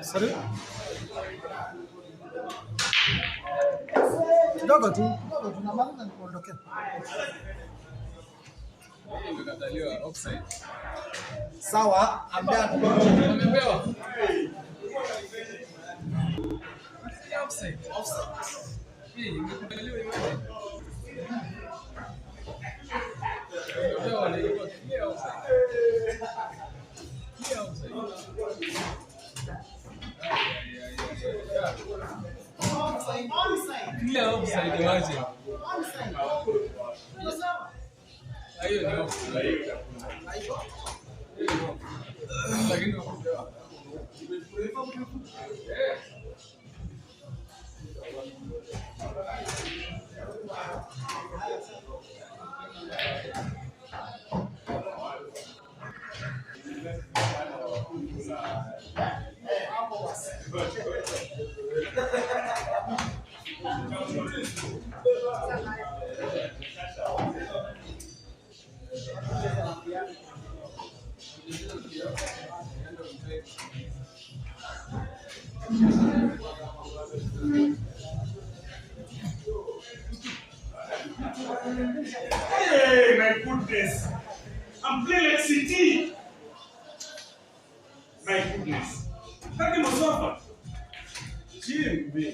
Sorry? Kidogo tu tunamaliza nikuondokea. Sawa, ambia tumepewa. Offside. Hii ingekubaliwa hiyo. Ndio wale ilikuwa clear offside. Clear offside. Clear offside waje. Hiyo ni offside. Lakini Hey, my goodness. I'm playing like CT. My goodness. How can I suffer? Jimmy.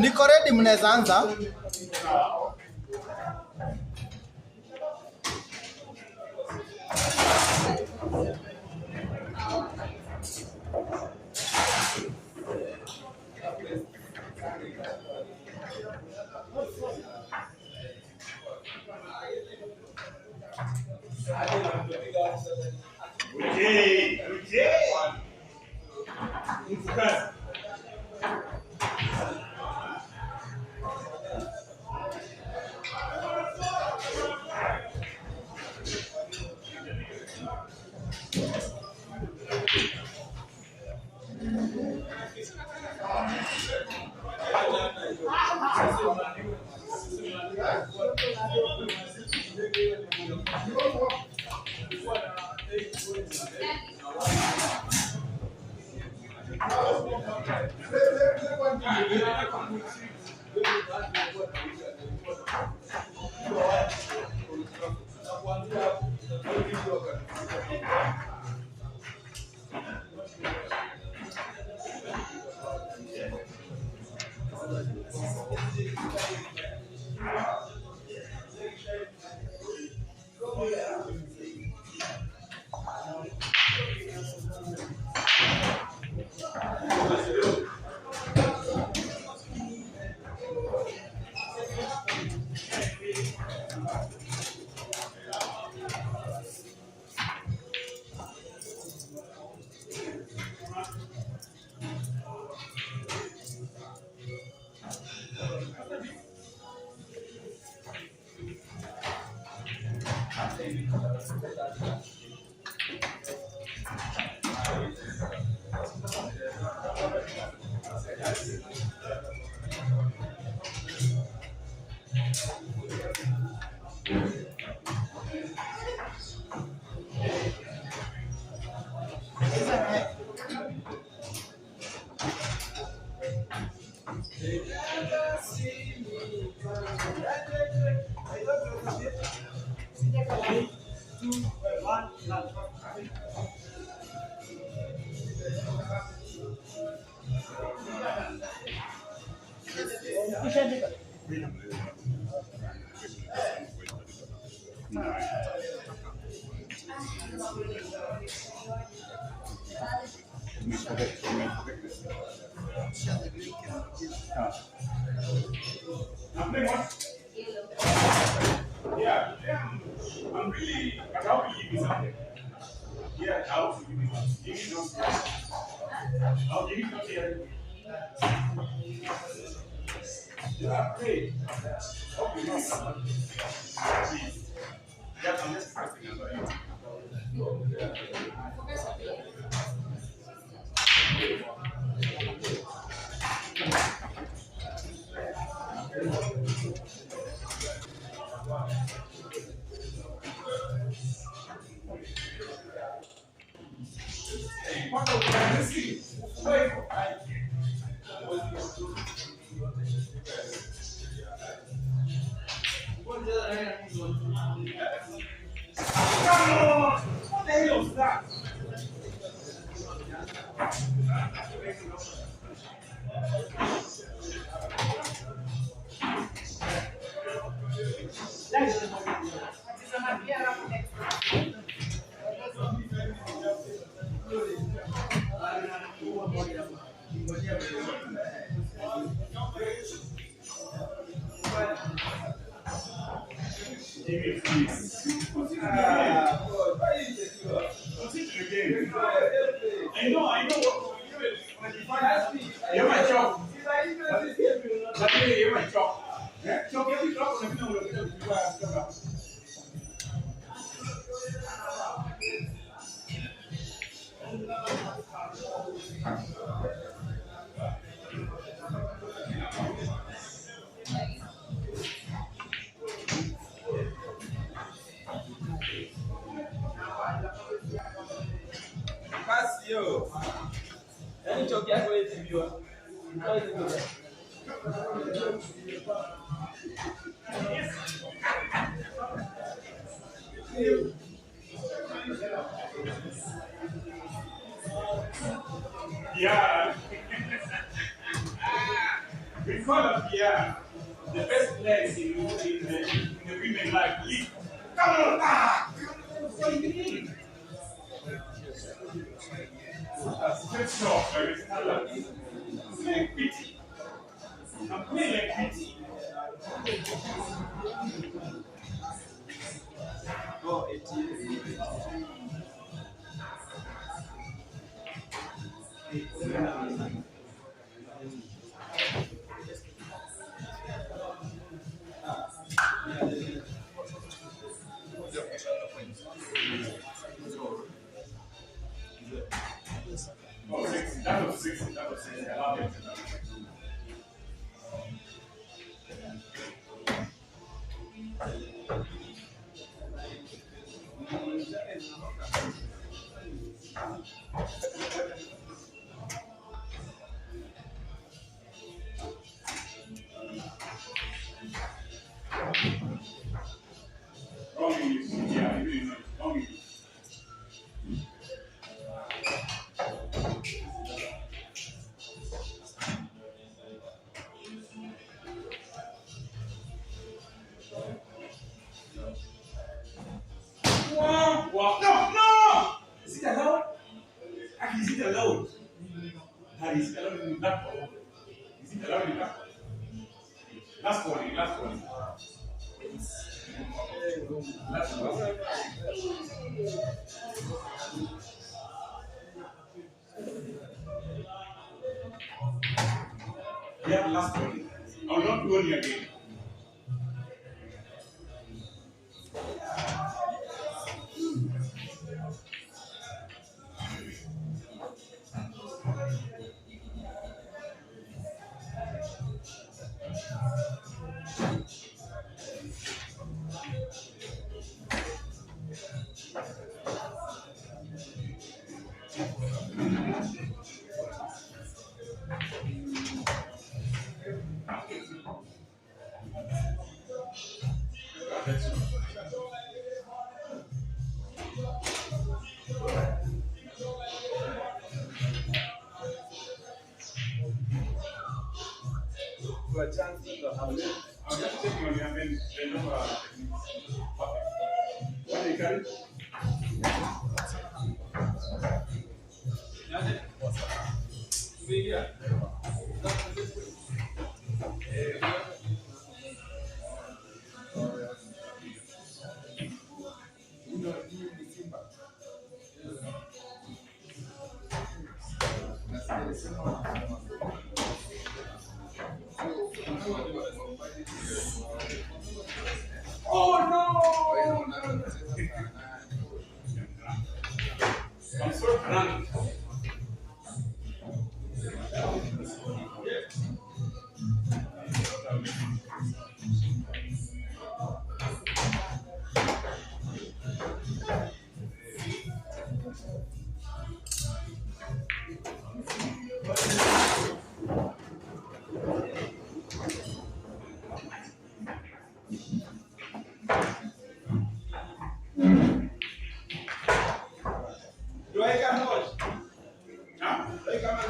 Niko ready, mnaweza anza. Yeah, I'm really, but I will give you something. Yeah, I'll give you something. Give me something. I'll give you something. Yeah, great. Okay, no, please. Yeah, I'm just asking about you. Hey, what are you see? Wait, come on! What the hell is that? Give me please. Continue again. I know what you're my job. You're my job. Job, every job on the video. Casio. Any job you're going to do. Yeah. We call up yeah. The best legs in the women like league. Come on, what do you mean? That's not very like pity. I'm playing like pity. Oh, it is. Oh, 60. That was 60. That was 60. I love it. Last one. Last one. Yeah, last one. I'll not do only again. I'm just checking on you and then number. What do you carry? Oh no! I'm so drunk. Do I come out? Huh? Do I come out?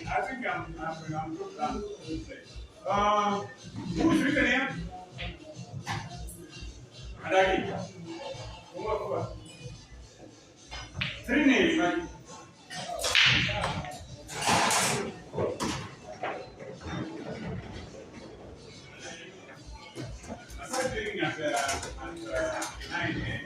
I think I'm good done. Who's written here? Adagi. Over. 3 names, right? I started doing at 9 a.m.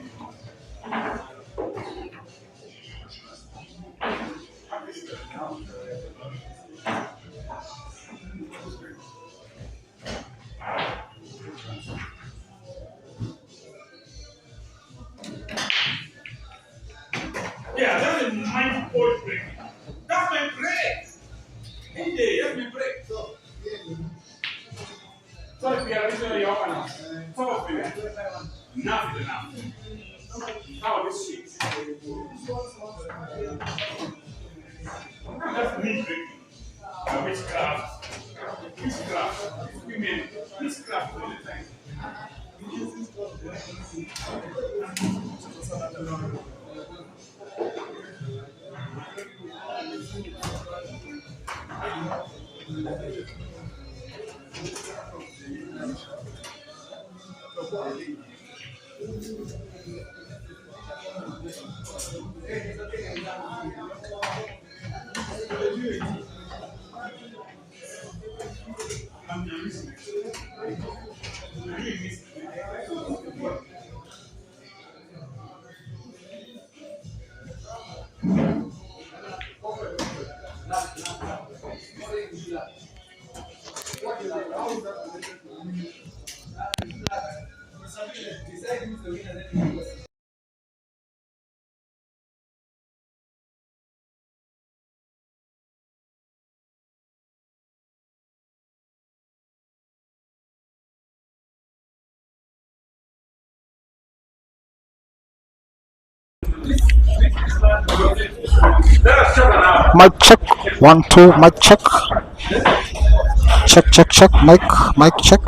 Yeah, that's my old break. That's my break. Hey, that's my break. So if we are originally open now, so enough is enough. How this shit? That's me breaking. Witchcraft, women, witchcraft all the time. I'm listening. Mic check. 1 2. Mic check. Check. Mic check.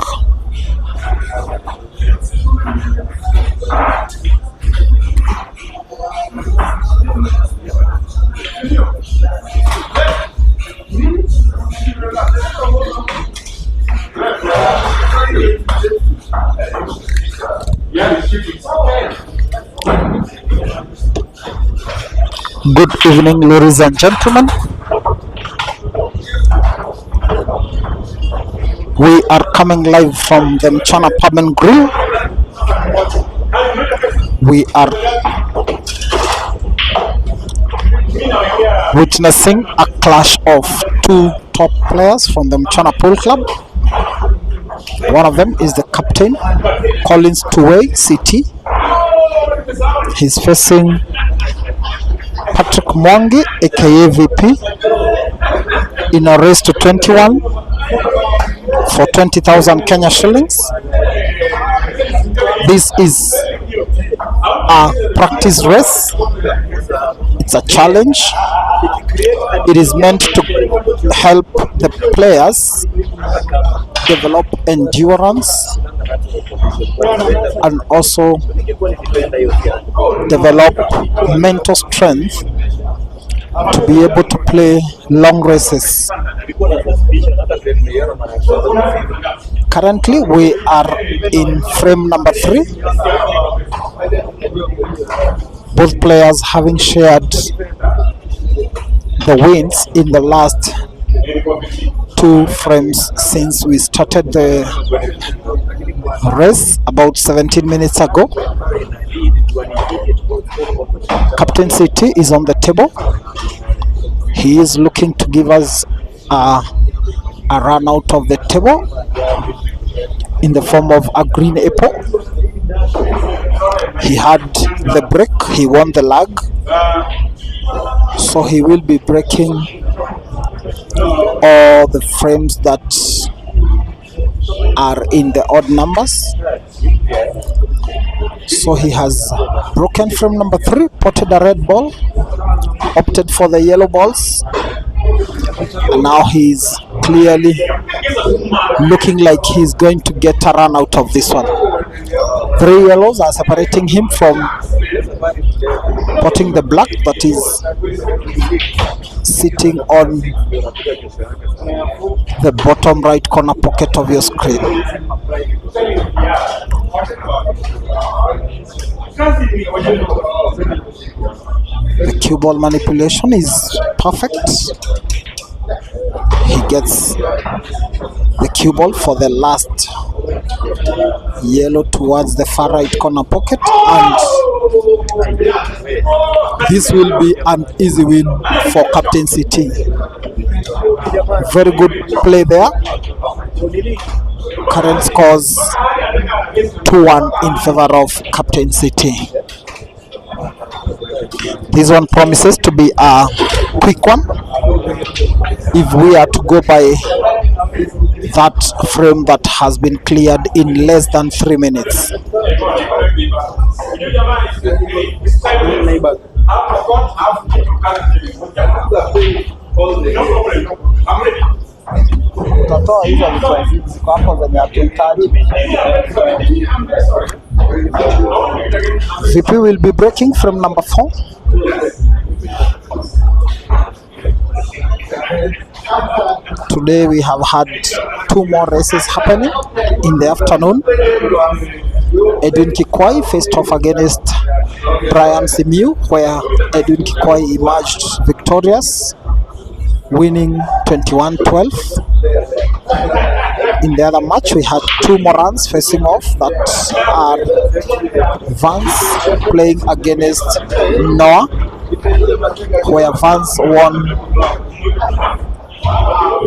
Good evening, ladies and gentlemen. We are coming live from the Mchana Pub and Grill. We are witnessing a clash of two top players from the Mchana Pool Club. One of them is the captain, Collins Tuwei, CT. He's facing Patrick Mwangi, aka VP, in a race to 21 for 20,000 Kenya shillings. This is a practice race. It's a challenge. It is meant to help the players develop endurance and also develop mental strength to be able to play long races. Currently, we are in frame number 3. Both players having shared the wins in the last 2 frames since we started the race about 17 minutes ago. Captain CT is on the table. He is looking to give us a run out of the table in the form of a green apple. He had the break, he won the lag, so he will be breaking all the frames that are in the odd numbers. So he has broken frame number 3, potted a red ball, opted for the yellow balls, and now he's clearly looking like he's going to get a run out of this one. 3 yellows are separating him from potting the black that is sitting on the bottom right corner pocket of your screen. The cue ball manipulation is perfect. He gets the cue ball for the last yellow towards the far right corner pocket, and this will be an easy win for Captain CT. Very good play there. Current scores 2-1 in favor of Captain CT. This one promises to be a quick one if we are to go by that frame that has been cleared in less than 3 minutes. VP will be breaking from number 4. Today we have had 2 more races happening in the afternoon. Edwin Kikwai faced off against Brian Simiu, where Edwin Kikwai emerged victorious, winning 21-12. In the other match, we had 2 Morans facing off, that are Vance playing against Noah, where Vance won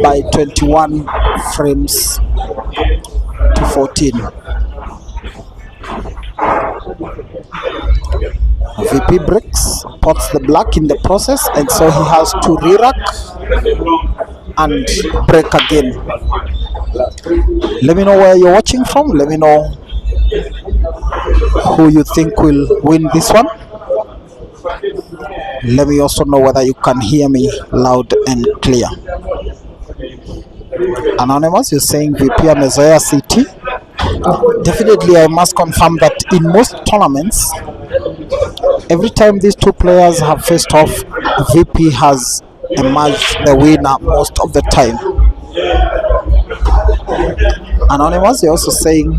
by 21 frames to 14. VP breaks, pots the black in the process, and so he has to re-rack and break again. Let me know where you're watching from. Let me know who you think will win this one. Let me also know whether you can hear me loud and clear. Anonymous, you're saying VP amezoea CT. Definitely, I must confirm that in most tournaments, every time these 2 players have faced off, VP has emerged the winner most of the time. Anonymous, you're also saying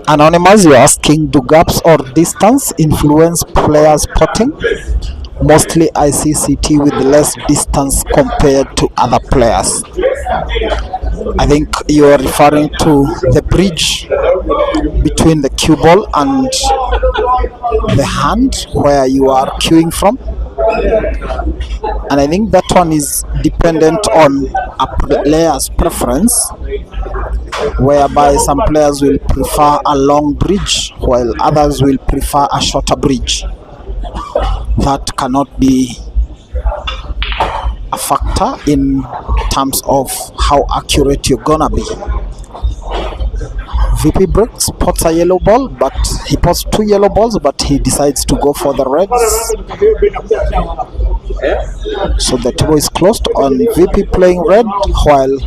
Anonymous, you're asking, do gaps or distance influence players potting? Mostly I see CT with less distance compared to other players. I think you are referring to the bridge between the cue ball and the hand where you are cueing from. And I think that one is dependent on a player's preference, whereby some players will prefer a long bridge while others will prefer a shorter bridge. That cannot be a factor in terms of how accurate you're gonna be. VP Brooks spots a yellow ball, but he pots 2 yellow balls, but he decides to go for the reds. So the table is closed on VP playing red, while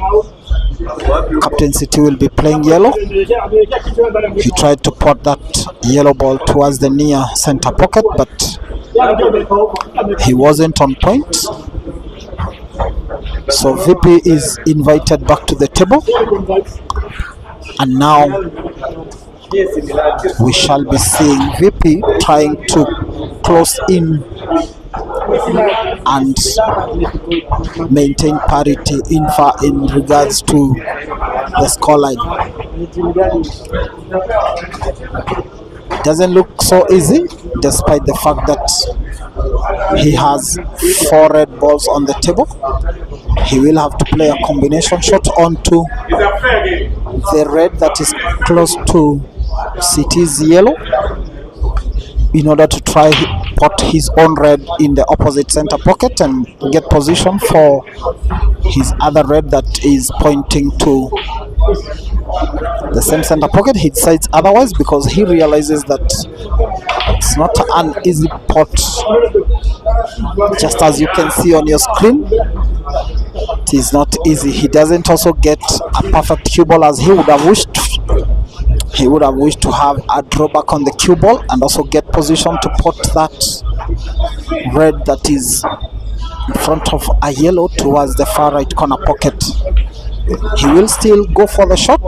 Captain City will be playing yellow. He tried to pot that yellow ball towards the near center pocket, but he wasn't on point. So VP is invited back to the table, and now we shall be seeing VP trying to close in and maintain parity in regards to the scoreline. Doesn't look so easy, despite the fact that he has 4 red balls on the table. He will have to play a combination shot onto the red that is close to City's yellow in order to try pot his own red in the opposite center pocket and get position for his other red that is pointing to the same center pocket. He decides otherwise because he realizes that it's not an easy pot, just as you can see on your screen. It is not easy. He doesn't also get a perfect cue ball as he would have wished. He would have wished to have a drawback on the cue ball and also get position to pot that red that is in front of a yellow towards the far right corner pocket. He will still go for the shot.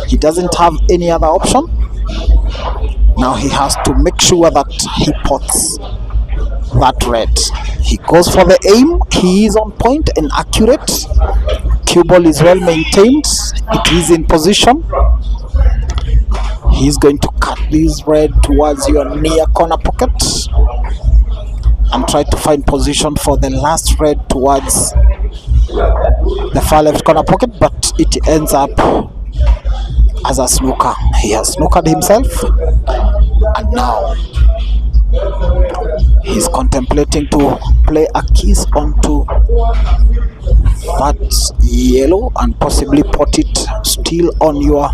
He doesn't have any other option. Now he has to make sure that he pots that red. He goes for the aim. He is on point and accurate. Cue ball is well maintained. It is in position. He's going to cut this red towards your near corner pocket and try to find position for the last red towards the far left corner pocket, but it ends up as a snooker. He has snookered himself, and now he's contemplating to play a kiss onto that yellow and possibly pot it still on your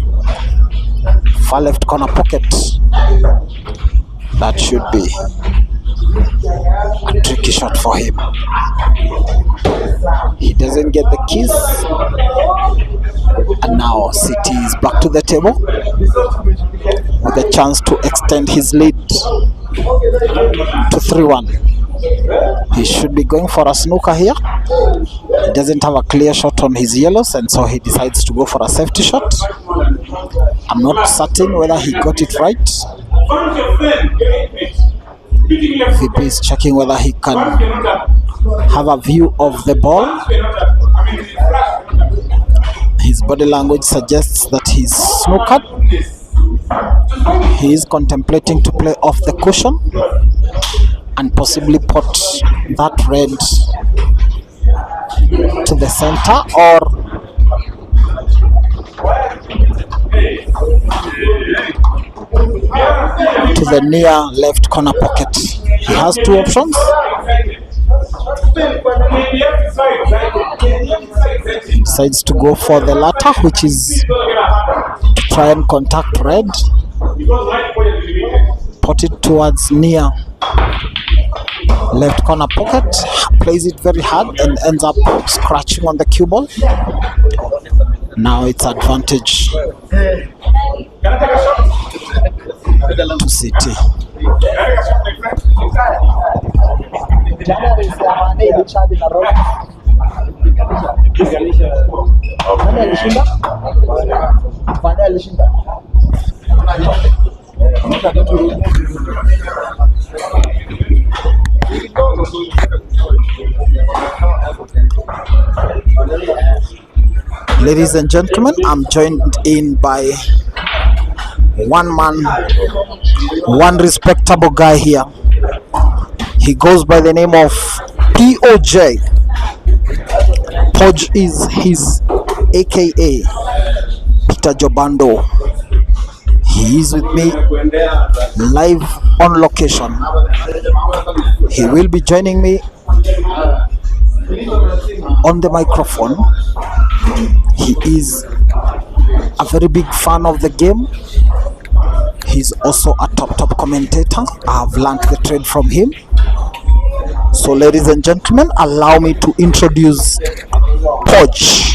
far left corner pocket. That should be a tricky shot for him. He doesn't get the kiss, and now City is back to the table with a chance to extend his lead to 3-1. He should be going for a snooker here. He doesn't have a clear shot on his yellows, and so he decides to go for a safety shot. I'm not certain whether he got it right. VP is checking whether he can have a view of the ball. His body language suggests that he's snookered. He is contemplating to play off the cushion and possibly put that red to the center or to the near left corner pocket. He has 2 options. Decides to go for the latter, which is to try and contact red, put it towards near left corner pocket, plays it very hard and ends up scratching on the cue ball. Now it's advantage to City. Ladies and gentlemen, I'm joined in by one man, one respectable guy here. He goes by the name of POJ. Poj is his AKA, Peter Jobando. He is with me live on location. He will be joining me on the microphone. He is a very big fan of the game. He's also a top commentator. I've learned the trade from him. So ladies and gentlemen, allow me to introduce Poj.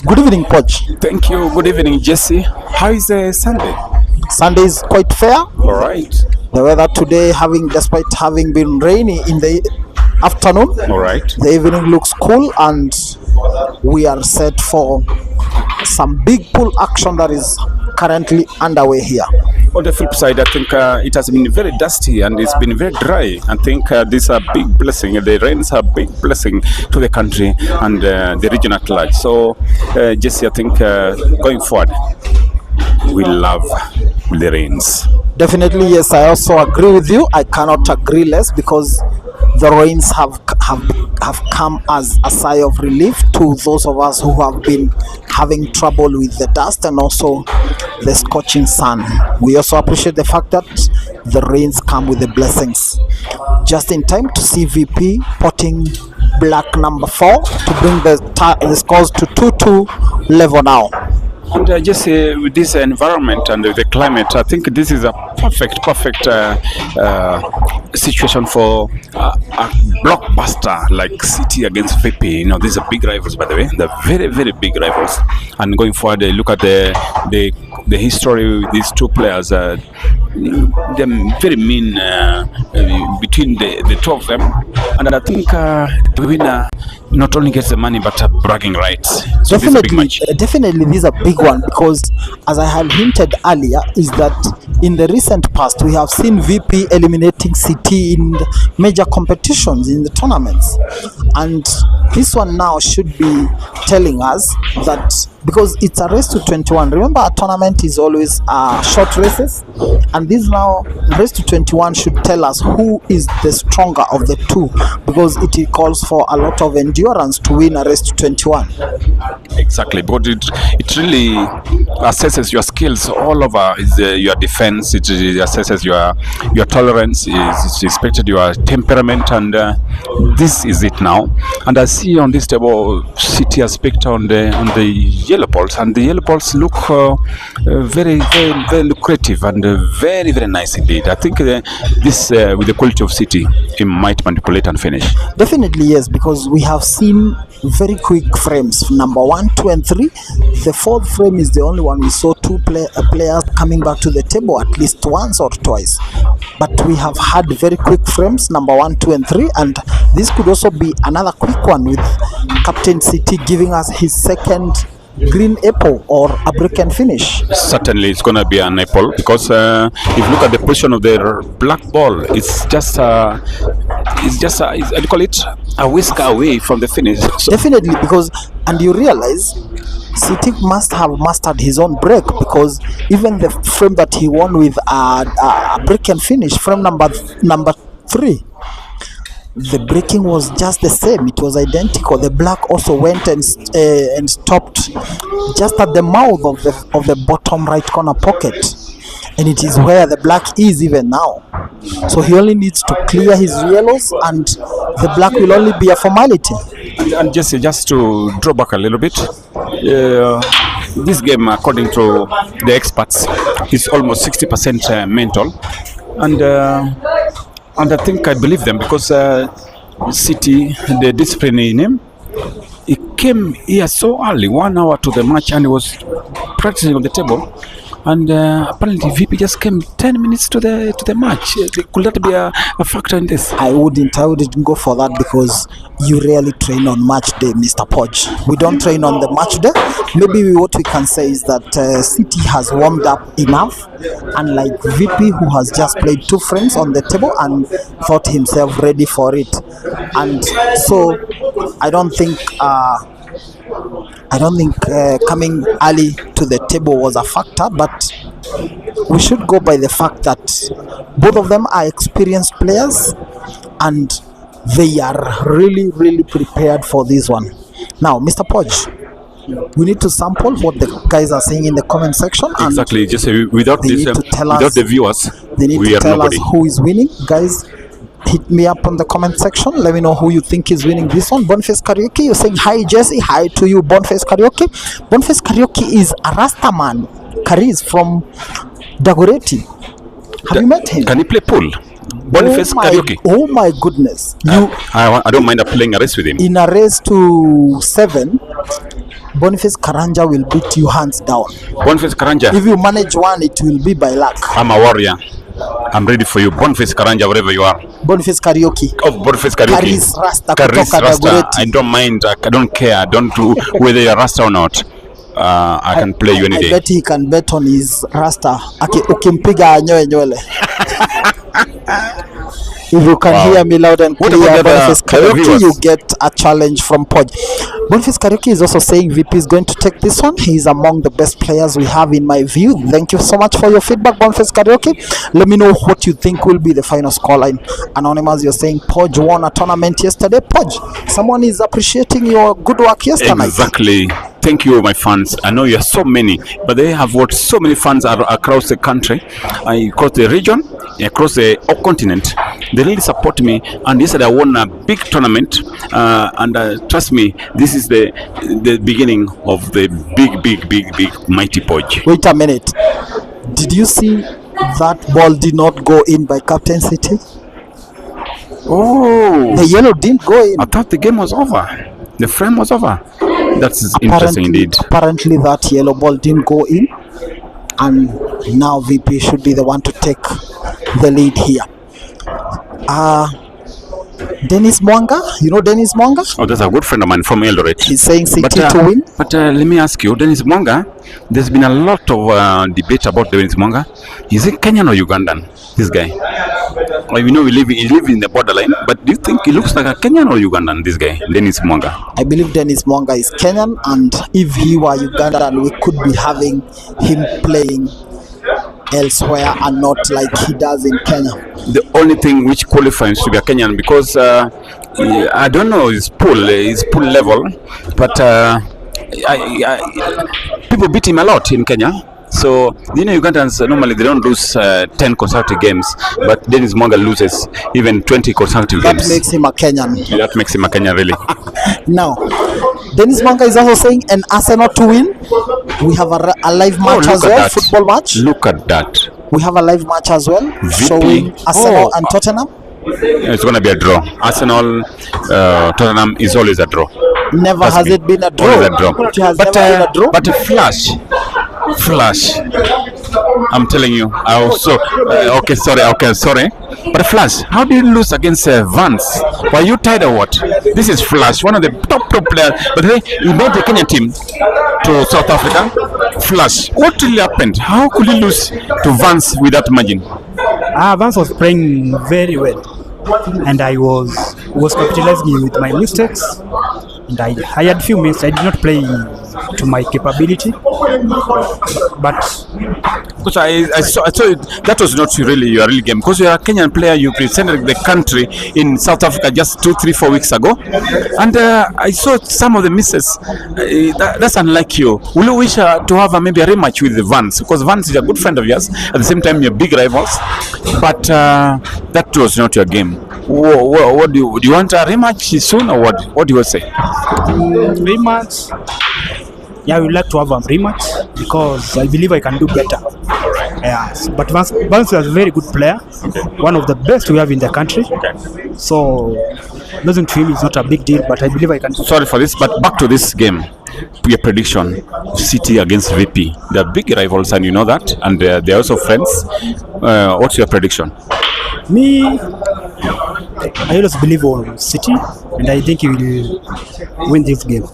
Good evening, Poj. Thank you. Good evening, Jesse. How is Sunday? Sunday is quite fair. All right. The weather today, despite having been rainy in the afternoon, All right. the evening looks cool, and we are set for some big pool action that is currently underway here. On the flip side, I think it has been very dusty and it's been very dry. I think this is a big blessing. The rains are a big blessing to the country and the region at large. So, Jesse, I think going forward, we love the rains. Definitely, yes. I also agree with you. I cannot agree less, because the rains have come as a sigh of relief to those of us who have been having trouble with the dust and also the scorching sun. We also appreciate the fact that the rains come with the blessings. Just in time to see VP potting black number 4 to bring the scores to 2-2 level now. And just with this environment and the climate, I think this is a perfect situation for a blockbuster like City against VP. You know, these are big rivals, by the way. They're very, very big rivals. And going forward, look at the history with these two players. They're very mean between the two of them. And I think the winner not only gets the money but bragging rights. So Definitely, this is a big one, because as I had hinted earlier, is that in the recent past we have seen VP eliminating City in major competitions in the tournaments, and this one now should be telling us that, because it's a race to 21. Remember, a tournament is always short races, and this now race to 21 should tell us who is the stronger of the two, because it calls for a lot of endurance to win a race to 21. Exactly, but it really assesses your skills all over. Your defense, it assesses your tolerance, is expected your temperament, and this is it now. And I see on this table City has picked on the yellow balls, and the yellow balls look very, very, very lucrative and very, very nice indeed. I think this with the quality of City, it might manipulate and finish. Definitely, yes, because we have seen very quick frames, number 1, 2 and 3. The fourth frame is the only one we saw two players coming back to the table at least once or twice, but we have had very quick frames, number 1, 2 and 3, and this could also be another quick one, with Captain City giving us his second green apple or a break and finish. Certainly it's going to be an apple, because if you look at the position of the black ball, it's just how do you call it, a whisker away from the finish. So definitely, because, and you realize City must have mastered his own break, because even the frame that he won with a break and finish, frame number 3, the braking was just the same. It was identical. The black also went and stopped just at the mouth of the bottom right corner pocket, and it is where the black is even now. So he only needs to clear his yellows, and the black will only be a formality. And just to draw back a little bit, this game, according to the experts, is almost 60% mental, and I think I believe them, because City, the discipline in him, he came here so early, 1 hour to the match, and he was practicing on the table. and apparently VP just came 10 minutes to the match. Could that be a factor in this? I wouldn't go for that because you rarely train on match day, Mr. Podge. We don't train on the match day. Maybe what we can say is that City has warmed up enough, unlike VP, who has just played 2 friends on the table and thought himself ready for it. And so I don't think coming early to the table was a factor, but we should go by the fact that both of them are experienced players and they are really prepared for this one. Now, Mr. Podge, we need to sample what the guys are saying in the comment section. And exactly, just without this, without the viewers, they need to tell us who is winning. Guys, hit me up on the comment section. Let me know who you think is winning this one. Boniface Karaoke, you're saying hi Jesse. Hi to you, Boniface Karaoke. Boniface Karaoke is a Rastaman. Kariz from Dagoretti. Have you met him? Can he play pool? Boniface Karaoke. Oh my goodness. I don't mind playing a race with him. In a race to 7, Boniface Karanja will beat you hands down. Boniface Karanja. If you manage one, it will be by luck. I'm a warrior. I'm ready for you. Boniface Karanja, wherever you are. Boniface Karaoke. Oh, Boniface Karaoke. Karis Rasta. Karis Rasta. I don't mind. I don't care. I don't do whether you're Rasta or not. I can play you any day. I bet he can bet on his Rasta. Ukimpiga anyoe nywele. If you can hear me loud and clear, Boniface Karaoke, you get a challenge from Podge. Boniface Karaoke is also saying VP is going to take this one. He is among the best players we have in my view. Thank you so much for your feedback, Boniface Karaoke. Let me know what you think will be the final scoreline. Anonymous, you're saying Podge won a tournament yesterday. Podge, someone is appreciating your good work yesterday. Exactly. Thank you, my fans. I know you are so many, but they have what so many fans are across the country, across the region, across the continent. They really support me, and yesterday I won a big tournament, and trust me, this is the beginning of the big mighty Podge. Wait a minute. Did you see that ball did not go in by Captain City? Oh, the yellow didn't go in. I thought the game was over. The frame was over. That's interesting indeed. Apparently that yellow ball didn't go in, and now VP should be the one to take the lead here. Dennis Mwanga, you know Dennis Mwanga? Oh, that's a good friend of mine from Eldoret. He's saying City to win. But let me ask you, Dennis Mwanga, there's been a lot of debate about Dennis Mwanga. Is he Kenyan or Ugandan, this guy? Well, you know, he live in the borderline, but do you think he looks like a Kenyan or Ugandan, this guy, Dennis Mwanga? I believe Dennis Mwanga is Kenyan, and if he were Ugandan, we could be having him playing elsewhere and not like he does in Kenya. The only thing which qualifies to be a Kenyan, because I don't know his pool level, but people beat him a lot in Kenya. So, you know, Ugandans normally they don't lose 10 consecutive games, but Dennis Mwanga loses even 20 consecutive games. That makes him a Kenyan. That makes him a Kenyan, really. Now, Dennis Mwanga is also saying an Arsenal to win. We have a live match as well, football match. Look at that. We have a live match as well, showing Arsenal and Tottenham. It's going to be a draw. Arsenal, Tottenham is always a draw. Never has it been a draw. Always a draw. It has never been a draw. But a flash. I'm telling you. Okay, sorry. But a Flash, how did you lose against Vance? Were you tired or what? This is Flash, one of the top players. But he made the Kenyan team to South Africa. Flash, what really happened? How could he lose to Vance with that margin? Vance was playing very well, and I was capitalizing with my mistakes. And I had few minutes. I did not play to my capability, but because I saw it, that was not really your real game, because you are a Kenyan player. You represented the country in South Africa just 2, 3, 4 weeks ago, and I saw some of the misses. That's unlike you. Will you wish to have maybe a rematch with Vance, because Vance is a good friend of yours, at the same time you're big rivals, but that was not your game. What do you want a rematch soon, or what do you say? Rematch. Yeah, I would like to have a rematch because I believe I can do better. Yes, but Vance is a very good player, one of the best we have in the country. So losing to him is not a big deal, but I believe I can. Sorry for this, but back to this game. your prediction, City against VP. They're big rivals, and you know that, and they're also friends. What's your prediction? Me, I always believe on City, and I think he will win this game.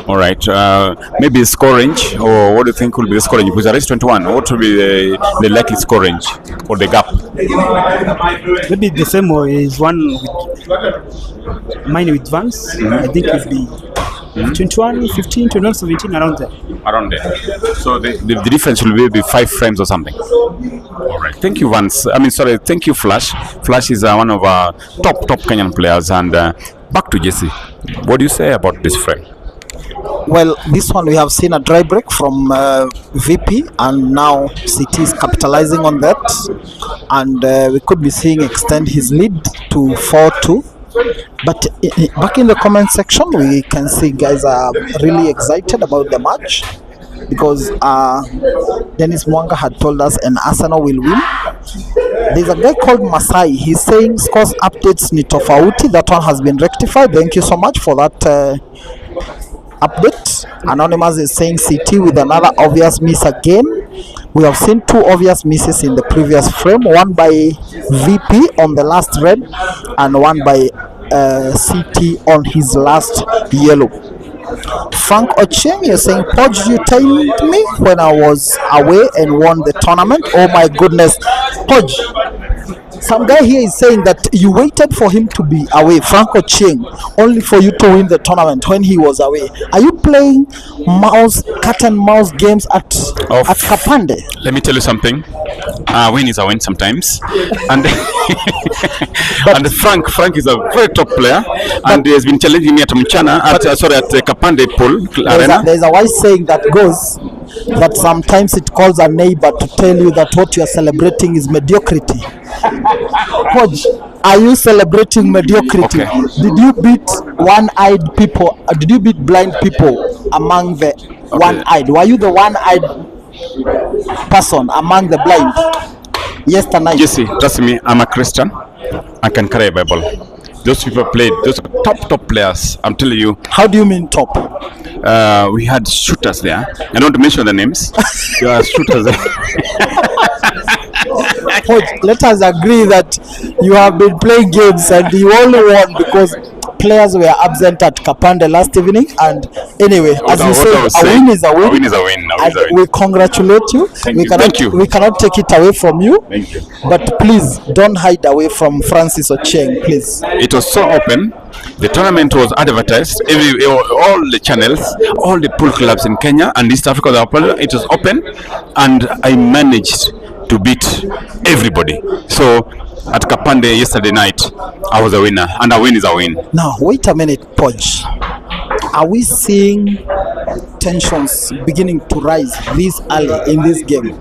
All right. Maybe score range, or what do you think will be the score range? Because there is 21. What will be the likely score range or the gap? Maybe the same way is one with mine with Vance. I think it'll be 21, 15, 21, 17, around there. Around there. So the difference will be 5 frames or something. All right. Thank you, Vance. Thank you, Flash. Flash is one of our top Kenyan players. And back to Jesse. What do you say about this frame? Well, this one we have seen a dry break from VP, and now City is capitalizing on that, and we could be seeing extend his lead to 4-2. But back in the comment section, we can see guys are really excited about the match, because Dennis Mwanga had told us an Arsenal will win. There's a guy called Masai. He's saying scores updates ni tofauti. That one has been rectified. Thank you so much for that update. Anonymous is saying City with another obvious miss again. We have seen 2 obvious misses in the previous frame, one by VP on the last red and one by CT on his last yellow. Frank Ocheng, you're saying, Podge, you timed me when I was away and won the tournament. Oh my goodness. Podge, some guy here is saying that you waited for him to be away, Frank Ocheng, only for you to win the tournament when he was away. Are you playing cat and mouse games at Kapande? Let me tell you something. Win is a win sometimes. And and Frank is a very top player, and he has been challenging me at Mchana at Kapande pool arena. There's a wise saying that goes that sometimes it calls a neighbor to tell you that what you are celebrating is mediocrity. Hodge, are you celebrating mediocrity? Okay. Did you beat one-eyed people? Did you beat blind people among the one-eyed? Were you the one-eyed person among the blind yesterday? Jesse, trust me, I'm a Christian. I can carry a Bible. Those people played, those top players. I'm telling you. How do you mean top? We had shooters there. I don't mention the names. There are shooters there. Let us agree that you have been playing games and you only won because players were absent at Kapande last evening. And anyway, as you say, a win is a win. A win is a win. And we congratulate you. Thank you. We cannot take it away from you. Thank you. But please don't hide away from Francis Ocheng, please. It was so open. The tournament was advertised. All the channels, all the pool clubs in Kenya and East Africa, it was open, and I managed to beat everybody. So at Kapande yesterday night, I was a winner, and a win is a win. Now, wait a minute, Podge. Are we seeing tensions beginning to rise this early in this game?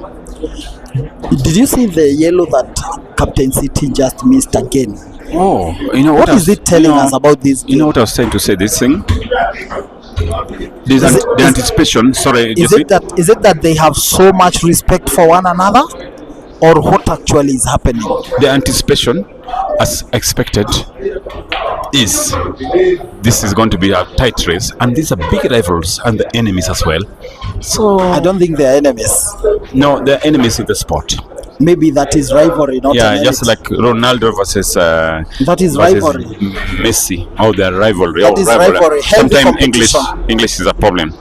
Did you see the yellow that Captain City just missed again? Oh, you know what is it telling us about this game? You know what I was trying to say, this thing? The anticipation, sorry. Is it that they have so much respect for one another? Or what actually is happening? The anticipation, as expected, is this is going to be a tight race, and these are big rivals and the enemies as well. So I don't think they're enemies. No, they're enemies in the sport. Maybe that is rivalry, not just like Ronaldo versus that is rivalry. Messi. Oh, they're rivalry. That is rivalry. Sometimes English is a problem.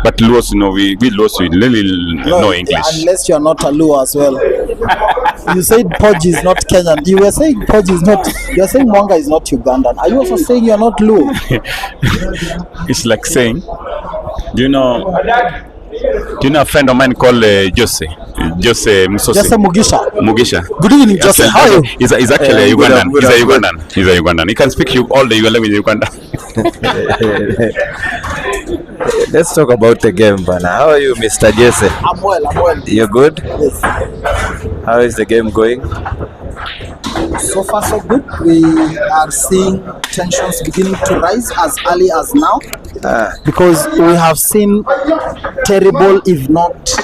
But Luos, we Luos, we really know English. Unless you're not a Luo as well. You said Podge is not Kenyan. You were saying Podge is not. You're saying Mwanga is not Ugandan. Are you also saying you're not Luo? It's like saying, do you know a friend of mine called Jose Musosi? Jose Mugisha. Good evening, Jose. How are you? He's actually a Ugandan. He's a Ugandan. He can speak all the language in Uganda. Let's talk about the game, Bana. How are you, Mr. Jesse? I'm well. You're good? Yes. How is the game going? So far, so good. We are seeing tensions beginning to rise as early as now. Because we have seen terrible, if not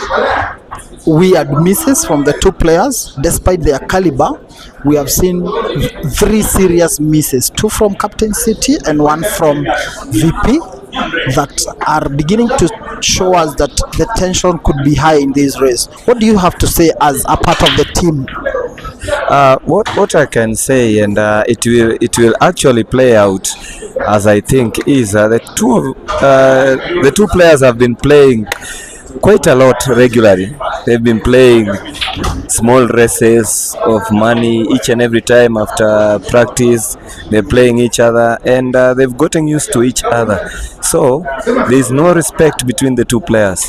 weird misses from the two players. Despite their caliber, we have seen 3 serious misses, 2 from Captain City and 1 from VP. that are beginning to show us that the tension could be high in this race. What do you have to say as a part of the team? What I can say, and it will actually play out as I think is the two players have been playing quite a lot regularly. They've been playing small races of money each and every time after practice. They're playing each other, and they've gotten used to each other. So there's no respect between the two players.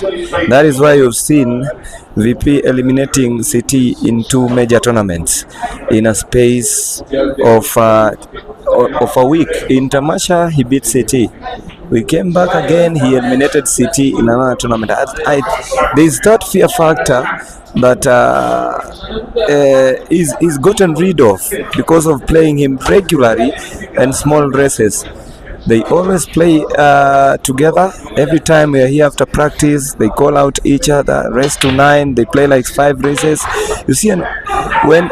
That is why you've seen VP eliminating City in two major tournaments in a space of a week. In Tamasha, he beat City. We came back again, he eliminated City in another tournament. There's that fear factor that is gotten rid of because of playing him regularly and small races. They always play together. Every time we are here after practice, they call out each other, race to 9, they play like 5 races. You see, and when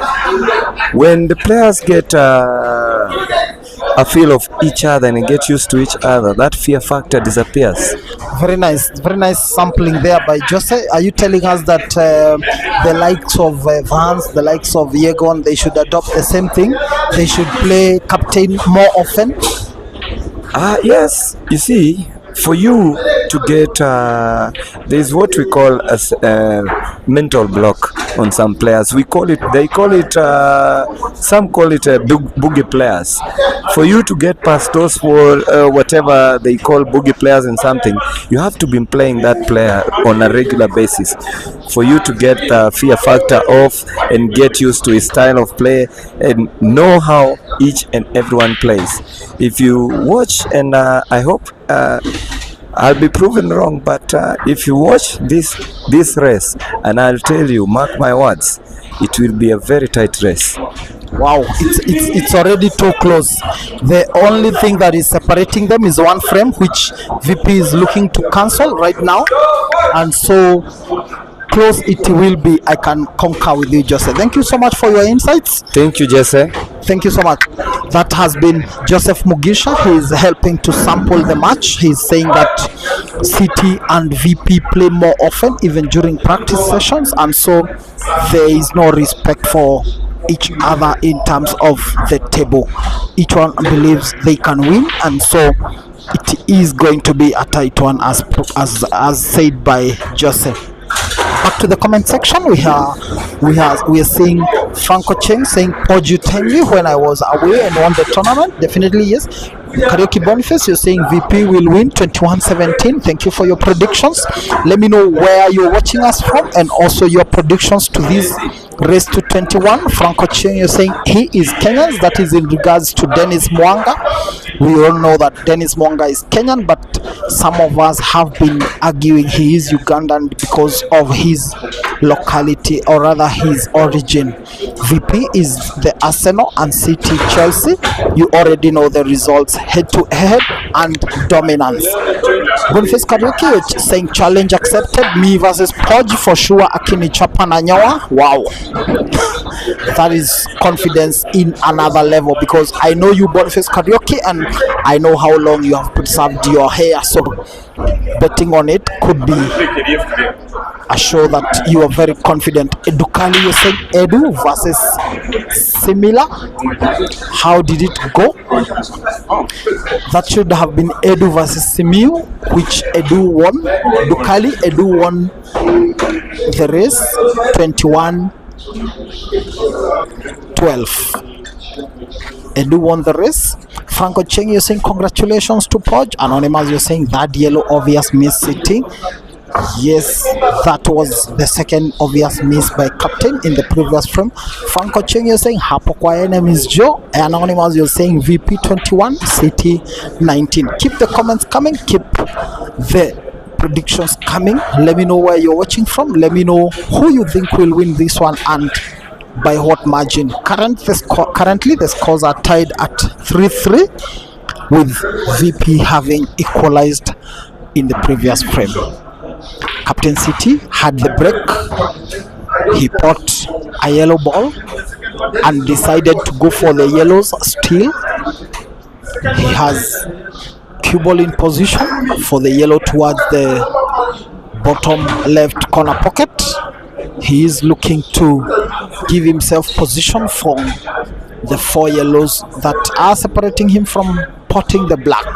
the players get a feel of each other and get used to each other, that fear factor disappears. Very nice sampling there by Jose. Are you telling us that the likes of Vance, the likes of Yegon, they should adopt the same thing? They should play captain more often? Yes, you see, for you to get there's what we call as mental block on some players. They call it some call it boogie players. For you to get past those for whatever they call boogie players and something, you have to be playing that player on a regular basis for you to get the fear factor off and get used to his style of play and know how each and everyone plays. If you watch, and I hope I'll be proven wrong, but if you watch this race, and I'll tell you, mark my words, it will be a very tight race. Wow, it's already too close. The only thing that is separating them is one frame, which VP is looking to cancel right now, and so close it will be. I can concur with you, Jose. Thank you so much for your insights. Thank you, Jesse. Thank you so much. That has been Joseph Mugisha. He is helping to sample the match. He's saying that CT and VP play more often, even during practice sessions, and so there is no respect for each other in terms of the table. Each one believes they can win, and so it is going to be a tight one, as said by Joseph. Back to the comment section, we are seeing Franco Cheng saying Poju Tengi when I was away and won the tournament. Definitely yes. Karaoke Boniface, you're saying VP will win 21-17. Thank you for your predictions. Let me know where you're watching us from and also your predictions to this race to 21. Franco Cheng, you're saying he is Kenyan. That is in regards to Dennis Mwanga. We all know that Dennis Mwanga is Kenyan, but some of us have been arguing he is Ugandan because of his locality, or rather his origin. VP is the Arsenal and City Chelsea. You already know the results, head to head and dominance. Boniface Karaoke saying challenge accepted, me versus Podge for sure, Akini Chapa Nanyawa. Wow. That is confidence in another level, because I know you, Boniface Karaoke, and I know how long you have preserved your hair, so betting on it could be a show that you are very confident. Edukali, you said Edu versus Simila. How did it go? That should have been Edu versus Simiu, which Edu won. Edu won the race 21-12. Edu won the race. Franco Cheng, you're saying congratulations to Podge. Anonymous, you're saying that yellow obvious miss sitting. Yes, that was the second obvious miss by captain in the previous frame. Franco Cheng, you're saying hapo kwa enemies Joe. Anonymous, you're saying VP 21, City 19. Keep the comments coming, keep the predictions coming. Let me know where you're watching from. Let me know who you think will win this one and by what margin. Currently the scores are tied at 3-3, with VP having equalized in the previous frame. Captain City had the break. He bought a yellow ball and decided to go for the yellows still. He has cue ball in position for the yellow towards the bottom left corner pocket. He is looking to give himself position from the 4 yellows that are separating him from potting the black.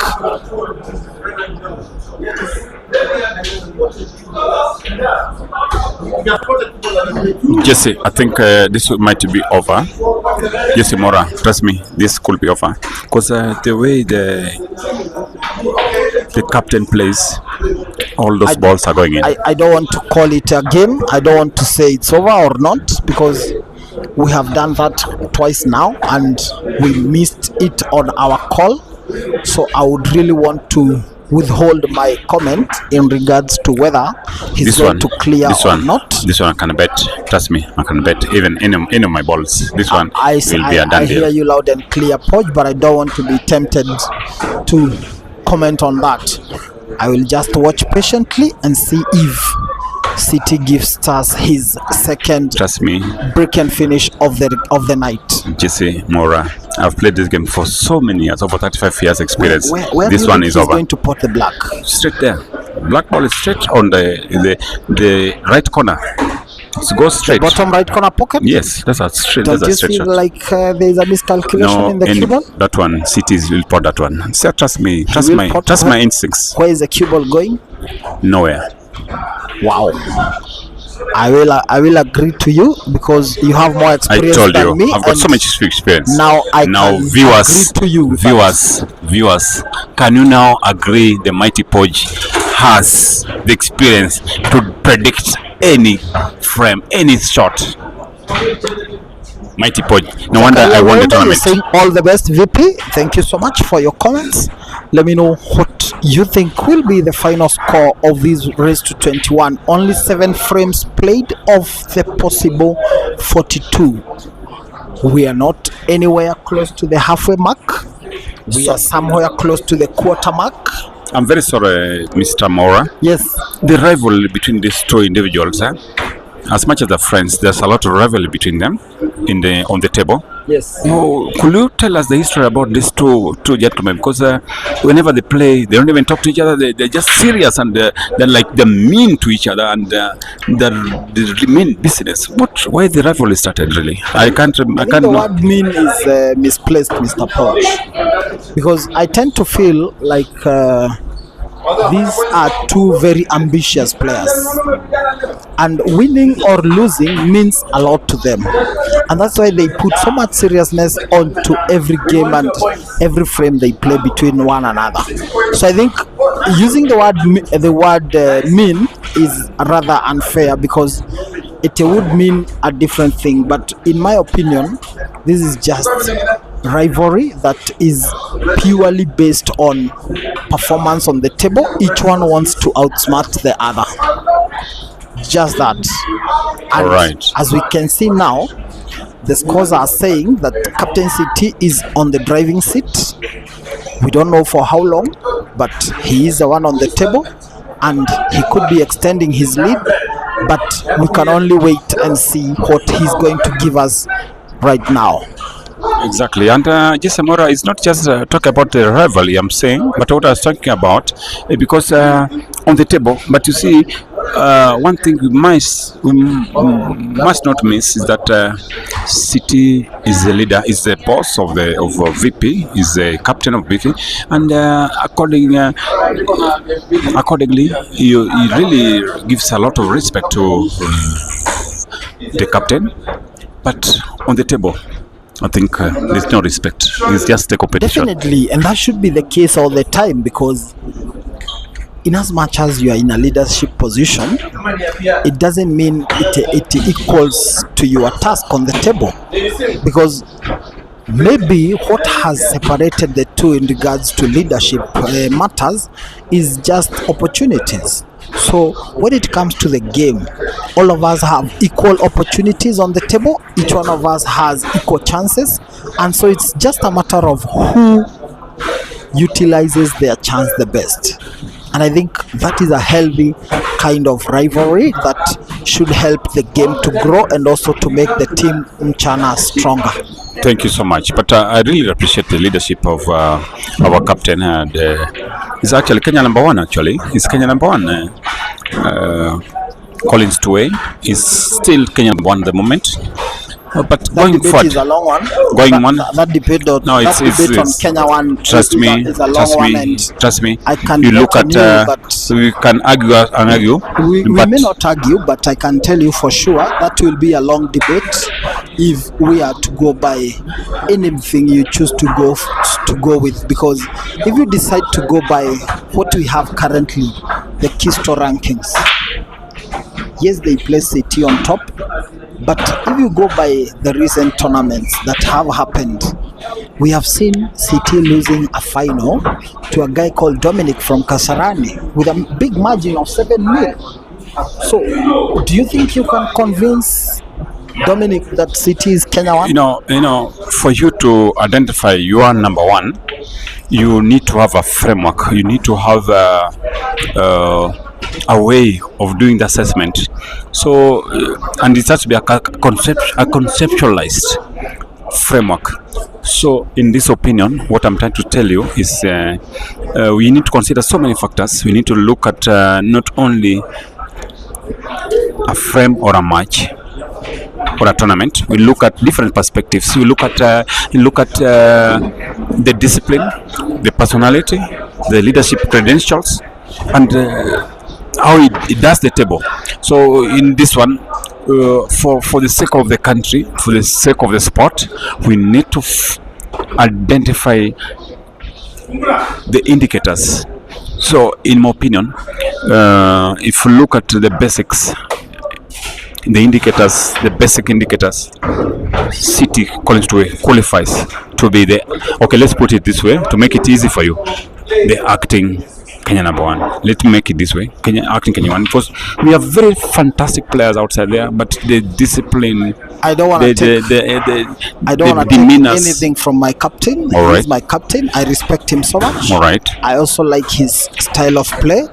Jesse, I think this might be over. Jesse Mora, trust me, this could be over. Because the way the captain plays, all those balls are going in. I don't want to call it a game. I don't want to say it's over or not, because we have done that twice now and we missed it on our call. So I would really want to withhold my comment in regards to whether he's going to clear or not. This one I can bet. Trust me, I can bet. Even in my balls, this one will be a done deal. I hear you loud and clear, Poch, but I don't want to be tempted to comment on that. I will just watch patiently and see if City gives us his second Trust me, break and finish of the night. Jesse Mora, I've played this game for so many years, over 35 years experience. Where this one is he's over. Going to pot the black? Straight there. Black ball is straight on the right corner. It goes straight. Bottom right corner pocket? Yes, that's a straight. Don't that's a you straight feel shot. like there is a miscalculation No, in the cue ball? that one, Cities will pot that one. So trust me, trust will my pot trust where? my instincts. Where is the cue ball going? Nowhere. Wow. I will agree to you because you have more I experience told than you, me. I've got and so much experience. Now I can viewers, agree to you. viewers, can you now agree the mighty Poch has the experience to predict any frame, any shot? Mighty Poch. No wonder I won the You're tournament. saying all the best, VP. Thank you so much for your comments. Let me know what you think will be the final score of this race to 21. Only 7 frames played of the possible 42. We are not anywhere close to the halfway mark. We are somewhere close to the quarter mark. I'm very sorry, Mr. Mora. Yes. The rivalry between these two individuals, as much as they're friends, there's a lot of rivalry between them on the table. Yes. Oh, could you tell us the history about these two gentlemen? Because whenever they play, they don't even talk to each other. They're just serious and they're like they're mean to each other and they mean business. Why the rivalry started really? I can't. The know. word mean is misplaced, Mr. Poch, because I tend to feel like these are two very ambitious players, and winning or losing means a lot to them, and that's why they put so much seriousness onto every game and every frame they play between one another. So I think using the word mean is rather unfair because it would mean a different thing, but in my opinion this is just rivalry that is purely based on performance on the table. Each one wants to outsmart the other, just that. And All right. as we can see now, the scores are saying that Captain City is on the driving seat. We don't know for how long, but he is the one on the table and he could be extending his lead, but we can only wait and see what he's going to give us right now. Exactly, and Jesse Mora is not just talking about the rivalry, I'm saying, but what I was talking about, because on the table, but you see, one thing we must not miss is that City is the leader, is the boss of VP, is the captain of VP, and accordingly, he really gives a lot of respect to the captain, but on the table, I think there's no respect. It's just a competition. Definitely, and that should be the case all the time, because in as much as you are in a leadership position, it doesn't mean it equals to your task on the table, because maybe what has separated the two in regards to leadership matters is just opportunities. So when it comes to the game, all of us have equal opportunities on the table. Each one of us has equal chances, and so it's just a matter of who utilizes their chance the best. And I think that is a healthy kind of rivalry that should help the game to grow and also to make the team Mchana stronger. Thank you so much. But I really appreciate the leadership of our captain. And he's actually Kenya number one. Actually, he's Kenya number one. Collins Tuwei is still Kenya number one at the moment. But That going debate forward, is a long one. Going that, one? That debate, No, that debate on Kenya one. Trust is me, is a long trust one, me, and trust me. I can You bet look on at, you, but we can argue and argue. we but may not argue, but I can tell you for sure that will be a long debate if we are to go by anything you choose to go with. Because if you decide to go by what we have currently, the Keystone rankings, yes, they place City on top, but if you go by the recent tournaments that have happened, we have seen City losing a final to a guy called Dominic from Kasarani with a big margin of 7-0. So, do you think you can convince Dominic that City is Kenya one? You know, for you to identify you are number one, you need to have a framework. You need to have a way of doing the assessment. So, and it has to be a conceptualized framework. So, in this opinion, what I'm trying to tell you is we need to consider so many factors. We need to look at not only a frame or a match or a tournament. We look at different perspectives. We look at the discipline, the personality, the leadership credentials, and how it does the table. So in this one, for the sake of the country, for the sake of the sport, we need to identify the indicators. So in my opinion, if you look at the basics, the indicators, the basic indicators, City qualifies to be the, okay, let's put it this way to make it easy for you, the acting Kenya number one. Let's make it this way, acting Kenya one, because we have very fantastic players outside there, but the discipline, I don't want to take anything from my captain. He's my captain. I respect him so much. All right. I also like his style of play.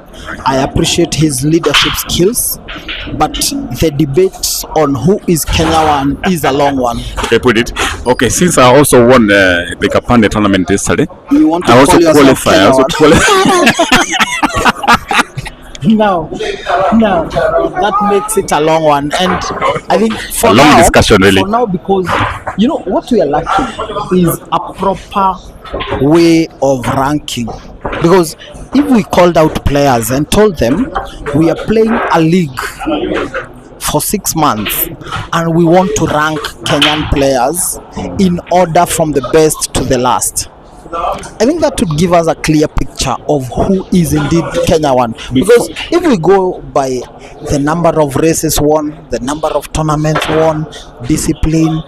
I appreciate his leadership skills, but the debate on who is Kenya one is a long one. Okay, put it. Okay, since I also won the Kapande tournament yesterday, You want to I also call yourself qualify. I also Kenya one? No, that makes it a long one, and I think for A long now, discussion, really. For now, because you know what we are lacking is a proper way of ranking. Because if we called out players and told them we are playing a league for 6 months and we want to rank Kenyan players in order from the best to the last, I think that would give us a clear picture of who is indeed Kenya one. Because if we go by the number of races won, the number of tournaments won, discipline,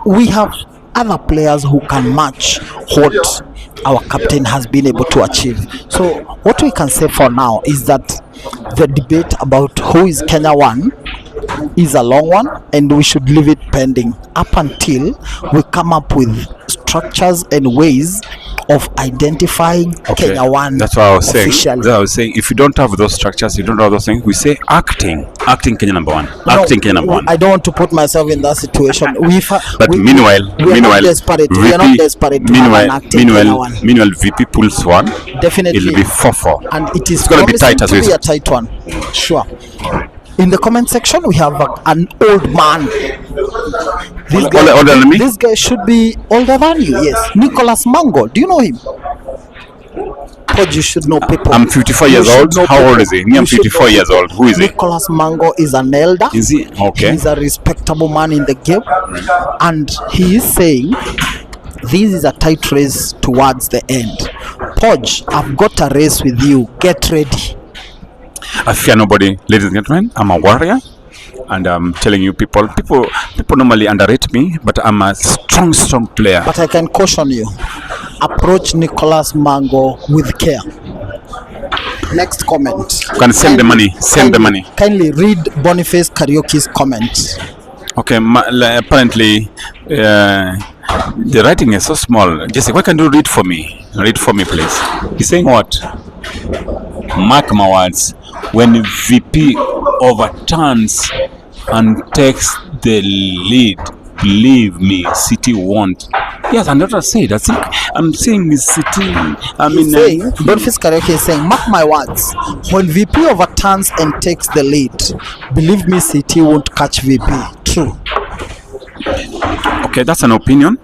we have other players who can match what our captain has been able to achieve. So what we can say for now is that the debate about who is Kenya one is a long one, and we should leave it pending up until we come up with structures and ways of identifying Kenya one. That's what I was saying. officially. That's what I was saying. If you don't have those structures, you don't have those things. We say acting Kenya number one, acting Kenya number one. I don't want to put myself in that situation. But meanwhile, we are not desperate. We are not desperate to have an acting Kenya one. Meanwhile, VP pulls one. Definitely. It'll be 4-4. And it is gonna be promising tight as to we be said. a tight one. Sure. In the comment section, we have an old man. Older than me? This guy should be older than you. Yes, Nicholas Mango. Do you know him? But you should know people. I'm 54 years You should old. know How old people. is he? Me, I'm You should 54 know years old. Who is he? Nicholas Mango is an elder. Is he? Okay. He's a respectable man in the game, and he is saying this is a tight race towards the end. Podge, I've got a race with you. Get ready. I fear nobody, ladies and gentlemen. I'm a warrior, and I'm telling you, people normally underrate me, but I'm a strong player. But I can caution you, approach Nicholas Mango with care. Next comment. You can send the money. Send the money. Kindly read Boniface Karaoke's comment. Okay, apparently the writing is so small. Jesse, why can't you read for me? Read for me, please. He's saying what? Mark my words. When VP overturns and takes the lead believe me, City won't. Yes, and what I said, I think I'm saying is City. I mean, He's saying, Boniface Karaoke is saying, mark my words, when VP overturns and takes the lead, believe me, City won't catch VP. True. okay, that's an opinion,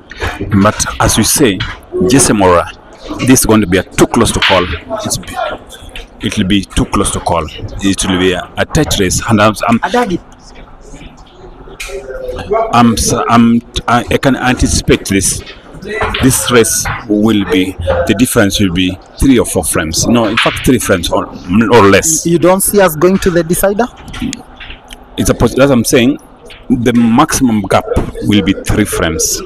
but as we say, Jesse Mora, this is going to be too close to call. It will be too close to call. It will be a tight race, and I can anticipate this. This race will be, the difference will be 3 or 4 frames. No, in fact, 3 frames or less. You don't see us going to the decider? It's a as I'm saying, the maximum gap will be 3 frames.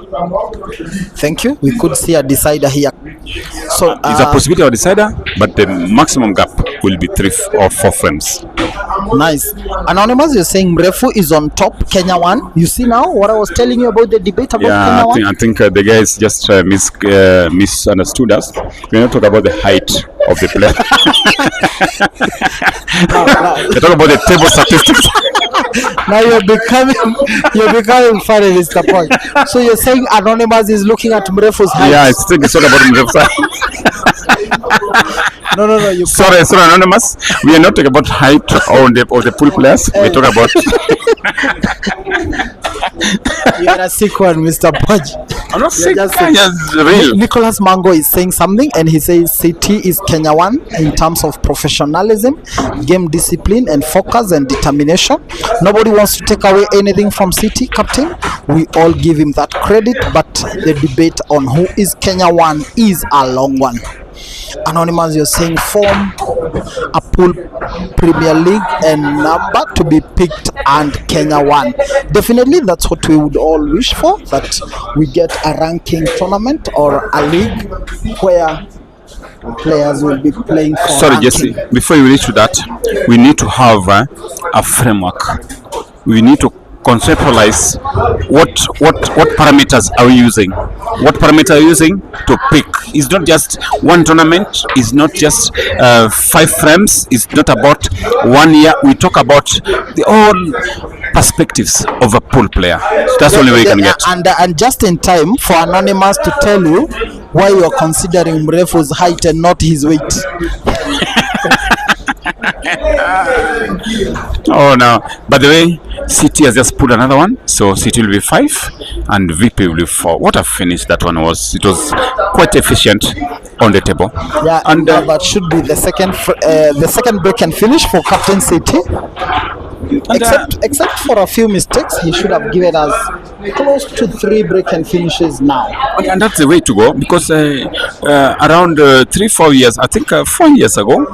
Thank you. We could see a decider here. So It's a possibility of decider, but the maximum gap will be 3 or 4 frames. nice. Anonymous, you're saying Mrefu is on top, Kenya 1. You see now what I was telling you about the debate about Yeah, Kenya 1? I think the guys just misunderstood us. We're not talking about the height of the player. We're talking about the table statistics. Now you're becoming funny, Mr. Point. So you're saying Anonymous is looking at Mrefu's height? Yeah, I think it's all about himself. No. You Sorry, Anonymous. We are not talking about height of the pool players. We talk about. You're a sick one, Mr. Pudge. I'm not sick. just I'm sick. just real. Nicholas Mango is saying something, and he says City is Kenya 1 in terms of professionalism, game discipline, and focus and determination. Nobody wants to take away anything from City, captain. We all give him that credit, but the debate on who is Kenya 1 is a long one. Anonymous, you're saying form, a pool Premier League and number to be picked, and Kenya 1. Definitely that's what we would all wish for, that we get a ranking tournament or a league where players will be playing for Sorry, ranking. Jesse. Before you reach to that, we need to have a framework. We need to conceptualize what parameters are we using. What parameter are we using to pick? It's not just one tournament. It's not just 5 frames. It's not about 1 year. We talk about the all perspectives of a pool player. So that's the only way you can get. And just in time for Anonymous to tell you why you're considering Mrefu's height and not his weight. Oh no! By the way, City has just put another one, so City will be 5 and VP will be 4. What a finish that one was! It was quite efficient on the table. Yeah, and that should be the second break and finish for Captain City. Except for a few mistakes, he should have given us close to 3 break and finishes now. and that's the way to go, because around 3-4 years, I think 4 years ago,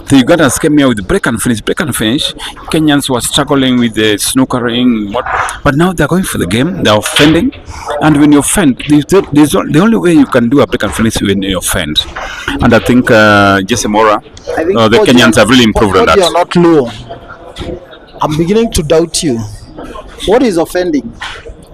the Ugandans came here with break and finish. Kenyans were struggling with the snookering, but now they're going for the game. They're offending, and when you offend, the only way you can do a break and finish is when you offend. And I think Jesse Mora, the Kenyans have really improved on that. You're not low. I'm beginning to doubt you. What is offending?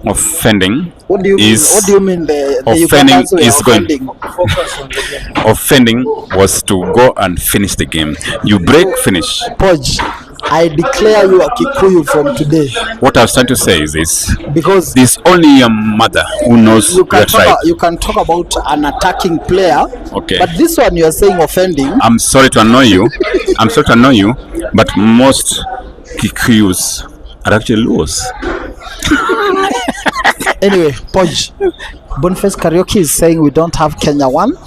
Offending. What do you mean? is What do you mean? The offending Ugandans were is going. offending? Offending was to go and finish the game. You break, finish. Pudge, I declare you a Kikuyu from today, What I was trying to say is this: because there's only your mother who knows you can your tribe. you can talk about an attacking player, Okay. but this one you are saying offending. I'm sorry to annoy you. But most Kikuyus are actually Luos. Anyway, Pudge, Boniface Karaoke is saying we don't have Kenya 1.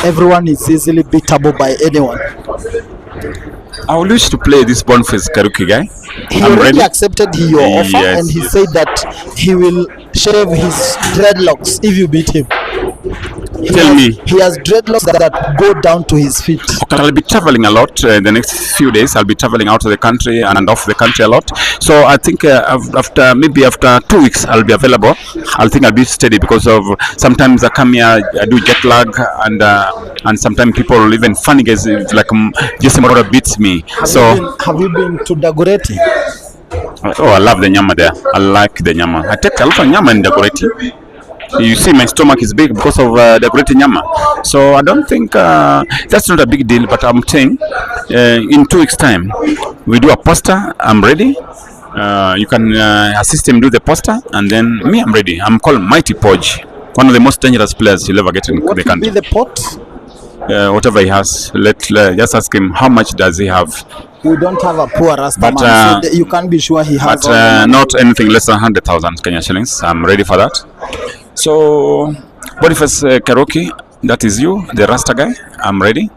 Everyone is easily beatable by anyone. I would wish to play this Boniface Karaoke guy. He I'm already ready. accepted your offer, Yes. and he said that he will shave his dreadlocks if you beat him. Tell me. He has dreadlocks that go down to his feet. Okay, I'll be traveling a lot in the next few days. I'll be traveling out of the country and off the country a lot. So I think after 2 weeks, I'll be available. I think I'll be steady because of sometimes I come here, I do jet lag, and sometimes people even funny guys like Jesse Mora beats me. Have you been to Dagoretti? Oh, I love the nyama there. I like the nyama. I take a lot of nyama in Dagoretti. You see, my stomach is big because of the great nyama. So I don't think that's not a big deal. But I'm saying, in 2 weeks' time, we do a poster. I'm ready, You can assist him do the poster, and then me, I'm ready. I'm called Mighty Podge, one of the most dangerous players you'll ever get in What the will be country. the pot? Whatever he has, just ask him how much does he have, We don't have a poor Rasta But, man, so you can't be sure he has but all the money. not anything less than 100,000 Kenya shillings. I'm ready for that. So, Boniface Karoki, that is you, the Rasta guy. I'm ready.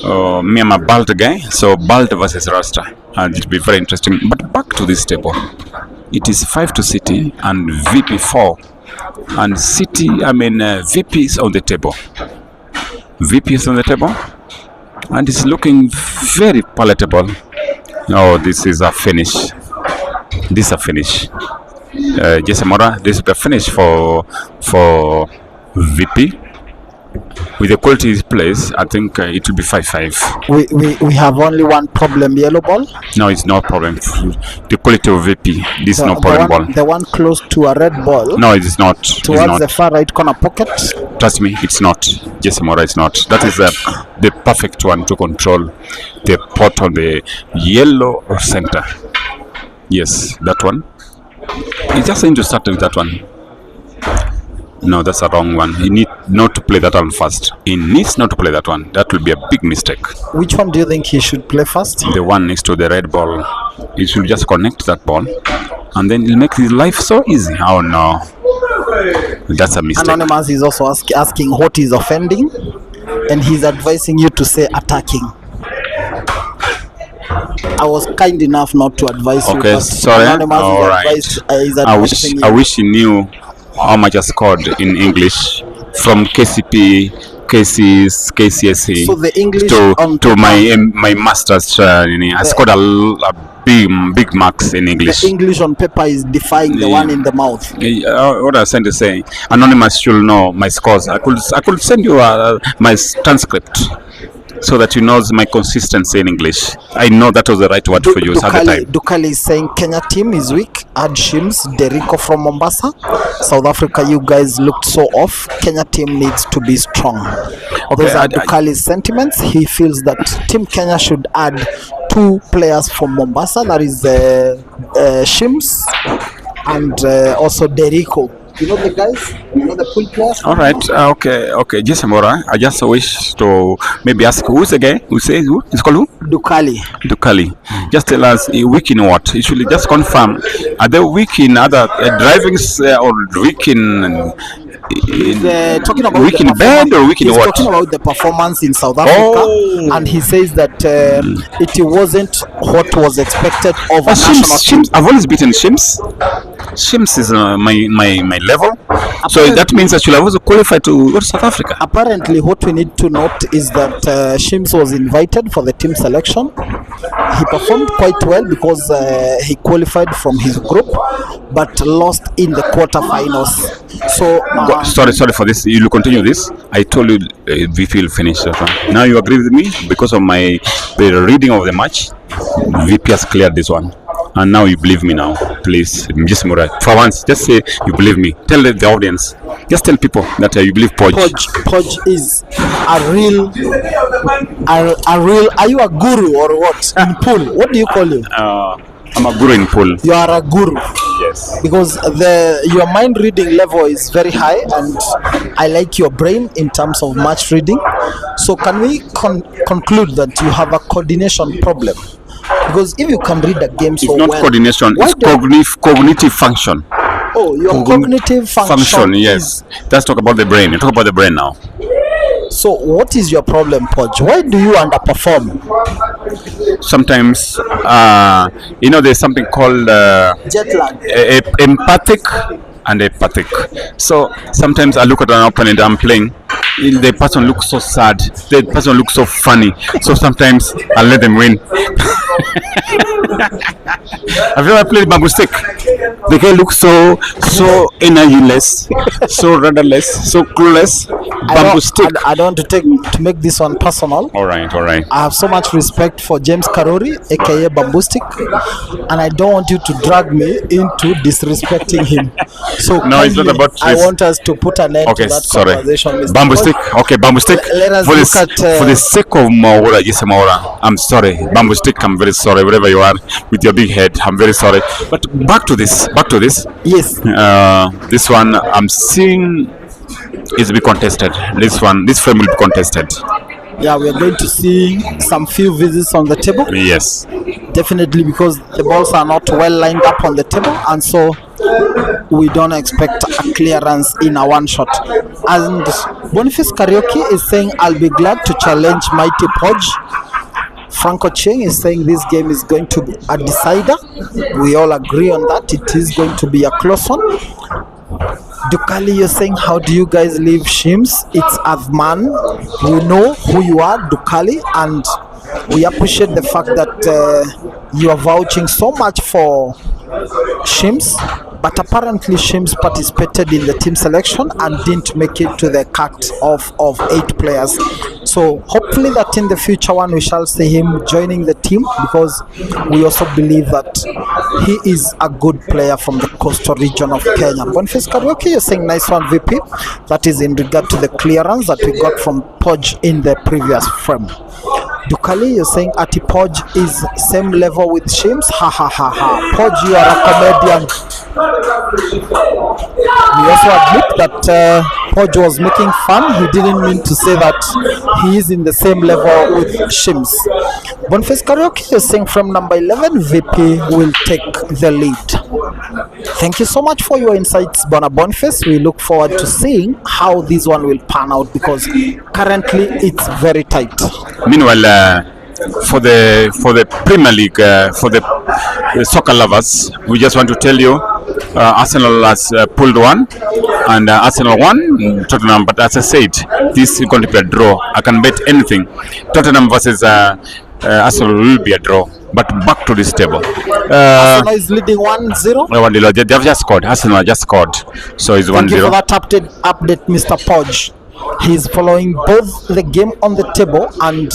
Me, I'm a bald guy, so bald versus Rasta. And it'll be very interesting. But back to this table. It is 5 to City and VP 4. And City, VP is on the table. VP is on the table. And it's looking very palatable. Oh, this is a finish. This is a finish. Jesse Mora, this is the finish for VP. With the quality he plays, I think it will be 5-5. We have only one problem, yellow ball. No, it's no problem. The quality of VP, this is no problem ball. The one close to a red ball. No, it is not. It's Towards not. the far right corner pocket. Trust me, it's not. Jesse Mora is not. That is the perfect one to control the pot on the yellow center. Yes, that one. He just need to start with that one. No, that's a wrong one. He need not to play that one first. He needs not to play that one. That will be a big mistake. Which one do you think he should play first? The one next to the red ball. He should just connect that ball, and then it'll make his life so easy. Oh no, that's a mistake. Anonymous is also asking what is offending, and he's advising you to say attacking. I was kind enough not to advise you. Okay, but sorry. Anonymous All right. is advising you. I wish he knew how much I scored in English from KCP, KCSE So the English on to paper- my master's. I scored a big marks in English. The English on paper is defying the one in the mouth. What I was trying to say, Anonymous should know my scores. I could send you my transcript so that you know my consistency in English. I know that was the right word for you at the time. Dukali is saying Kenya team is weak. Add Shims, Derico from Mombasa. South Africa, you guys looked so off. Kenya team needs to be strong. Those are Dukali's sentiments. He feels that Team Kenya should add 2 players from Mombasa. That is Shims and also Derico. You know the guys? You know the pool players? All right. Okay. Jesse Mora, I just wish to maybe ask who's the guy who says who? It's called who? Dukali. Just tell us weak in what? You should just confirm. Are they weak in other drivings or weak in? Talking about weak the in bed performance- or weak in he's what? talking about the performance in South Africa, and he says that it wasn't what was expected of a national team. Shims. I've always beaten Shims. Shims is my level. So that means I should have also qualified to go to South Africa. Apparently, what we need to note is that Shims was invited for the team selection. He performed quite well because he qualified from his group, but lost in the quarterfinals. So Sorry for this. You will continue this. I told you VP will finish that one. Now you agree with me because of the reading of the match. VP has cleared this one, and now you believe me now. Please, just Mura. For once, just say you believe me. Tell the audience. Just tell people that you believe Podge. Podge is a real. Are you a guru or what? In pool, what do you call you? I'm a guru in pool. You are a guru. Yes. Because your mind reading level is very high, and I like your brain in terms of match reading. So can we conclude that you have a coordination problem? Because if you can read a game so It's not well, coordination. why It's do- cognitive function. Oh, your cognitive function. Yes. Let's talk about the brain. You talk about the brain now. So what is your problem, Podge? Why do you underperform? Sometimes, there's something called Jet lag. empathic and apathic. So sometimes I look at an opponent I'm playing, the person looks so sad, the person looks so funny. So sometimes I let them win. Have you ever played Bamboo Stick? The guy looks so energyless, so rudderless, so clueless. Bamboo stick. I don't want to make this one personal. All right, all right. I have so much respect for James Karori, aka Bamboo Stick, and I don't want you to drag me into disrespecting him. So No, it's not kindly, about I this. want us to put an end Okay, to that sorry. conversation, Mr. Bamboo Paul. stick. Okay, bamboo stick. Let us for look the at, for the sake of Maura, yes, Maura. I'm sorry, bamboo stick. I'm very sorry. Wherever you are with your big head, I'm very sorry. But back to this. Back to this. Yes, This one I'm seeing is to be contested. This frame will be contested. yeah, we are going to see some few visits on the table. Yes. Definitely, because the balls are not well lined up on the table, and so we don't expect a clearance in a one shot. And Boniface Karaoke is saying, I'll be glad to challenge Mighty Podge. Franco Cheng is saying this game is going to be a decider. We all agree on that. It is going to be a close one. Dukali, you're saying, how do you guys leave Shims? It's Avman. We know who you are, Dukali, and we appreciate the fact that you are vouching so much for Shims, but apparently Shims participated in the team selection and didn't make it to the cut of 8 players. So hopefully that in the future one we shall see him joining the team, because we also believe that he is a good player from the coastal region of Kenya. Boniface Karaoke, you're saying nice one, VP. That is in regard to the clearance that we got from Podge in the previous frame. Dukali, you're saying Ati Podge is same level with Shims. Ha ha ha ha. Podge, you are a comedian. We also admit that Podge was making fun. He didn't mean to say that he is in the same level with Shims. Boniface Karaoke, you're saying from number 11, VP will take the lead. Thank you so much for your insights, Bona Boniface. We look forward to seeing how this one will pan out, because currently it's very tight. Meanwhile, for the Premier League, for the soccer lovers, we just want to tell you, Arsenal has pulled one, and Arsenal won, Tottenham. But as I said, this is going to be a draw. I can bet anything. Tottenham versus Arsenal will be a draw. But back to this table. Arsenal is leading 1-0. They have just scored. Arsenal just scored, so it's 1-0. Thank you for that update, Mr. Podge. He's following both the game on the table and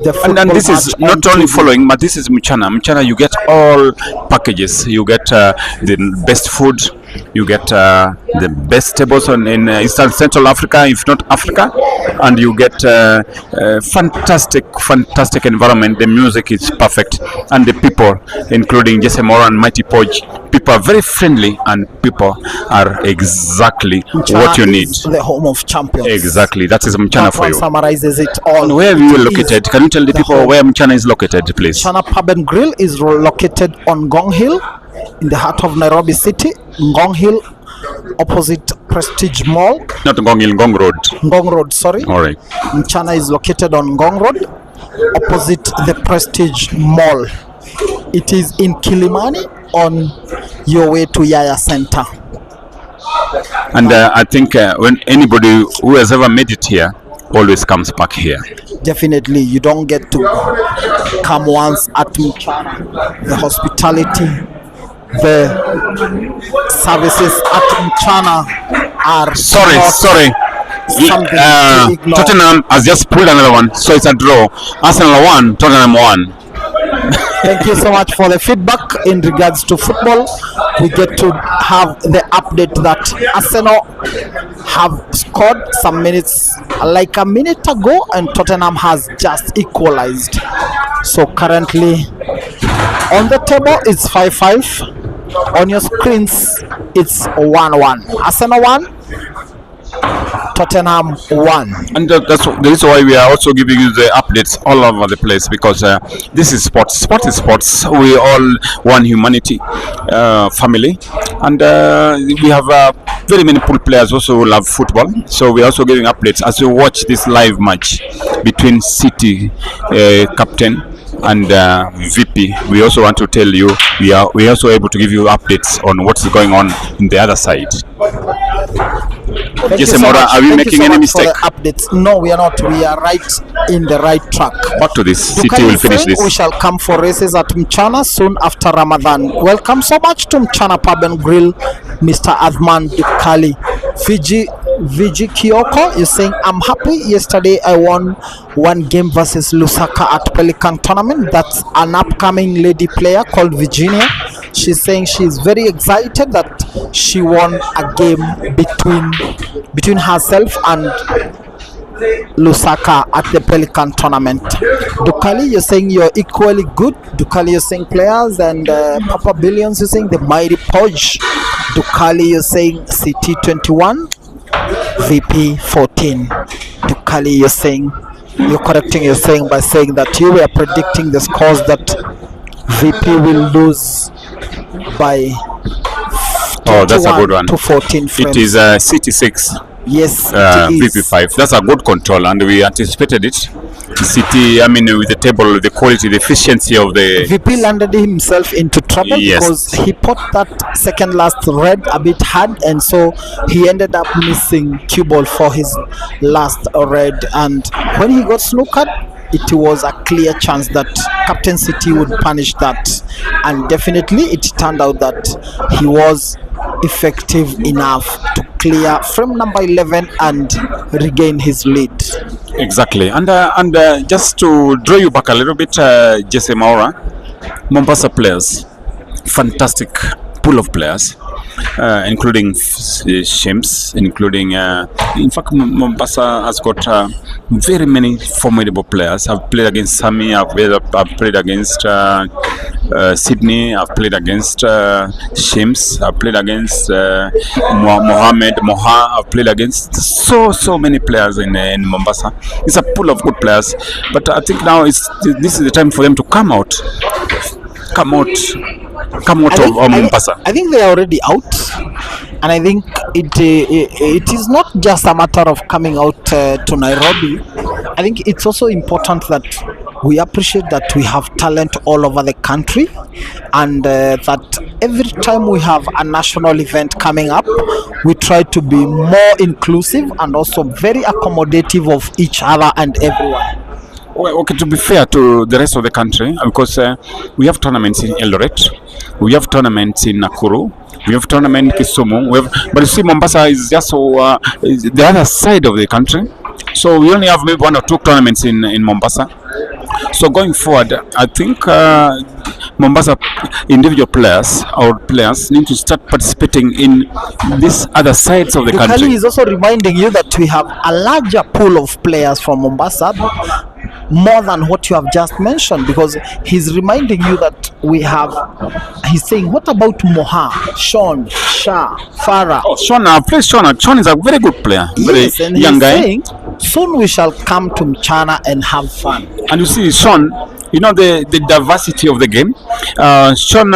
the football and this match is on not only TV. following, but this is Mchana. Mchana, you get all packages. You get the best food. You get the best tables in Eastern Central Africa, if not Africa, and you get fantastic environment. The music is perfect, and the people, including Jesse Mora and Mighty Podge, people are very friendly, and people are exactly Mchana what you need. is the home of champions. Exactly, that is Mchana That for one you. summarizes it all. And where are you It is located? Can you tell the people home. where Mchana is located, please? Mchana Pub and Grill is located on Ngong Hill in the heart of Nairobi City. Ngong Hill, opposite Prestige Mall. Not Ngong Hill, Ngong Road. Ngong Road, sorry. All right. Mchana is located on Ngong Road, opposite the Prestige Mall. It is in Kilimani on your way to Yaya Center. And I think when anybody who has ever made it here always comes back here. Definitely, you don't get to come once at Mchana. The hospitality, the services at Mchana are Sorry. something to ignore. Tottenham has just pulled another one, so it's a draw. Arsenal won, Tottenham won. Thank you so much for the feedback in regards to football. We get to have the update that Arsenal have scored some minutes, like a minute ago, and Tottenham has just equalized. So currently on the table it's 5-5. On your screens it's 1-1. Arsenal 1, Tottenham 1. And that's the reason why we are also giving you the updates all over the place, because this is sports. Sport is sports. We all one humanity, family, and we have very many pool players also who love football. So we are also giving updates as you watch this live match between City captain and VP. We also want to tell you we are also able to give you updates on what's going on in the other side. Thank Jesse you so Mora, much. are we Thank you making so any much for mistake? the updates. No, we are not. We are right in the right track. Back to this. City Dukali will finish saying this. we shall come for races at Mchana soon after Ramadan. Welcome so much to Mchana Pub and Grill, Mr. Adman Dukali. Viji Kyoko is saying, I'm happy. Yesterday I won one game versus Lusaka at Pelican tournament. That's an upcoming lady player called Virginia. She's saying she's very excited that she won a game between herself and Lusaka at the Pelican tournament. Dukali, you're saying you're equally good. Dukali, you're saying players, and Papa Billions, you're saying the mighty Podge. Dukali, you're saying CT 21, VP 14. Dukali, you're saying you're correcting. You're saying by saying that you were predicting the scores that VP will lose by Oh, that's a good 21 one. to 14 frames. It is City 6, Yes, it is. VP 5. That's a good control, and we anticipated it. City, I mean, with the table, the quality, the efficiency of the. VP landed himself into trouble Yes. because he put that second last red a bit hard, and so he ended up missing cue ball for his last red. And when he got snookered, it was a clear chance that Captain City would punish that, and definitely it turned out that he was effective enough to clear frame number 11 and regain his lead. Exactly, and just to draw you back a little bit, Jesse Maura, Mombasa players, fantastic pool of players, including Shims, including in fact Mombasa has got very many formidable players. I've played against Sami, I've played against Sydney, I've played against Shims, I've played against Mohammed Moha, I've played against so many players in Mombasa. It's a pool of good players, but I think now this is the time for them to come out of Mombasa. I think they are already out, and I think it is not just a matter of coming out to Nairobi. I think it's also important that we appreciate that we have talent all over the country, and that every time we have a national event coming up, we try to be more inclusive and also very accommodative of each other and everyone. Well, okay, to be fair to the rest of the country, because we have tournaments in Eldoret, we have tournaments in Nakuru, we have tournament in Kisumu, but you see Mombasa is just is the other side of the country, so we only have maybe 1 or 2 tournaments in Mombasa. So going forward, I think Mombasa individual players need to start participating in these other sides of the Dukali country. is also reminding you that we have a larger pool of players from Mombasa, more than what you have just mentioned, because he's reminding you that he's saying, what about Moha, Sean, Shah, Farah? Oh, Sean, I've played Sean. Sean is a very good player, Yes, very and young he's guy. saying, soon we shall come to Mchana and have fun. And you see, Sean, you know the diversity of the game. Sean,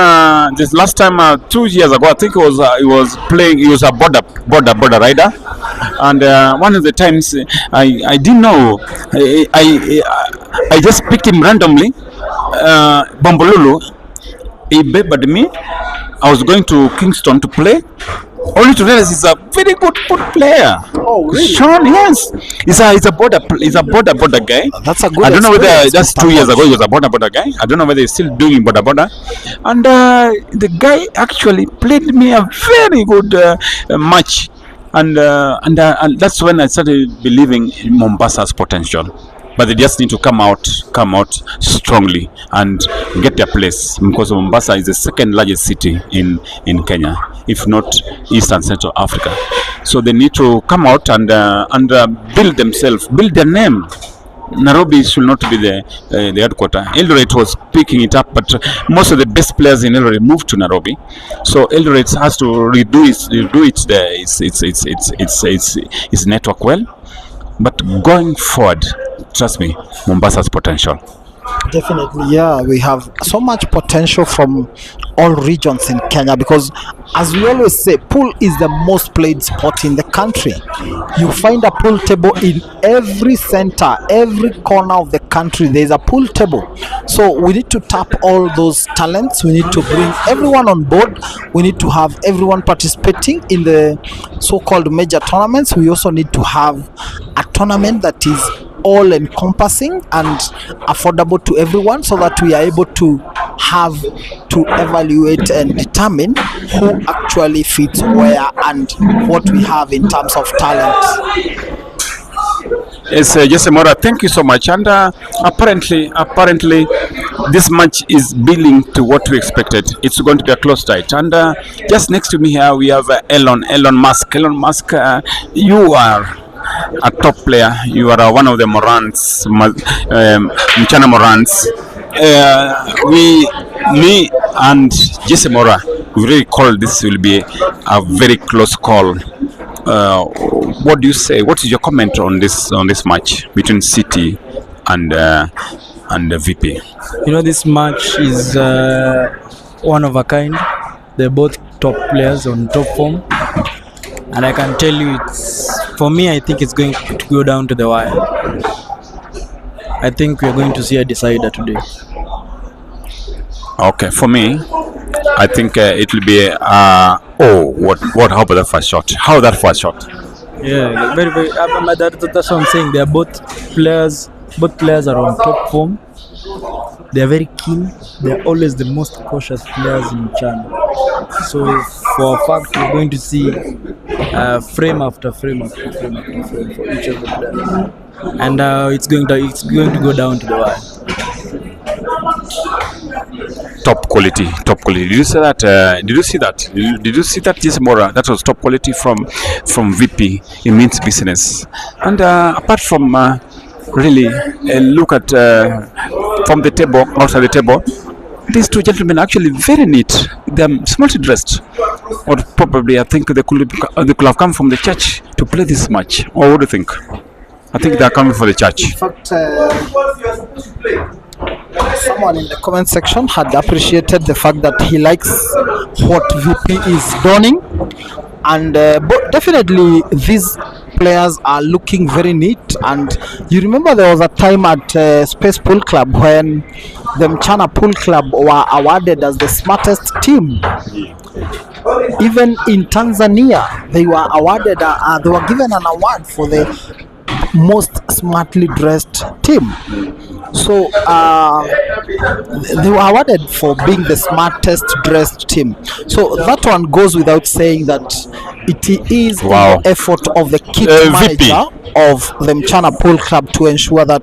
this last time 2 years ago, I think he was playing. He was a border rider, and one of the times I didn't know. I just picked him randomly. Bombolulu, he bebbered me. I was going to Kingston to play, only to realize he's a very good player. Oh, really? Sean, yes, he's a border guy. That's a good I don't know whether experience, just Mr. 2 years Hodge. ago he was a border guy. I don't know whether he's still doing border. And the guy actually played me a very good match, and that's when I started believing in Mombasa's potential. But they just need to come out strongly and get their place, because Mombasa is the second largest city in Kenya, if not East and Central Africa. So they need to come out and build themselves, build their name. Nairobi should not be the headquarter. Eldoret was picking it up, but most of the best players in Eldoret moved to Nairobi. So Eldoret has to redo its network well. But going forward, trust me, Mombasa's potential. Definitely, yeah. We have so much potential from all regions in Kenya because, as we always say, pool is the most played sport in the country. You find a pool table in every center, every corner of the country. There is a pool table. So we need to tap all those talents. We need to bring everyone on board. We need to have everyone participating in the so-called major tournaments. We also need to have a tournament that is all encompassing and affordable to everyone so that we are able to have to evaluate and determine who actually fits where and what we have in terms of talent. Yes, Jesse Mora, thank you so much. And apparently, this match is building to what we expected. It's going to be a close fight. And just next to me here, we have Elon Musk. Elon Musk, you are a top player. You are one of the Morans, Mchana Morans. Me and Jesse Mora, we really call this will be a very close call. What do you say? What is your comment on this match between City and VP? You know, this match is one of a kind. They're both top players on top form, and I can tell you, for me, I think it's going to go down to the wire. I think we're going to see a decider today. Okay, for me, I think it will be. What? How about the first shot? How that first shot? Yeah, very, very. That's what I'm saying. They are both players. Both players are on top form. They are very keen. They are always the most cautious players in China. So for a fact, we're going to see frame after frame after frame after frame for each of the players, and it's going to go down to the wire. Top quality. Did you see that? Did you see that? Yes, Mora. That was top quality from VP. It means business. And apart from really look at from the table, outside the table, these two gentlemen are actually very neat. They're smartly dressed, or probably I think they could have come from the church to play this match. Or what do you think? I think they are coming for the church. In fact, someone in the comment section had appreciated the fact that he likes what VP is donning, and but definitely these players are looking very neat. And you remember there was a time at Space Pool Club when the Mchana Pool Club were awarded as the smartest team. Even in Tanzania, they were awarded. They were given an award for the most smartly dressed team. So they were awarded for being the smartest dressed team. So that one goes without saying that it is the effort of the kit manager of the Mchana Pool Club to ensure that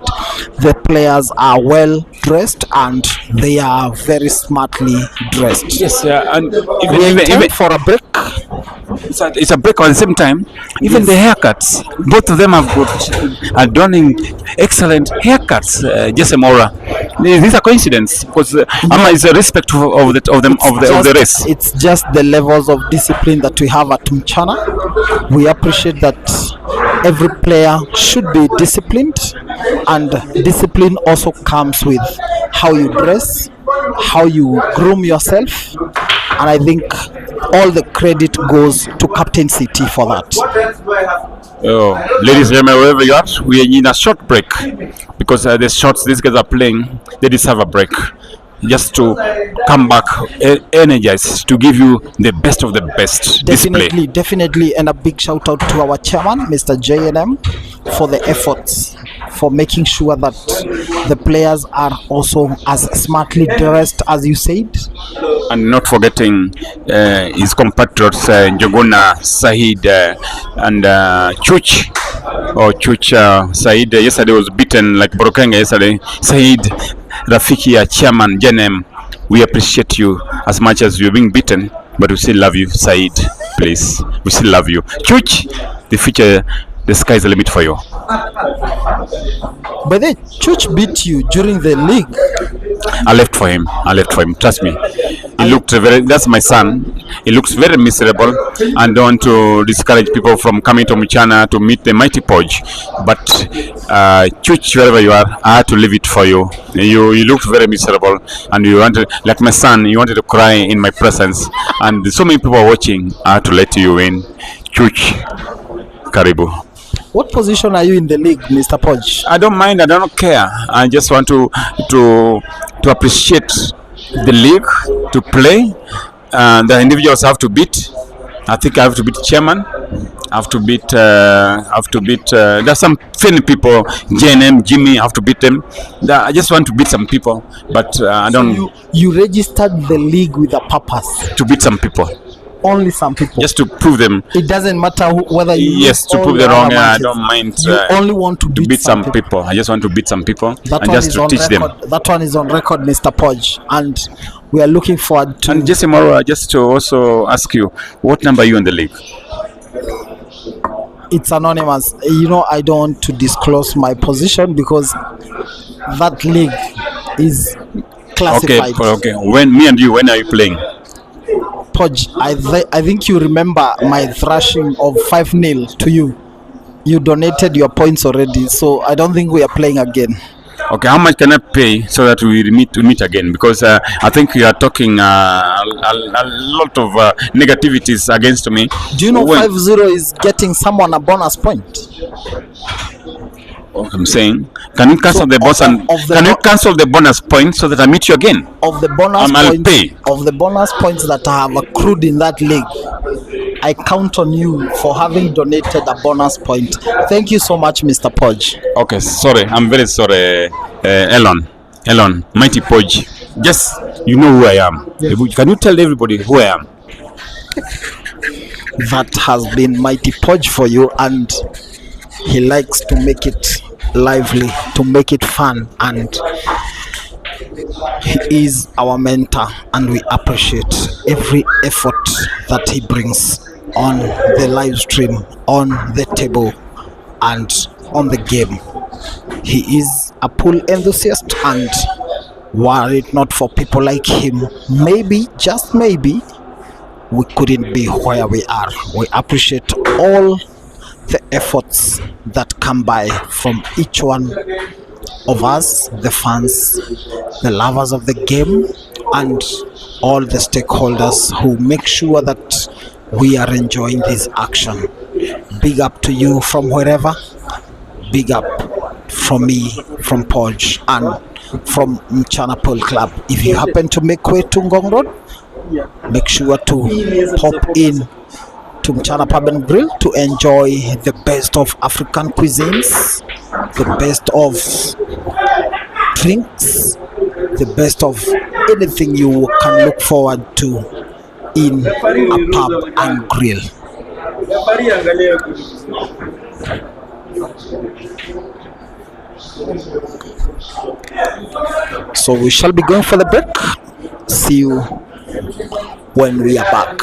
the players are well dressed and they are very smartly dressed. Yes, and even for a break. It's a break at the same time. Even the haircuts, both of them have got adorning excellent haircuts. Jesse Mora, these are coincidence because it's a respect of the race. It's just the levels of discipline that we have at Mchana. We appreciate that every player should be disciplined, and discipline also comes with how you dress, how you groom yourself, and I think all the credit goes to Captain City for that. Ladies and gentlemen, wherever you are, we are in a short break because the shots these guys are playing, they deserve a break just to come back energized to give you the best of the best display. Definitely, and a big shout out to our chairman, Mr. JNM, for the efforts for making sure that the players are also as smartly dressed as you said. And not forgetting his compatriots Njuguna, Said and Chuch. Said yesterday was beaten like Borokenga yesterday. Said, Rafiki, chairman, JNM, we appreciate you as much as you're being beaten, but we still love you, Said. Please, we still love you. Chuch, the future, the sky is the limit for you. But then Chuch beat you during the league. I left for him. Trust me. He looked very. That's my son. He looks very miserable, and don't want to discourage people from coming to Mchana to meet the mighty Podge. But Chuch, wherever you are, I had to leave it for you. You looked very miserable, and you wanted, like my son, you wanted to cry in my presence, and so many people are watching. I had to let you in. Chuch, Karibu. What position are you in the league, Mr. Podge? I don't mind. I don't care. I just want to appreciate the league, to play. The individuals have to beat. I think I have to beat chairman. I have to beat. There's some funny people. JNM, Jimmy. I have to beat them. I just want to beat some people, but I don't. So you registered the league with a purpose. To beat some people. Only some people. Just to prove them. It doesn't matter whether you. Yes, to prove them wrong. I don't mind. You only want to beat some people. I just want to beat some people that and just to teach record. them. That one is on record, Mr. Podge, and we are looking forward to. And Jesse Moro, just to also ask you, what number are you in the league? It's anonymous. You know, I don't want to disclose my position because that league is classified. Okay. When are you playing? Podge, I think you remember my thrashing of 5-0 to you. You donated your points already, so I don't think we are playing again. Okay, how much can I pay so that we meet again? Because I think you are talking a lot of negativities against me. Do you know 5-0 is getting someone a bonus point? I'm saying, can you cancel the bonus can you cancel the bonus points so that I meet you again? Of the bonus points that I have accrued in that league, I count on you for having donated a bonus point. Thank you so much, Mr. Podge. Okay, sorry, I'm very sorry, Elon, mighty Podge. Just you know who I am. Can you tell everybody who I am? That has been mighty Podge for you, and he likes to make it lively, to make it fun, and he is our mentor, and we appreciate every effort that he brings on the live stream, on the table, and on the game. He is a pool enthusiast, and were it not for people like him, maybe, just maybe, we couldn't be where we are. We appreciate all the efforts that come by from each one of us, the fans, the lovers of the game, and all the stakeholders who make sure that we are enjoying this action. Big up to you from wherever. Big up from me, from Podge, and from Mchana Pool Club. If you happen to make way to Ngong Road, make sure to pop in to Mchana Pub and Grill to enjoy the best of African cuisines, the best of drinks, the best of anything you can look forward to in a pub and grill. So we shall be going for the break. See you when we are back.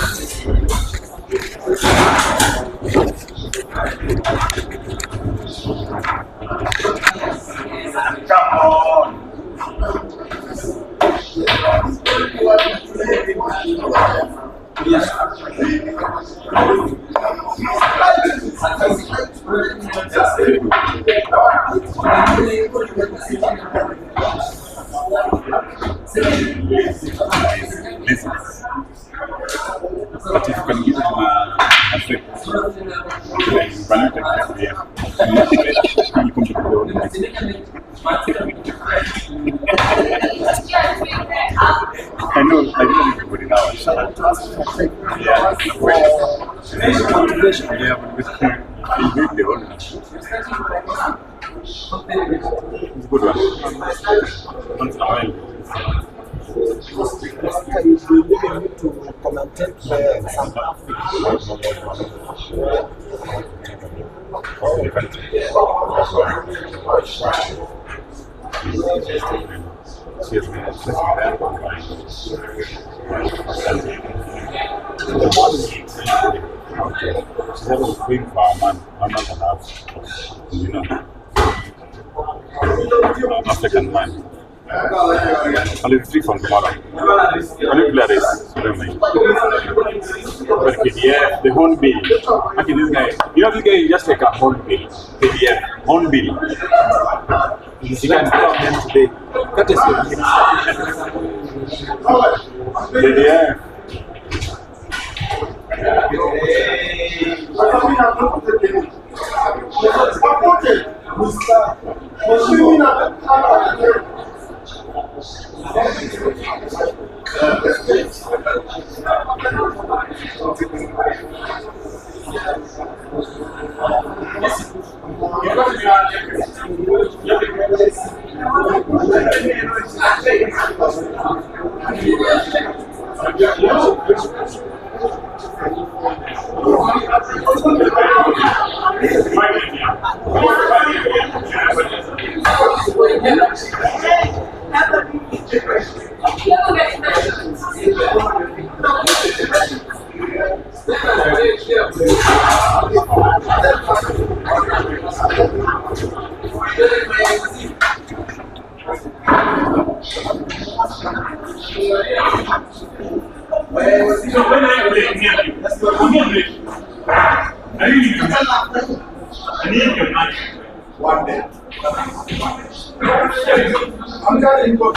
Come on. But if you can give him a flip, I know everybody now. It's a good one. Once in a while. To commentate some She's able to swim for a month and a half, you know, African man. Only 3 from tomorrow. Can you play a race? KDF, the hornbill. Okay, this guy. You know this guy is just like a hornbill. KDF, hornbill. You can come them today. That is it. KDF. One day. I'm going to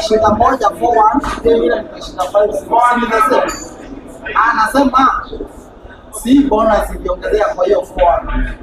shika moja 4-1 anasema si bonus iliongezea kwa hiyo 4-1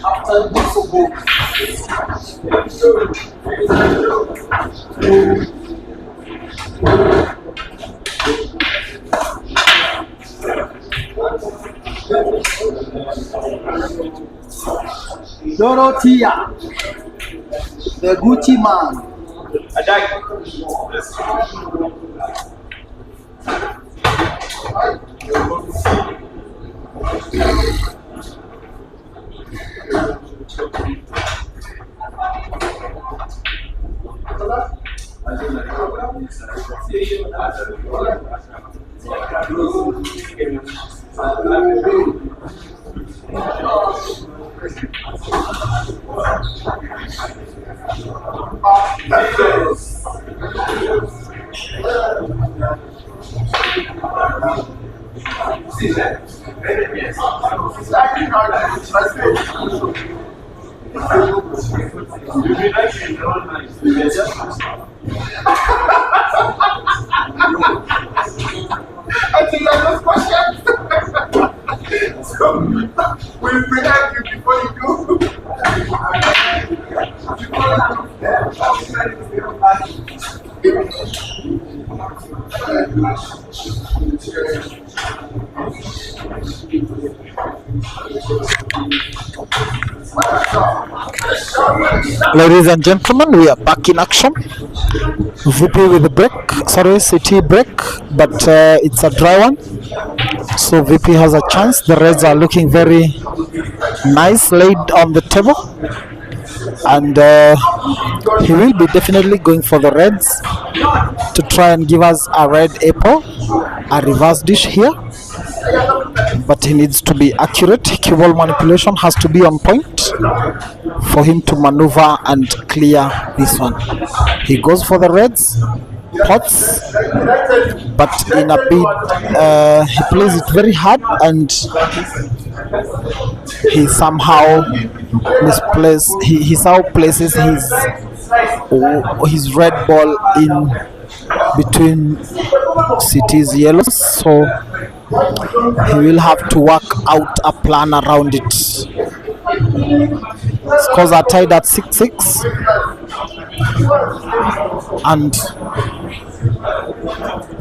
After this goal. Dorothea, the Gucci man. I think I just questions. So we'll protect you before you go. Ladies and gentlemen, we are back in action. VP with the break, sorry, CT break, but it's a dry one. So VP has a chance. The Reds are looking very nice laid on the table. And he will be definitely going for the Reds to try and give us a red apple, a reverse dish here. But he needs to be accurate. Cue ball manipulation has to be on point for him to maneuver and clear this one. He goes for the Reds, pots, but in a bit, he plays it very hard and he somehow misplaces. He somehow places his red ball in between CT's yellows, so he will have to work out a plan around it. Scores are tied at 6-6, and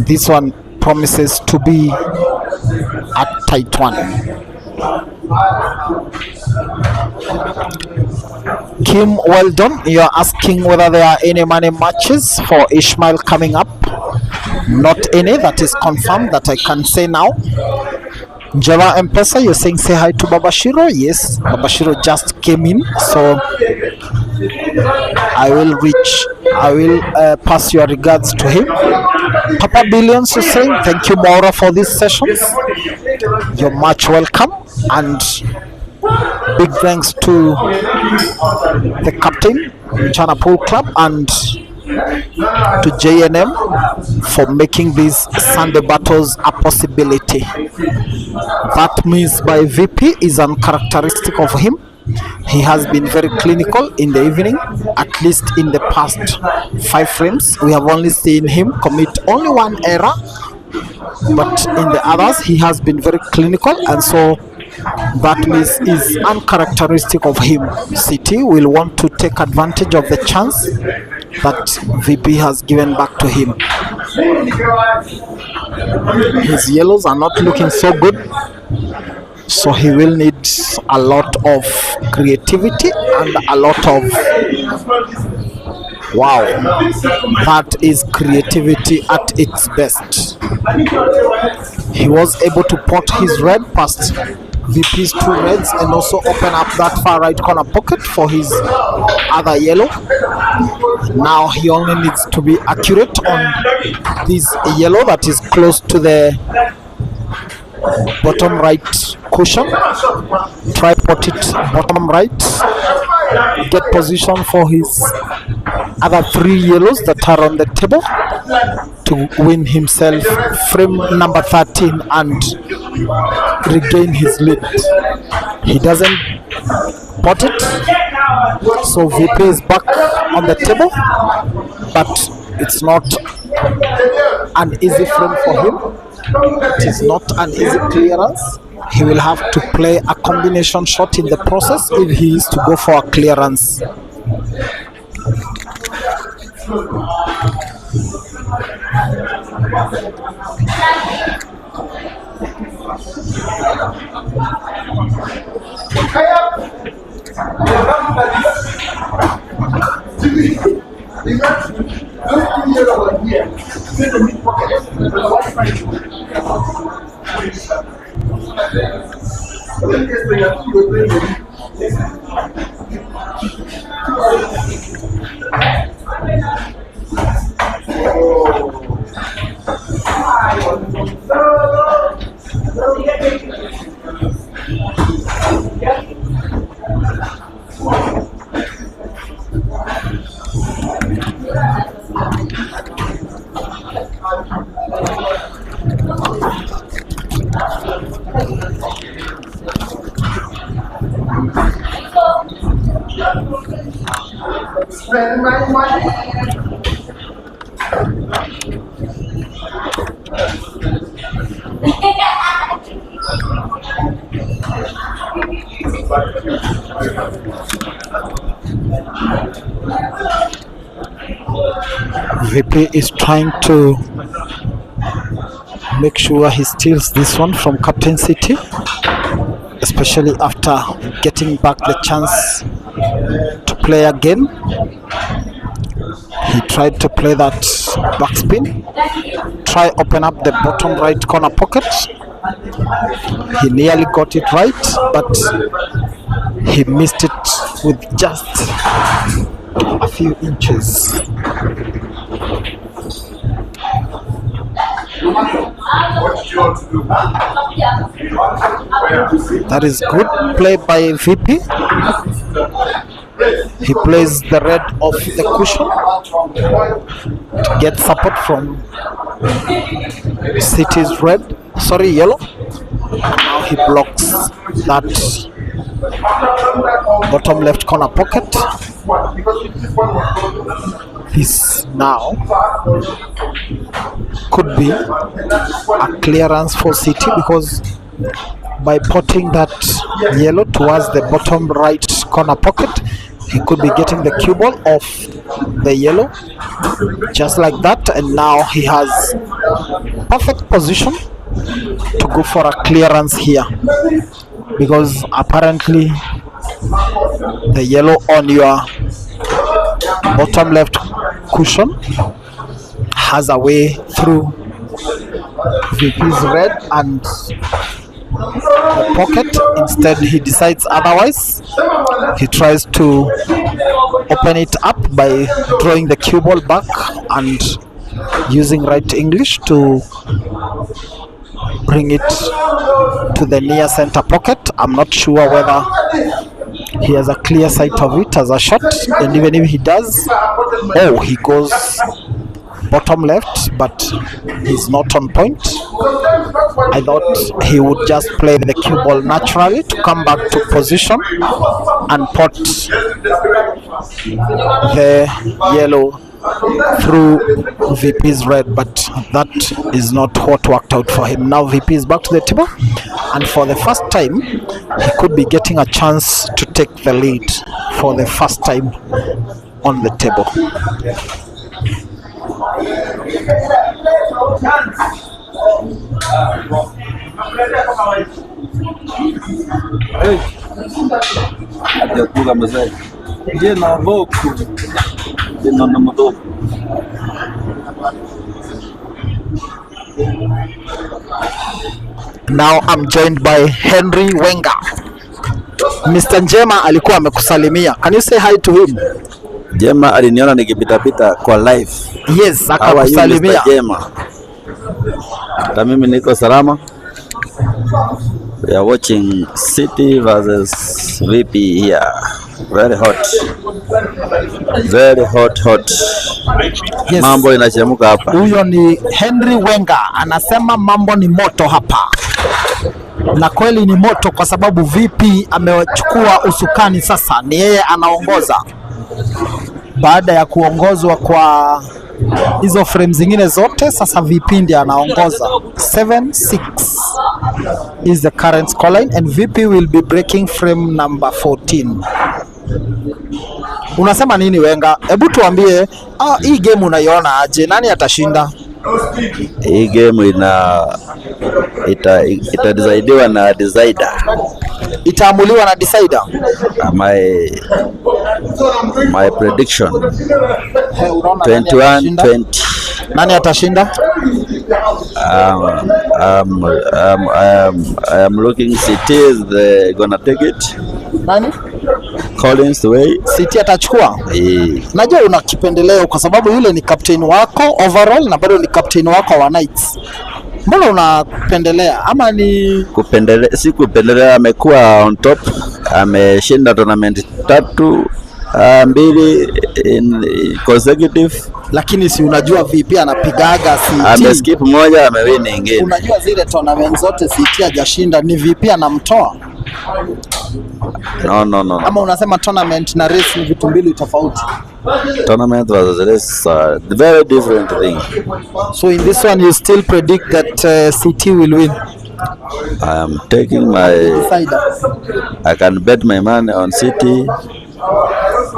this one promises to be a tight one. Kim, well done. You're asking whether there are any money matches for Ishmael coming up. Not any, that is confirmed, that I can say now. Java M-Pesa, you're saying say hi to Babashiro. Yes, Babashiro just came in, so I will pass your regards to him. Papa Billions, you're saying thank you, Maura, for these sessions. You're much welcome, and big thanks to the captain, Chana Pool Club, and to JNM for making these Sunday battles a possibility. That means by VP is uncharacteristic of him. He has been very clinical in the evening, at least in the past 5 frames. We have only seen him commit only one error, but in the others he has been very clinical, and so that means is uncharacteristic of him. City will want to take advantage of the chance that VP has given back to him. His yellows are not looking so good, so he will need a lot of creativity and a lot of wow, that is creativity at its best. He was able to pot his red past VP's 2 reds and also open up that far right corner pocket for his other yellow. Now he only needs to be accurate on this yellow that is close to the bottom right cushion. Try pot it bottom right, get position for his other 3 yellows that are on the table to win himself frame number 13 and regain his lead. He doesn't pot it, so VP is back on the table, but it's not an easy frame for him. It is not an easy clearance. He will have to play a combination shot in the process if he is to go for a clearance. spend my money. VP is trying to make sure he steals this one from Captain City, especially after getting back the chance to play again. He tried to play that backspin, try open up the bottom right corner pocket. He nearly got it right, but he missed it with just a few inches. That is good play by VP. He plays the red off the cushion to get support from City's red, sorry, yellow. Now he blocks that bottom left corner pocket. This now could be a clearance for City, because by putting that yellow towards the bottom right corner pocket, he could be getting the cue ball off the yellow just like that, and now he has perfect position to go for a clearance here, because apparently the yellow on your bottom left cushion has a way through VP's red and the pocket. Instead, he decides otherwise. He tries to open it up by drawing the cue ball back and using right English to bring it to the near center pocket. I'm not sure whether he has a clear sight of it as a shot, and even if he does, oh, he goes bottom left, but he's not on point. I thought he would just play the cue ball naturally to come back to position and put the yellow through VP's red, but that is not what worked out for him. Now VP is back to the table, and for the first time he could be getting a chance to take the lead for the first time on the table. Now I'm joined by Henry Wenger. Mr. Njema alikuwa amekusalimia. Can you say hi to him? Jema aliniona nikipita kwa live. Yes, akakusalimia. Jema. Na mimi niko salama. We are watching City versus VP here. Very hot. Very hot. Yes. Mambo inachemuka hapa. Huyo ni Henry Wenger, anasema mambo ni moto hapa. Na kweli ni moto, kwa sababu VP amechukua usukani sasa, ni yeye anaongoza. Baada ya kuongozwa kwa hizo frame zingine zote, sasa VP ndiye anaongoza. 7-6 is the current scoreline, and VP will be breaking frame number 14. Unasema nini Wenga? Hebu tuambie, hii game unaiona aje? Nani atashinda? Hii game itadecisiwa na decider. Itaamuliwa na decider. My prediction 21-20. Nani atashinda? I am looking City is gonna take it. Nani? Collins way. City atachukua? Najua una kipendeleo kwa sababu yule ni captain wako overall na bado ni captain wako wa Knights. Mbona unapendelea ama ni kupendelea? Si kupendelea, amekuwa on top, ameshinda tournament 2 in consecutive. Lakini si unajua VP anapigaga City. Ameskip moja, amewin nyingine. Unajua zile tournament zote City hajashinda, ni VP anamtoa. No. Ama unasema tournament na race ni vitu mbili tofauti? Tournament versus race, the very different thing. So in this one you still predict that CT will win? I am taking my. I can bet my money on City.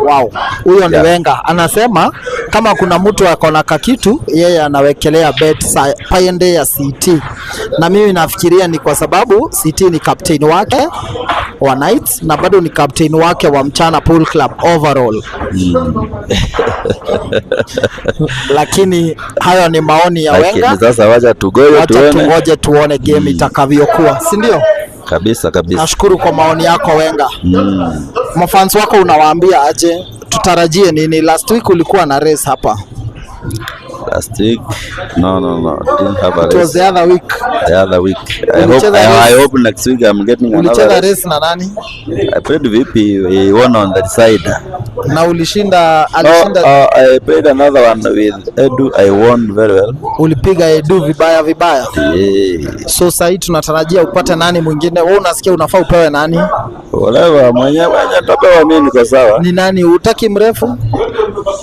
Wow, huyo ni Yeah. Wenger anasema kama kuna mtu ako na kakitu yeye anawekelea bet pande ya CT, na mimi nafikiria ni kwa sababu CT ni captain wake wa night na bado ni captain wake wa Mchana Pool Club overall. Lakini hayo ni maoni ya Lakini Wenger. sasa wacha tungoje tuone game itakavyokuwa, si ndio? Kabisa. Nashukuru kwa maoni yako Wenger. Mafans wako unawaambia aje? Tutarajie nini? Last week ulikuwa na race hapa. Last week, no. Didn't have a It was race. the other week. The other week. Ulicheza I race? hope next week I'm getting another Ulicheza race. race na nani? I played VP. We won on that side. Na ulishinda, No, alishinda. I played another one with Edu. I won very well. Ulipiga Edu vibaya. Yeah. So sasa tunatarajia upate nani mwingine? Wewe unasikia unafaa upewe nani? Whatever, mwenye nitapewa mimi niko sawa. Ni nani? Utaki mrefu?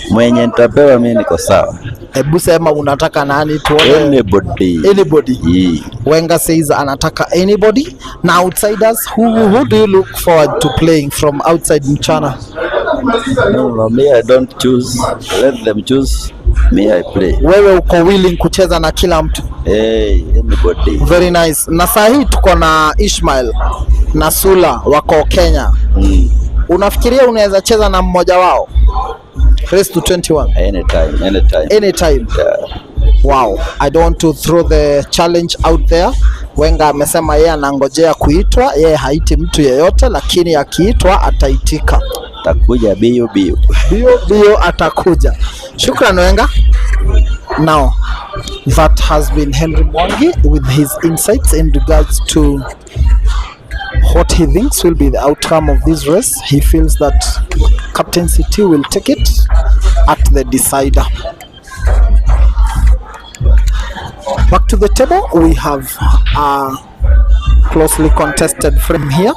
Mwenye nitapewa mimi niko sawa. Hebu sema unataka nani tuone. Anybody. Yeah. Wenger says anataka anybody. Na outsiders, who do you look forward to playing from outside Mchana? No, me I don't choose. Let them choose. Me I play. Wewe uko willing kucheza na kila mtu? Hey, anybody. Very nice. Na saa hii tuko na Ishmael na Sula wako Kenya. Unafikiria unaweza cheza na mmoja wao? Race to 21. Anytime. Yeah. Wow, I don't want to throw the challenge out there. Wenger amesema yeye anangojea kuitwa, yeye haiti mtu yeyote, lakini akiitwa ataitika. Atakuja bio. Bio atakuja. Shukran Wenger. Now, that has been Henry Mwangi with his insights in regards to what he thinks will be the outcome of this race. He feels that Captain City will take it at the decider. Back to the table, we have a closely contested frame here.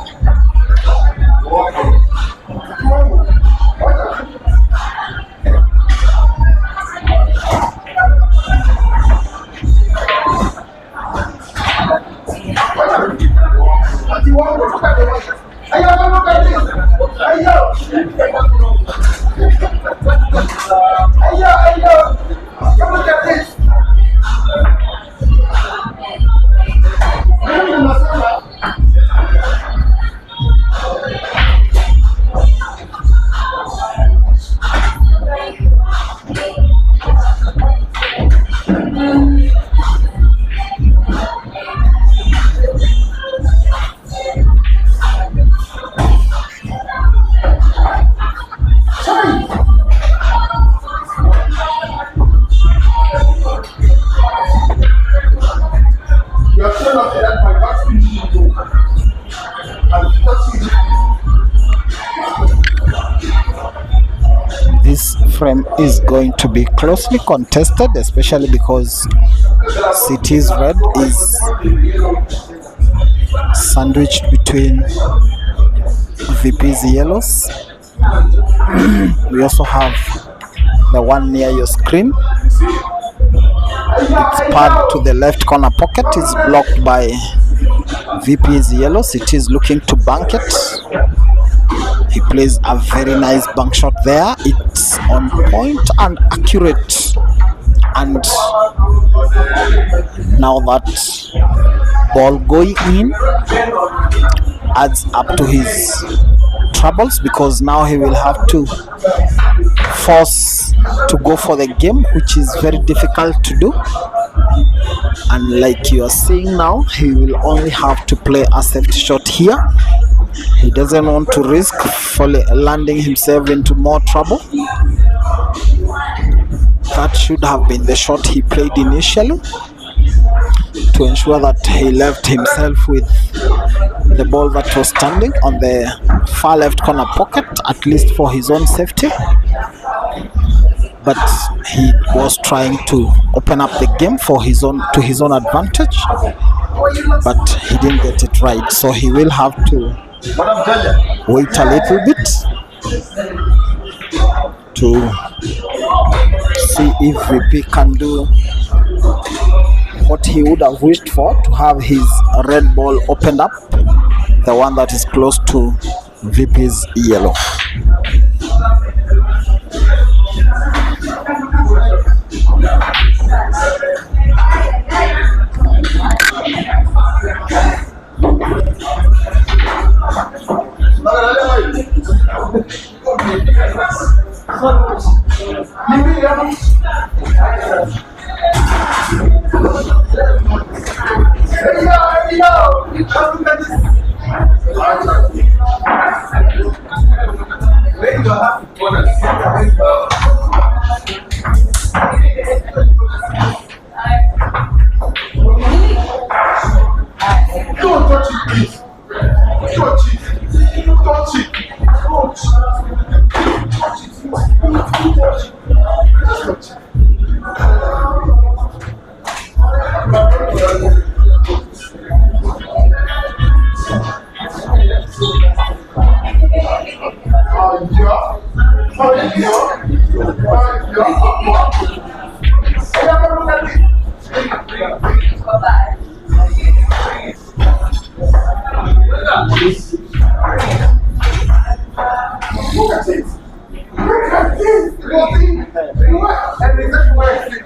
This frame is going to be closely contested, especially because City's red is sandwiched between VP's yellows. We also have the one near your screen. Its pad to the left corner pocket is blocked by VP's yellows. It is looking to bank it. He plays a very nice bank shot there. It's on point and accurate. And now that ball going in adds up to his troubles, because now he will have to force to go for the game, which is very difficult to do. And like you are seeing now, he will only have to play a safety shot here. He doesn't want to risk landing himself into more trouble. That should have been the shot he played initially, to ensure that he left himself with the ball that was standing on the far left corner pocket, at least for his own safety. But he was trying to open up the game for his own advantage. but he didn't get it right, so he will have to wait a little bit to see if VP can do what he would have wished for, to have his red ball opened up, the one that is close to VP's yellow. Don't touch it, please. Touch it. Touch it. Touch Look at it. Look at this. Everything works.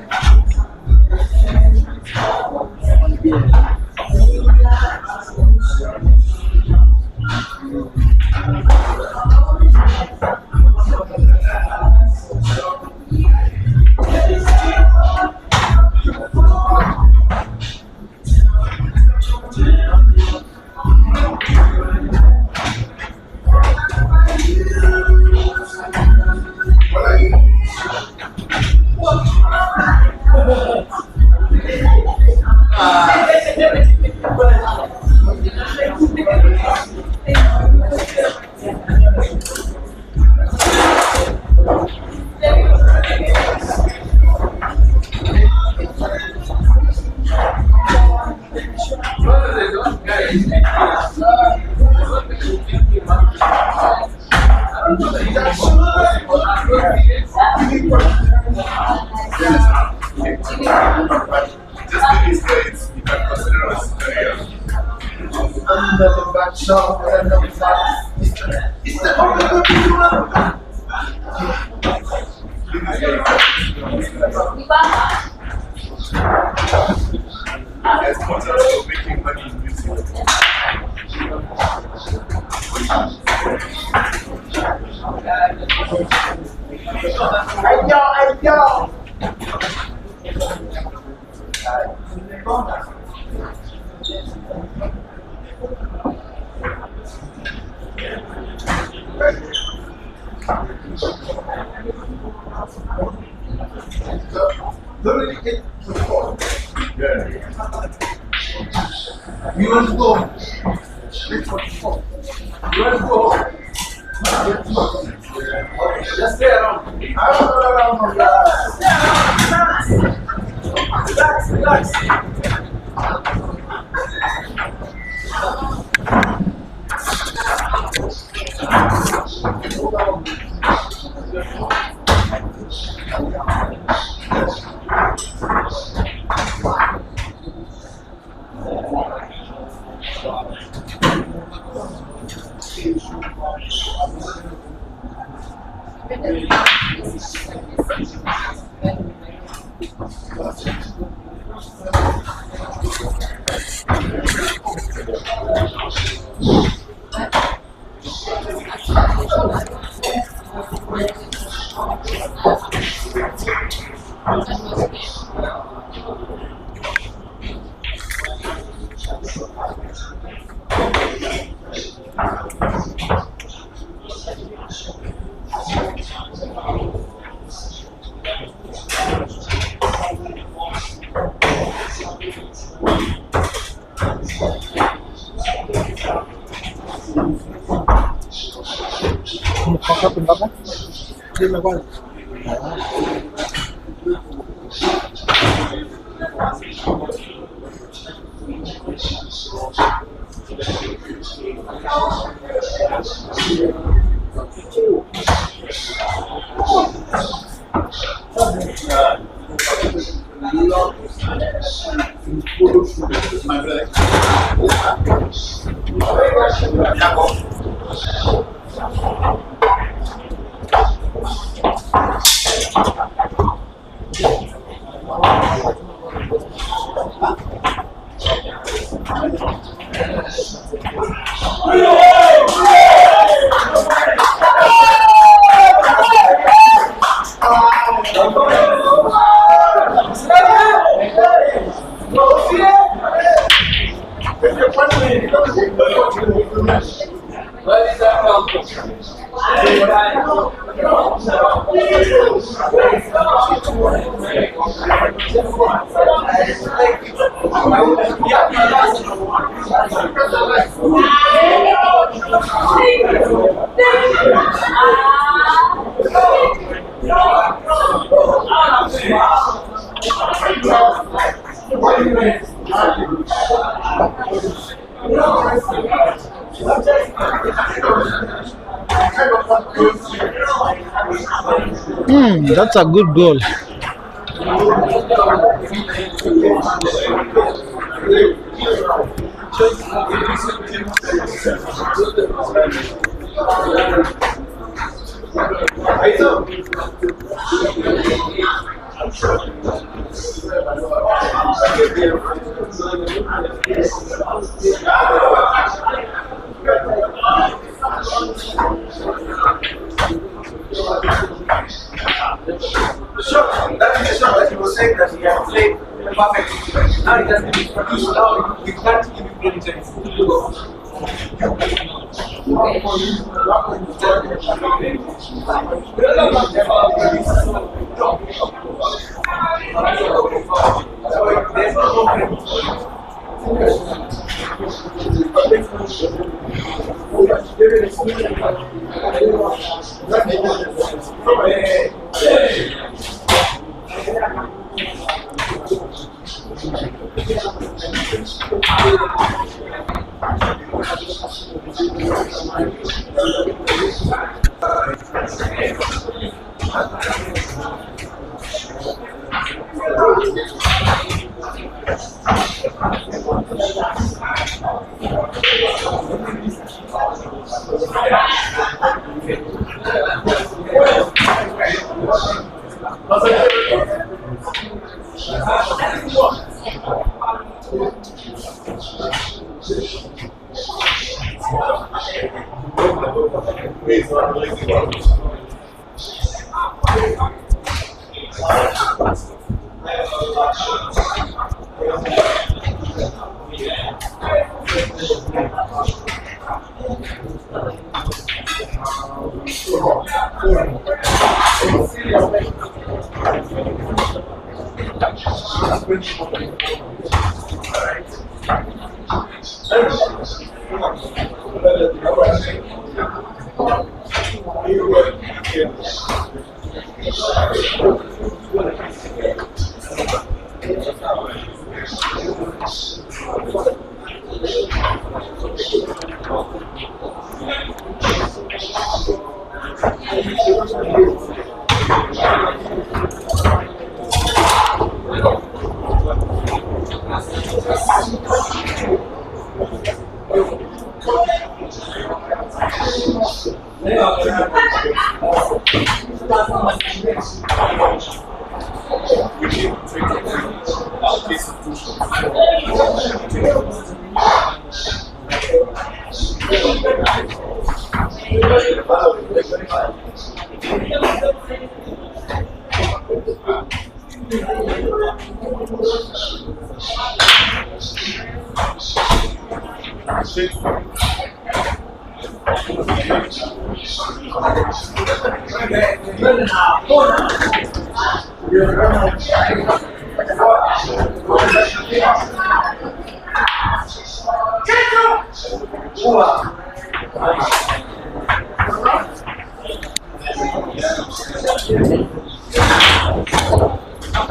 You want to go? You want to go? Just stay around. I don't go around. Relax, relax. That's a good goal. That is the shot that he was saying that he had played perfectly. Now he doesn't produce. Now he can't give you credit.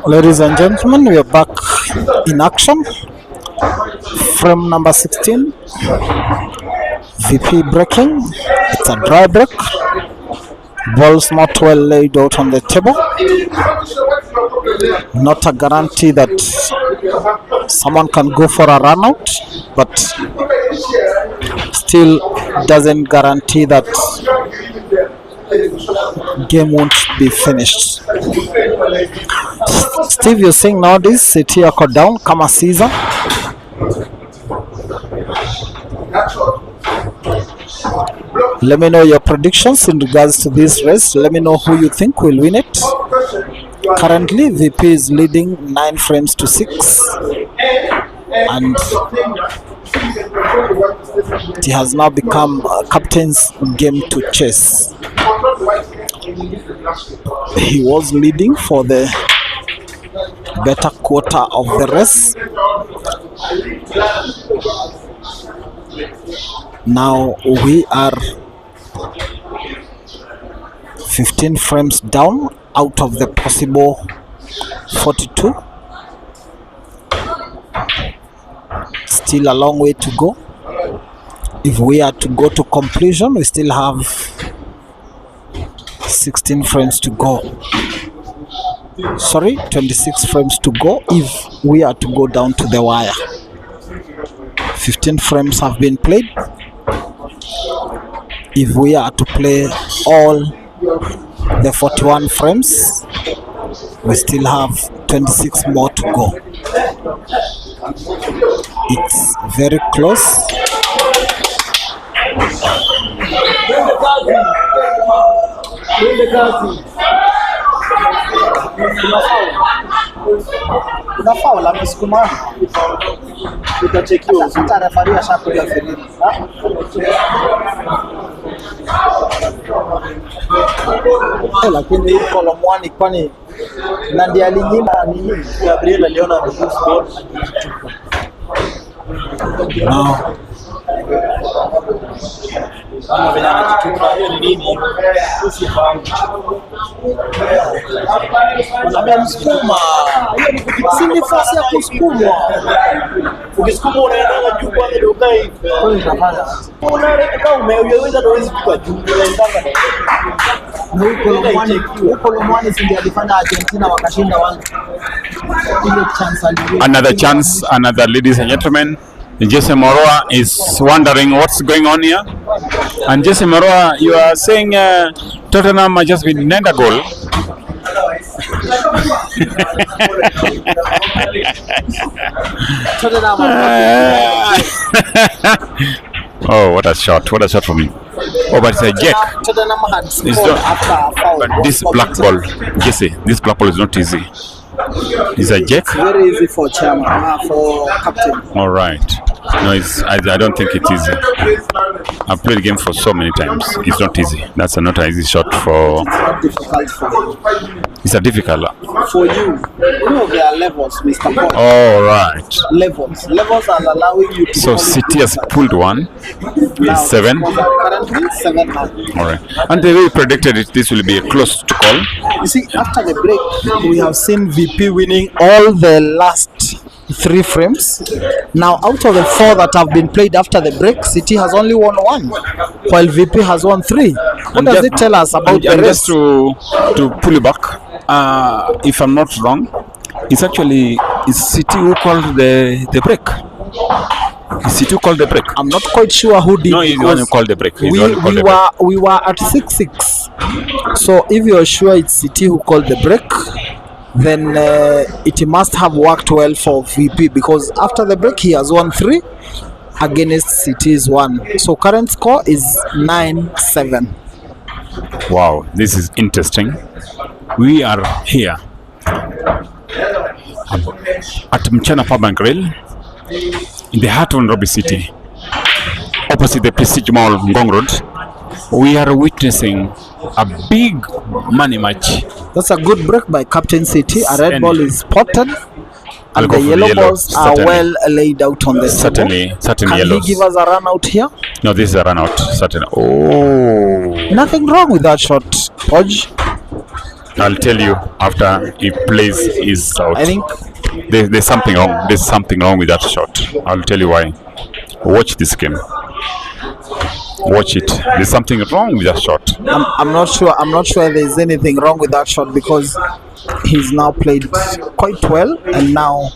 Ladies and gentlemen, we are back in action. Frame number 16. VP breaking. It's a dry break. Balls not well laid out on the table. Not a guarantee that someone can go for a run out, but still doesn't guarantee that game won't be finished. Steve, you're saying nowadays City are down kama season. Let me know your predictions in regards to this race. Let me know who you think will win it. Currently, VP is leading 9 frames to 6, and it has now become a captain's game to chase. He was leading for the better quarter of the race. Now we are 15 frames down out of the possible 42. Still a long way to go. If we are to go to conclusion, we still have 16 frames to go. Sorry, 26 frames to go if we are to go down to the wire. 15 frames have been played. If we are to play all the 41 frames, we still have 26 more to go. It's very close. Kuna foul amesukuma. Itachekiwa hata referee ashapiga filimbi. Lakini hii Kolomwani kwani na ndiye alinyima nini? Gabriel aliona the sport. Now amemsukuma. Si nafasi ya kusukumwa. Ukisukuma unaenda juu kwanza ndio ukae. Unaelekea umeweza ndio hizi kwa juu unaendanga. Kolomwani si ndiye alifanya Argentina wakashinda wangu. Ile chance aliyo. Another chance, another, ladies and gentlemen. Jesse Moroa is wondering what's going on here. And Jesse Moroa, you are saying Tottenham has just been named a goal. Oh, what a shot! What a shot from him! Oh, but it's a jack. It's not, but this black ball, Jesse, this black ball is not easy. It's a jack. It's very easy for chairman, for captain. All right. No, I don't think it's easy. I've played the game for so many times. It's not easy. That's not an easy shot for. It's not difficult for you. It's a difficult. For you, you know there are levels, Mr. Paul. All right. Levels are allowing you to. So City has pulled one. Now, It's 7. Currently 7 now. All right. And the way we predicted it, this will be a close to call. You see, after the break, we have seen VP winning all the last 3 frames. Now, out of the 4 that have been played after the break, City has only won 1, while VP has won 3. What does it tell us about the Just rest? to pull you back, if I'm not wrong, it's City who called the break. It's City who called the break. I'm not quite sure who did. No, he's the one who called the break. We were at 6-6. So if you're sure it's City who called the break, then it must have worked well for VP, because after the break he has won 3 against City's 1. So current score is 9-7. Wow, this is interesting. We are here at Mchana Pub and Grill in the heart of Nairobi City, opposite the Prestige Mall, Ngong Road. We are witnessing a big money match. That's a good break by Captain City. A red ball is spotted, I'll and go the for yellow balls are certainly. well laid out on the Certainly, certain Can yellows. he give us a run out here? No, this is a run out. Certainly. Oh, Nothing wrong with that shot, Podge. I'll tell you after he plays his out. I think There's something wrong. There's something wrong with that shot. I'll tell you why. Watch this game. watch it. There's something wrong with that shot. I'm not sure. I'm not sure there's anything wrong with that shot because he's now played quite well, and now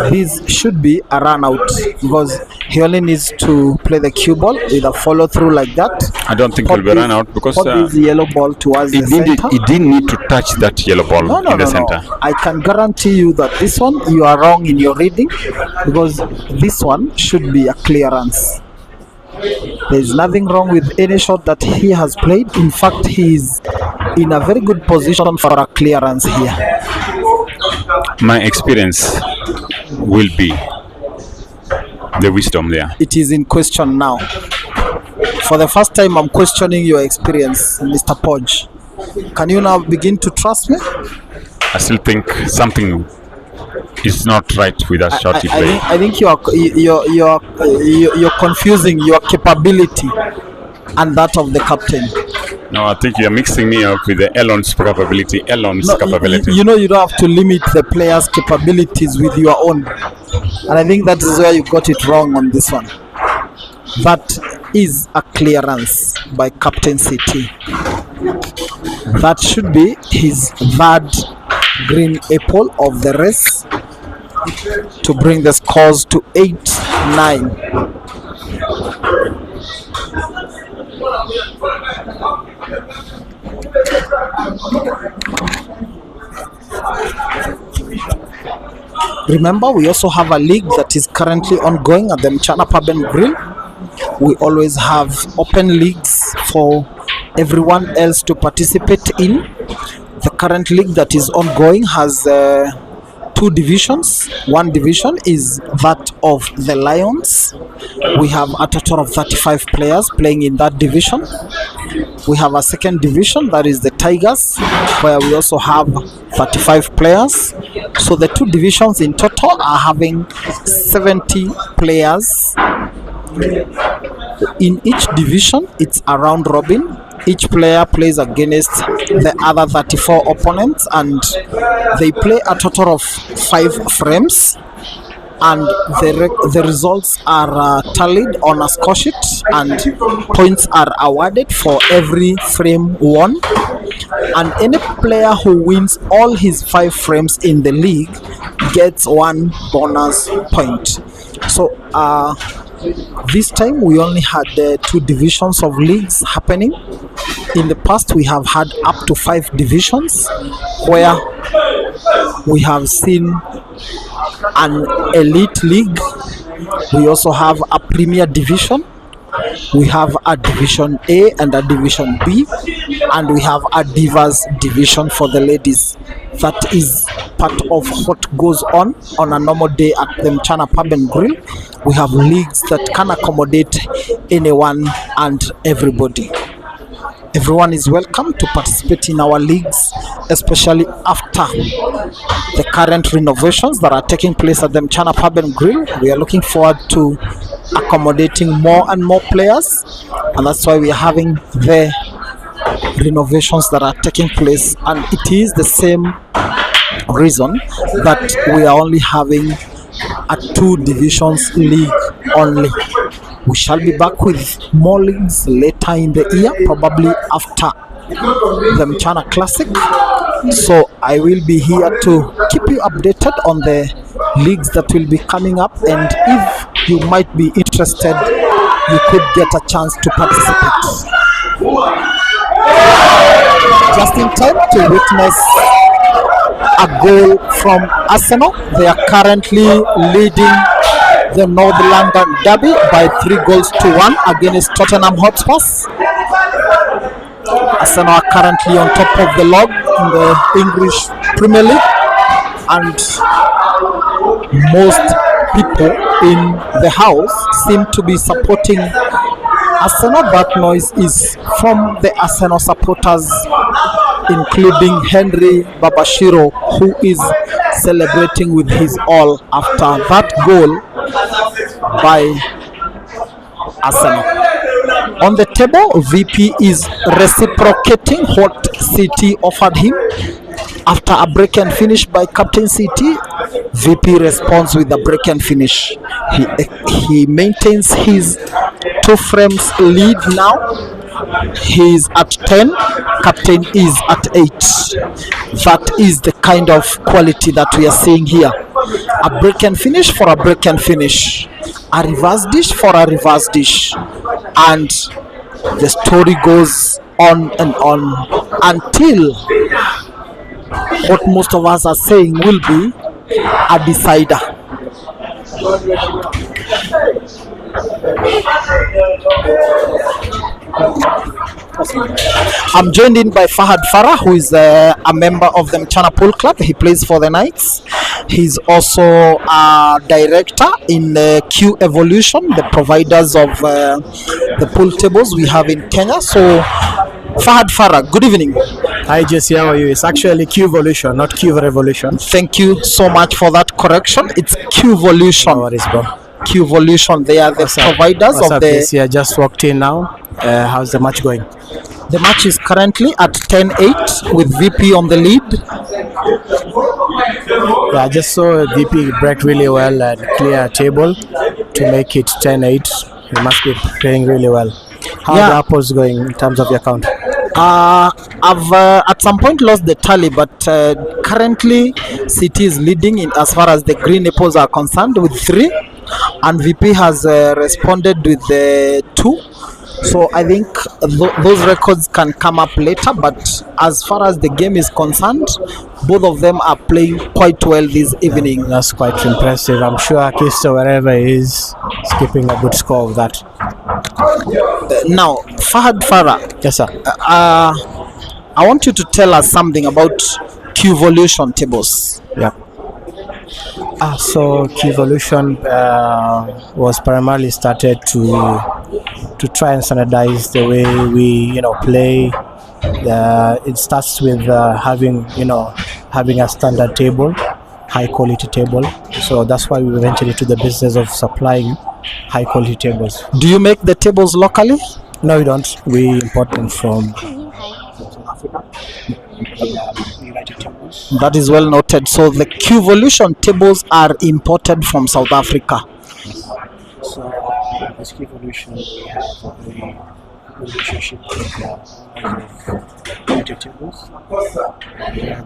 this should be a run out because he only needs to play the cue ball with a follow through like that. I don't think he'll be run out because put this yellow ball towards the center. He didn't need to touch that yellow ball in the center. I can guarantee you that this one you are wrong in your reading because this one should be a clearance. There's nothing wrong with any shot that he has played. In fact, he is in a very good position for a clearance here. My experience will be the wisdom there. It is in question now. For the first time, I'm questioning your experience, Mr. Podge. Can you now begin to trust me? I still think something is not right with that shot he played. I think you're confusing your capability and that of the captain. No, I think you're mixing me up with the Elon's capability. You know, you don't have to limit the player's capabilities with your own. And I think that is where you got it wrong on this one. That is a clearance by Captain CT. That should be his third green apple of the race to bring the scores to 8-9. Remember, we also have a league that is currently ongoing at the Mchana Pub and Grill. We always have open leagues for everyone else to participate in. The current league that is ongoing has two divisions. One division is that of the Lions. We have a total of 35 players playing in that division. We have a second division that is the Tigers, where we also have 35 players. So the two divisions in total are having 70 players. In each division, it's a round robin. Each player plays against the other 34 opponents, and they play a total of 5 frames, and the results are tallied on a score sheet, and points are awarded for every frame won. And any player who wins all his 5 frames in the league gets 1 bonus point. So this time we only had 2 divisions of leagues happening. In the past we have had up to 5 divisions, where we have seen an elite league. We also have a premier division. We have a division A and a division B, and we have a divas division for the ladies. That is part of what goes on a normal day at the Mchana Pub and Grill. We have leagues that can accommodate anyone and everybody. Everyone is welcome to participate in our leagues, especially after the current renovations that are taking place at the Mchana Pub and Grill. We are looking forward to accommodating more and more players, and that's why we are having the renovations that are taking place. And it is the same reason that we are only having a 2 divisions league only. We shall be back with more leagues later in the year, probably after the Mchana Classic. So I will be here to keep you updated on the leagues that will be coming up, and if you might be interested, you could get a chance to participate. Just in time to witness a goal from Arsenal. They are currently leading the North London Derby by 3-1 against Tottenham Hotspurs. Arsenal are currently on top of the log in the English Premier League, and most people in the house seem to be supporting Arsenal. That noise is from the Arsenal supporters, including Henry Babashiro, who is celebrating with his all after that goal by Arsenal. On the table, VP is reciprocating what City offered him. After a break and finish by Captain City, VP responds with a break and finish. He maintains his 2 frames lead now. He is at 10, captain is at 8. That is the kind of quality that we are seeing here. A break and finish for a break and finish, a reverse dish for a reverse dish, and the story goes on and on until what most of us are saying will be a decider. I'm joined in by Fahad Farah, who is a member of the Mchana Pool Club. He plays for the Knights. He's also a director in Q Evolution, the providers of the pool tables we have in Kenya. So, Fahad Farah, good evening. Hi Jesse, how are you? It's actually Q Evolution, not Q Revolution. Thank you so much for that correction. It's Q Evolution. No worries, bro. Q Evolution, they are the providers What's of up, the... Jesse? I just walked in now. How's the match going? The match is currently at 10-8 with VP on the lead. Yeah, I just saw VP break really well and clear a table to make it 10-8. He must be playing really well. How are the apples going in terms of your count? I've at some point lost the tally, but currently City is leading in as far as the green apples are concerned with 3, and VP has responded with 2. So I think those records can come up later, but as far as the game is concerned, both of them are playing quite well this evening. That's quite impressive. I'm sure Akisto, wherever he is keeping a good score of that. Now, Fahad Farah. Yes, sir. I want you to tell us something about Q-Evolution tables. Yeah. So Q-Evolution was primarily started to try and standardize the way we play. It starts with having a standard table, high quality table. So that's why we ventured into the business of supplying high quality tables. Do you make the tables locally? No, we don't. We import them from South Africa. That is well noted. So the Q-Evolution tables are imported from South Africa. So as Q-Evolution, we have a relationship with United Tables.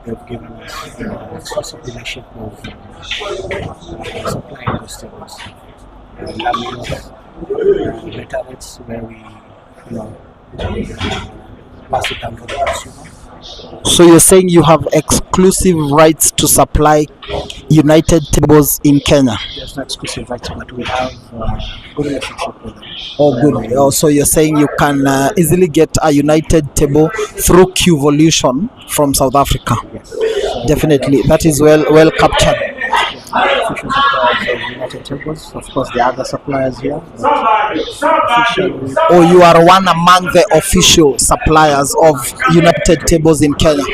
They've given us an exclusive relationship of supplying those tables. We have better rates where we pass it down to the consumer. So you're saying you have exclusive rights to supply United Tables in Kenya? There's no exclusive rights, but we have good relationship with them. Oh, good. Oh, so you're saying you can easily get a United Table through Q-Evolution from South Africa? Yes. Definitely. That is well captured. Official suppliers of United Tables. Of course, the other suppliers here. Oh, you are one among the official suppliers of United Tables in Kenya.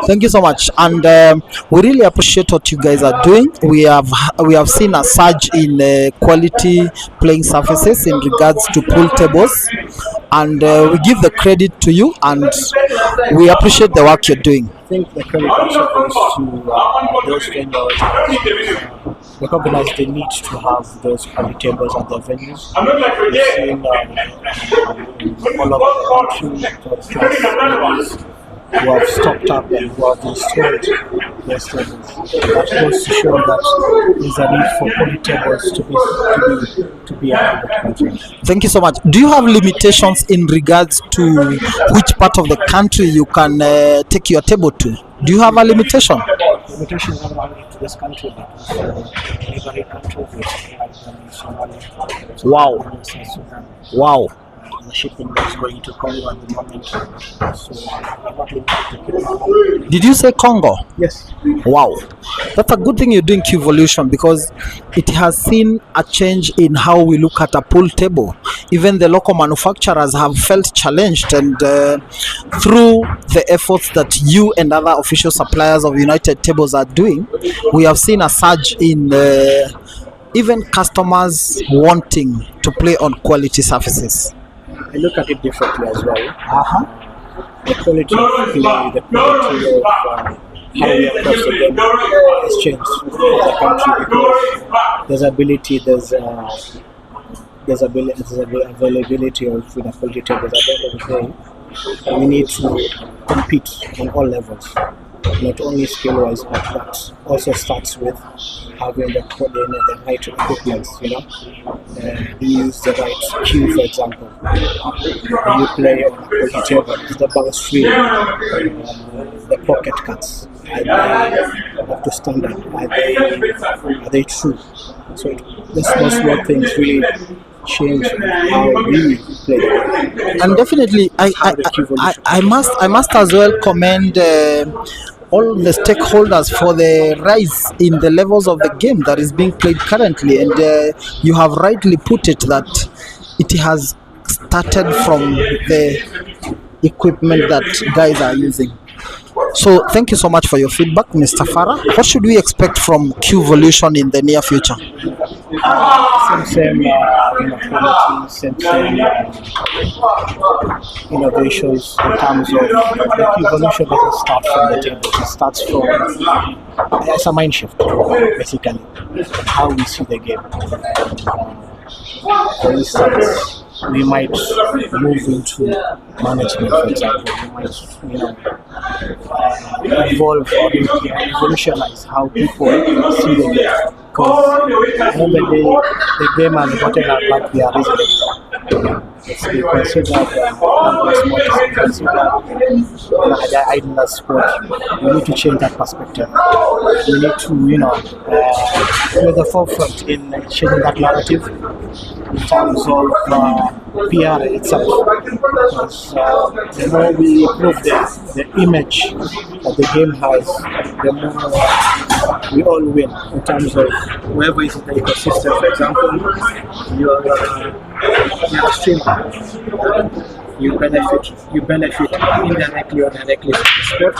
Thank you so much, and we really appreciate what you guys are doing. We have seen a surge in quality playing surfaces in regards to pool tables, and we give the credit to you, and we appreciate the work you're doing. I think the credit also goes to those vendors recognize the need to have those quality tables at their venues. We've seen all over the country who have stocked up and who have installed their tables. That goes to show that there's a need for quality tables to be out of the country. Thank you so much. Do you have limitations in regards to which part of the country you can take your table to? Do you have a limitation? Limitations are not only to this country, but also neighboring countries like Somalia. Wow. Wow. The shipping is going to Congo at the moment, so we're not limited to. Did you say Congo? Yes. Wow, that's a good thing you're doing Q-Evolution, because it has seen a change in how we look at a pool table. Even the local manufacturers have felt challenged, and through the efforts that you and other official suppliers of United Tables are doing, we have seen a surge in even customers wanting to play on quality surfaces. I look at it differently as well. The quality of play, the quality of how we approach the game has changed in the country, because there's ability, there's there's availability of quality tables. At the end of the day, we need to compete on all levels, not only skill-wise, but that also starts with having the right equipment. You use the right cue, for example. When you play on a quality table, the bounce free, the pocket cuts, are they up to standard? Are they true? So those small things really change how we play the game. And definitely, I must as well commend all the stakeholders for the rise in the levels of the game that is being played currently. And you have rightly put it that it has started from the equipment that guys are using. So thank you so much for your feedback, Mr. Farah. What should we expect from Qvolution in the near future? Same quality, same innovations in terms of the Qvolution doesn't start from the table. It starts from it's a mind shift, basically, how we see the game. For instance, we might move into management, for example. We might, evolve or evolutionize how people see the game. Because at the end of the day, the game has gotten like they are reasonable. It's considered the idler sport. We need to change that perspective. We need to, be at the forefront in changing that narrative in terms of PR itself. Because the more we improve the image that the game has, the more we all win in terms of whoever is in the ecosystem. For example, you're a streamer. You benefit indirectly or directly from the sport.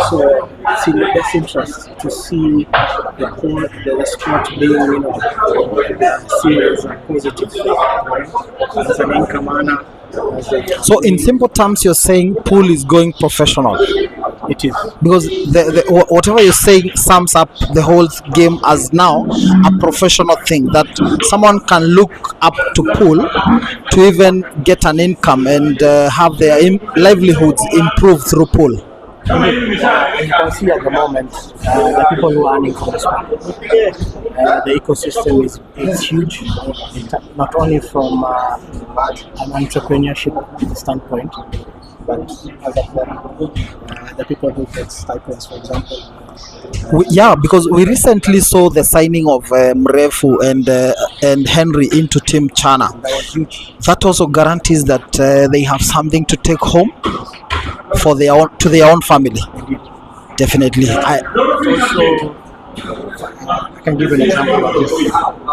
So it's in the best interest to see the sport being serious and positive as an income earner. So in simple terms, you're saying pool is going professional. It is. Because whatever you're saying sums up the whole game as now a professional thing, that someone can look up to pool to even get an income and have their livelihoods improved through pool. You can see at the moment the people who are earning from the sport. The ecosystem is huge, not only from an entrepreneurship standpoint, but the people who get stipends, for example. Because we recently saw the signing of Mrefu and Henry into Team Chana. That was huge. That also guarantees that they have something to take home for their own family. Definitely. I can give an example of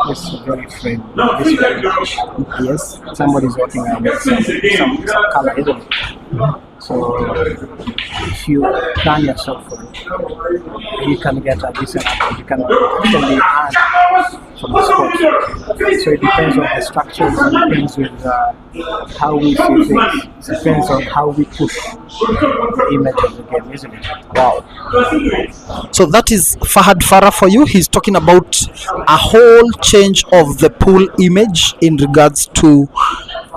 this very frame. This very much. Yes, somebody's working on some color, isn't it? So if you plan yourself for it, you can get a decent amount. You can actually earn from the sport. So it depends on the structures, it depends with how we see things, it depends on how we push the image of the game, isn't it? Wow. So that is Fahad Farah for you. He's talking about a whole change of the pool image in regards to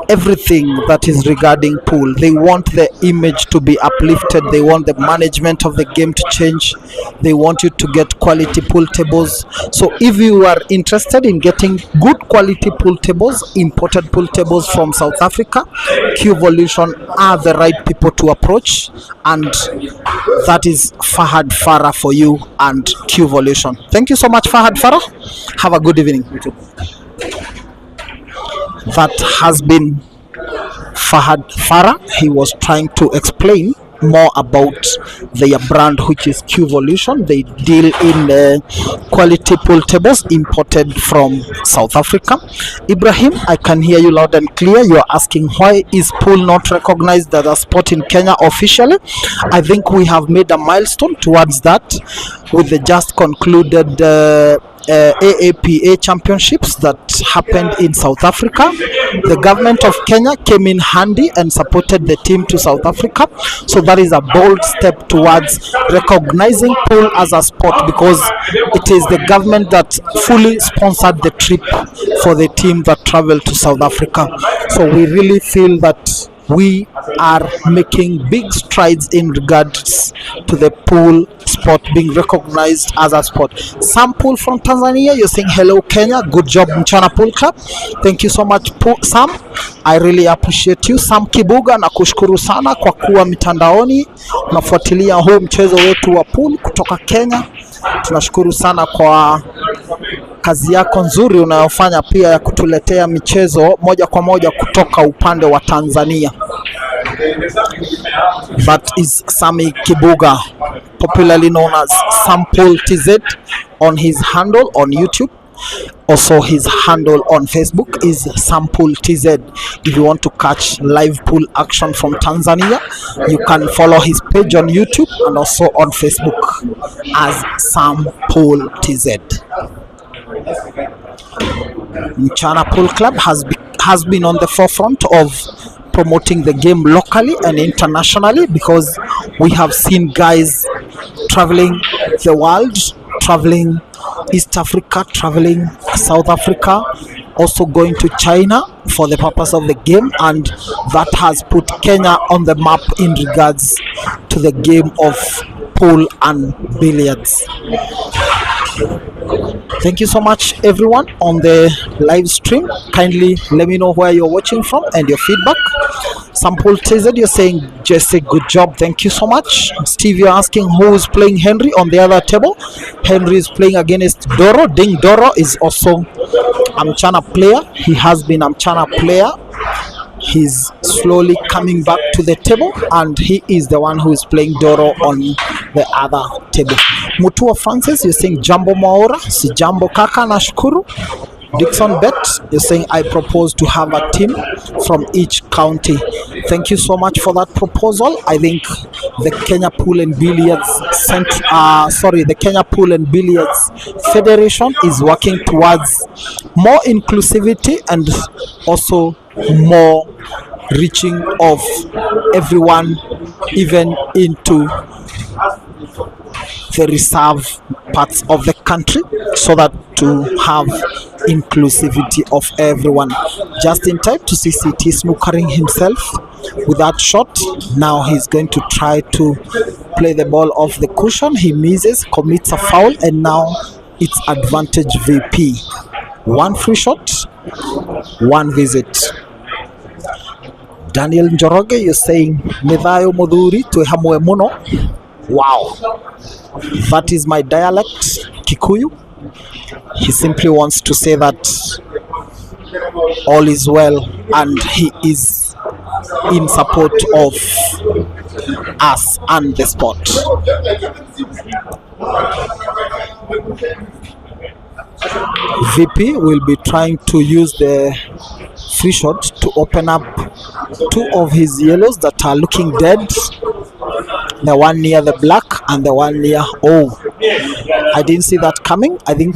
everything that is regarding pool. They want the image to be uplifted. They want the management of the game to change. They want you to get quality pool tables. So if you are interested in getting good quality pool tables, imported pool tables from South Africa, Qvolution are the right people to approach, and that is Fahad Farah for you and Qvolution. Thank you so much, Fahad Farah. Have a good evening. That has been Fahad Farah. He was trying to explain more about their brand, which is Qvolution. They deal in quality pool tables imported from South Africa. Ibrahim, I can hear you loud and clear. You are asking, why is pool not recognized as a sport in Kenya officially? I think we have made a milestone towards that with the just concluded AAPA championships that happened in South Africa. The government of Kenya came in handy and supported the team to South Africa. So that is a bold step towards recognizing pool as a sport, because it is the government that fully sponsored the trip for the team that travel to South Africa. So we really feel that we are making big strides in regards to the pool sport being recognized as a sport. Sam Pool from Tanzania, you're saying hello Kenya, good job Mchana Pool Club. Thank you so much Sam, I really appreciate you. Sam Kibuga, na kushukuru sana kwa kuwa mitandaoni unafuatilia huu mchezo wetu wa pool kutoka Kenya. Tunashukuru sana kwa kazi yako nzuri unayofanya pia ya kutuletea michezo moja kwa moja kutoka upande wa Tanzania. That is Sami Kibuga, popularly known as Sampool TZ on his handle on YouTube. Also his handle on Facebook is Sampool TZ. If you want to catch live pool action from Tanzania, you can follow his page on YouTube and also on Facebook as Sampool TZ. Mchana Pool Club has been on the forefront of promoting the game locally and internationally, because we have seen guys traveling the world, traveling East Africa, traveling South Africa, also going to China for the purpose of the game, and that has put Kenya on the map in regards to the game of pool and billiards. Thank you so much everyone on the live stream. Kindly let me know where you're watching from and your feedback. Sampool TZ, you're saying Jesse, good job, thank you so much. Steve, you're asking who is playing Henry on the other table. Henry is playing against Doro. Ding Doro is also a Mchana player. He has been a Mchana player. He's slowly coming back to the table, and he is the one who is playing Doro on the other table. Mutua Francis, you're saying Jambo Maora, si Jambo Kaka Nashukuru. Dixon Bet, you're saying I propose to have a team from each county. Thank you so much for that proposal. I think the Kenya Pool and Billiards the Kenya Pool and Billiards Federation is working towards more inclusivity and also more reaching of everyone, even into the reserve parts of the country, so that to have inclusivity of everyone. Just in time to see CT snookering himself with that shot. Now he's going to try to play the ball off the cushion. He misses, commits a foul, and now it's advantage VP. One free shot, one visit. Daniel Njoroge, you're saying Medhayo Moduri to Hamwe Muno. Wow, that is my dialect, Kikuyu. He simply wants to say that all is well and he is in support of us and the sport. VP will be trying to use the free shot to open up two of his yellows that are looking dead. The one near the black and the one near, I didn't see that coming. I think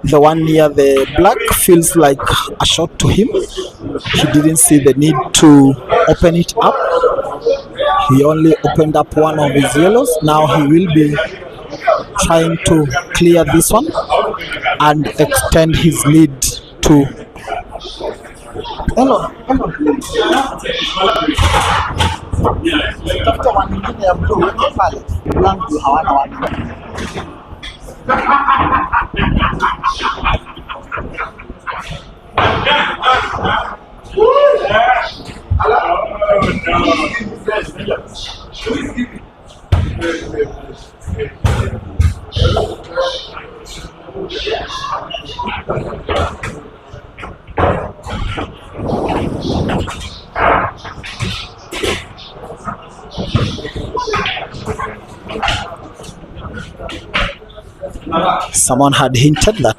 the one near the black feels like a shot to him. He didn't see the need to open it up. He only opened up one of his yellows. Now he will be trying to clear this one and extend his lead to someone had hinted that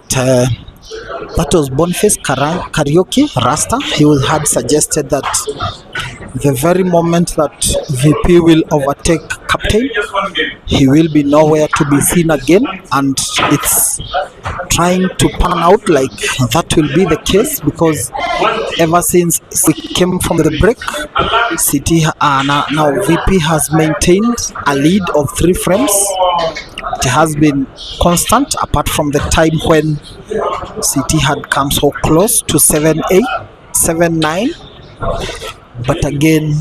that was Boniface Karaoke Rasta. He had suggested that the very moment that VP will overtake captain, he will be nowhere to be seen again, and it's trying to pan out like that will be the case, because ever since we came from the break, now VP has maintained a lead of 3 frames It has been constant apart from the time when City had come so close to 7-8, 7-9. But again,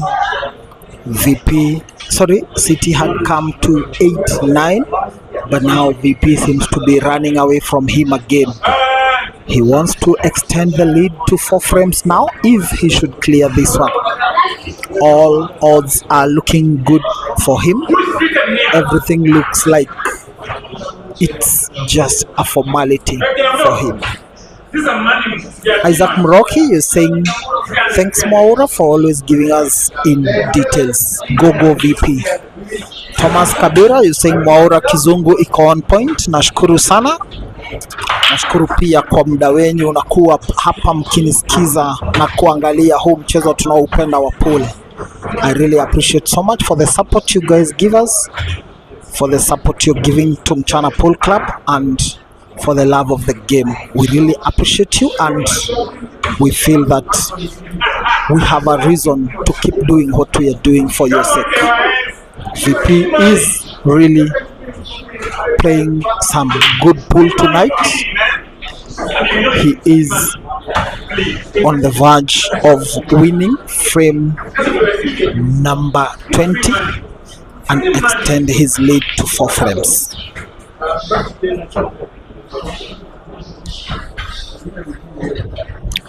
City had come to 8-9. But now VP seems to be running away from him again. He wants to extend the lead to 4 frames now if he should clear this one. All odds are looking good for him. Everything looks like it's just a formality for him. Isaac Mroki is saying, thanks Mwaura for always giving us in details. Go VP. Thomas Kabira is saying Mwaura Kizungu iko on point. Nashukuru sana. Nashukuru pia kwa muda wenyu unakuwa hapa mkinisikiza na kuangalia huu mchezo tunaoupenda wa pool. I really appreciate so much for the support you guys give us, for the support you're giving to Mchana Pool Club, and for the love of the game. We really appreciate you, and we feel that we have a reason to keep doing what we are doing for your sake. VP is really playing some good pool tonight. He is on the verge of winning frame number 20 and extend his lead to 4 frames.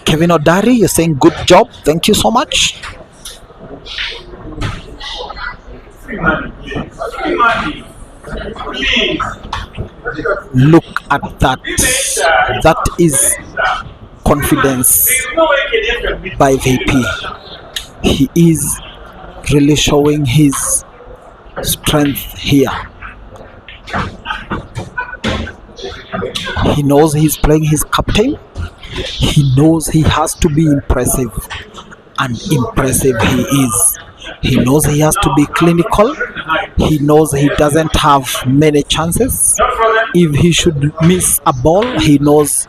Kevin Odari, you're saying good job. Thank you so much. Look at that. That is confidence by VP. He is really showing his strength here. He knows he's playing his captain. He knows he has to be impressive, and impressive he is. He knows he has to be clinical. He knows he doesn't have many chances. If he should miss a ball, he knows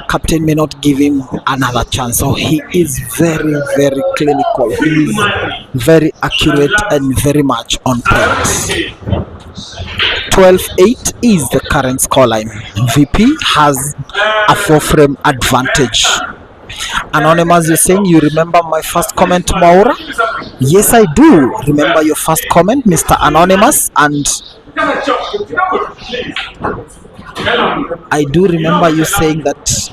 captain may not give him another chance. So he is very, very clinical. He is very accurate and very much on point. 12-8 is the current scoreline. VP has a 4-frame advantage. Anonymous, you're saying you remember my first comment, Mwaura? Yes, I do remember your first comment, Mr. Anonymous, and I do remember you saying that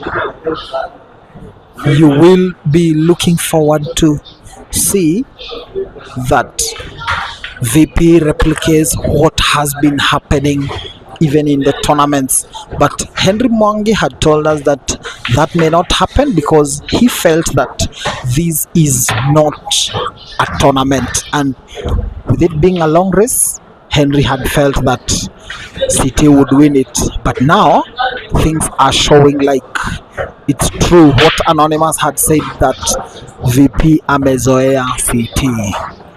you will be looking forward to see that VP replicates what has been happening even in the tournaments. But Henry Mwangi had told us that that may not happen because he felt that this is not a tournament, and with it being a long race, Henry had felt that City would win it. But now things are showing like it's true what Anonymous had said, that VP amezoea City.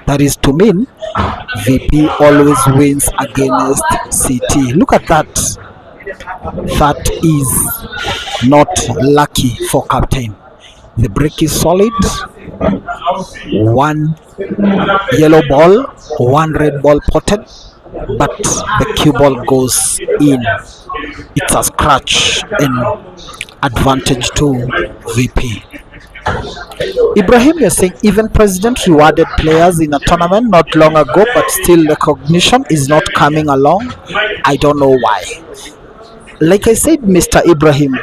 That is to mean VP always wins against City. Look at that. That is not lucky for captain. The break is solid. 1 yellow ball, 1 red ball potted, but the cue ball goes in. It's a scratch and advantage to VP. Ibrahim, you're saying even president rewarded players in a tournament not long ago, but still recognition is not coming along. I don't know why. Like I said, Mr. Ibrahim,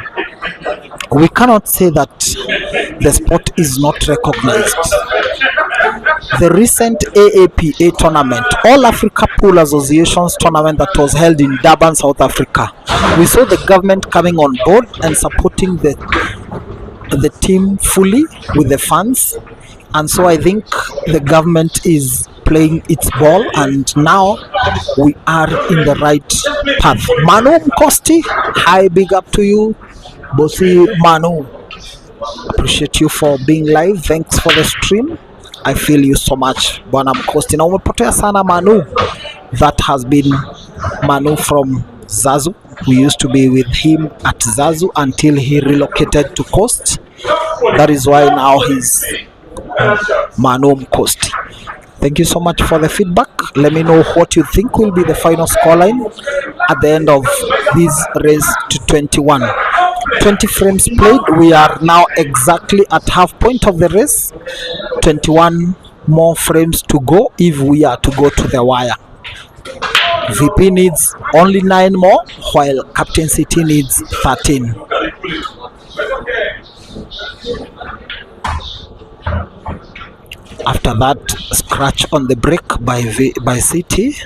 we cannot say that the sport is not recognized. The recent AAPA tournament, All Africa Pool Associations tournament that was held in Durban, South Africa, we saw the government coming on board and supporting the team fully with the funds, and so I think the government is playing its ball, and now we are in the right path. Manu Mkosti, hi, big up to you, Bosi Manu. Appreciate you for being live. Thanks for the stream. I feel you so much, Bwana Mkosti. Na umepotea sana Manu. That has been Manu from Zazu. We used to be with him at Zazu until he relocated to Coast. That is why now he's Manu Mkosti. Thank you so much for the feedback. Let me know what you think will be the final scoreline at the end of this race to 21. 20 frames played. We are now exactly at half point of the race. 21 more frames to go if we are to go to the wire. VP needs only 9 more, while Captain City needs 13. After that scratch on the brake by City,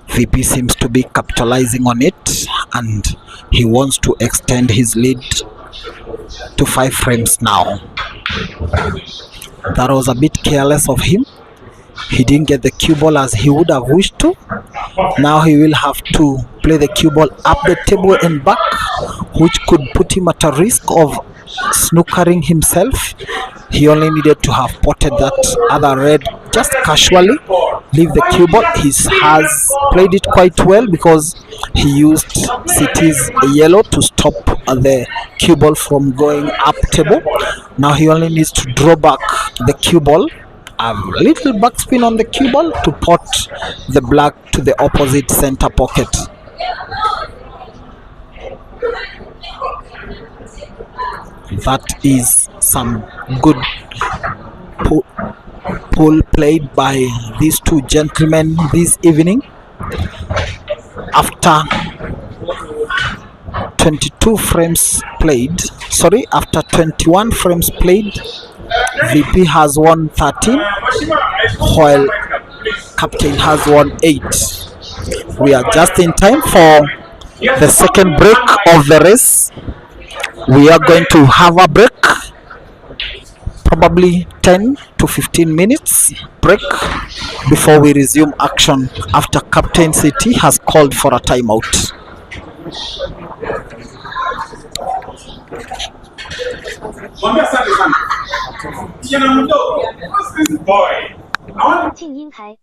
VP seems to be capitalizing on it, and he wants to extend his lead to 5 frames now. That was a bit careless of him. He didn't get the cue ball as he would have wished to. Now he will have to play the cue ball up the table and back, which could put him at a risk of snookering himself. He only needed to have potted that other red just casually, leave the cue ball. He has played it quite well because he used City's yellow to stop the cue ball from going up table. Now he only needs to draw back the cue ball, a little backspin on the cue ball to pot the black to the opposite center pocket. That is some good pull played by these two gentlemen this evening. After 22 frames played, after 21 frames played, VP has won 13, while Captain has won 8. We are just in time for the second break of the race. We are going to have a break, probably 10 to 15 minutes break before we resume action after Captain City has called for a timeout.静音台。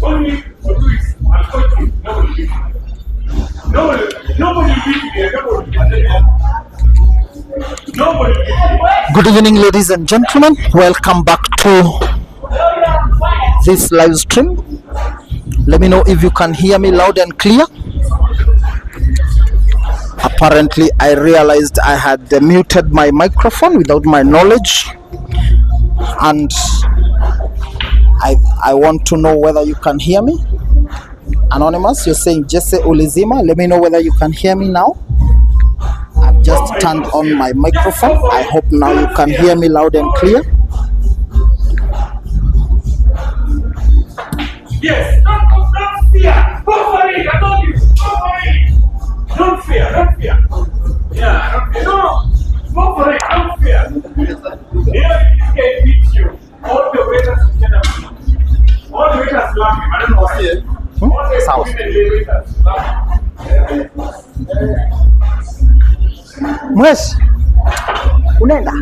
Only for 2 weeks, I'll coach you. Nobody beat me. Nobody beat me. Good evening, ladies and gentlemen. Welcome back to this live stream. Let me know if you can hear me loud and clear. Apparently, I realized I had muted my microphone without my knowledge, and I want to know whether you can hear me. Anonymous, you're saying Jesse Ulizima. Let me know whether you can hear me now. I've just turned on my microphone. I hope now you can hear me loud and clear. Yes, don't fear. Go for it. I told you. Go for it. Don't fear. Yeah, don't fear. No. Go for it. Don't fear. Here this guy beats you. All the waiters All the waiters love him. I don't know why. All the waiters love him. Mwes, unaenda?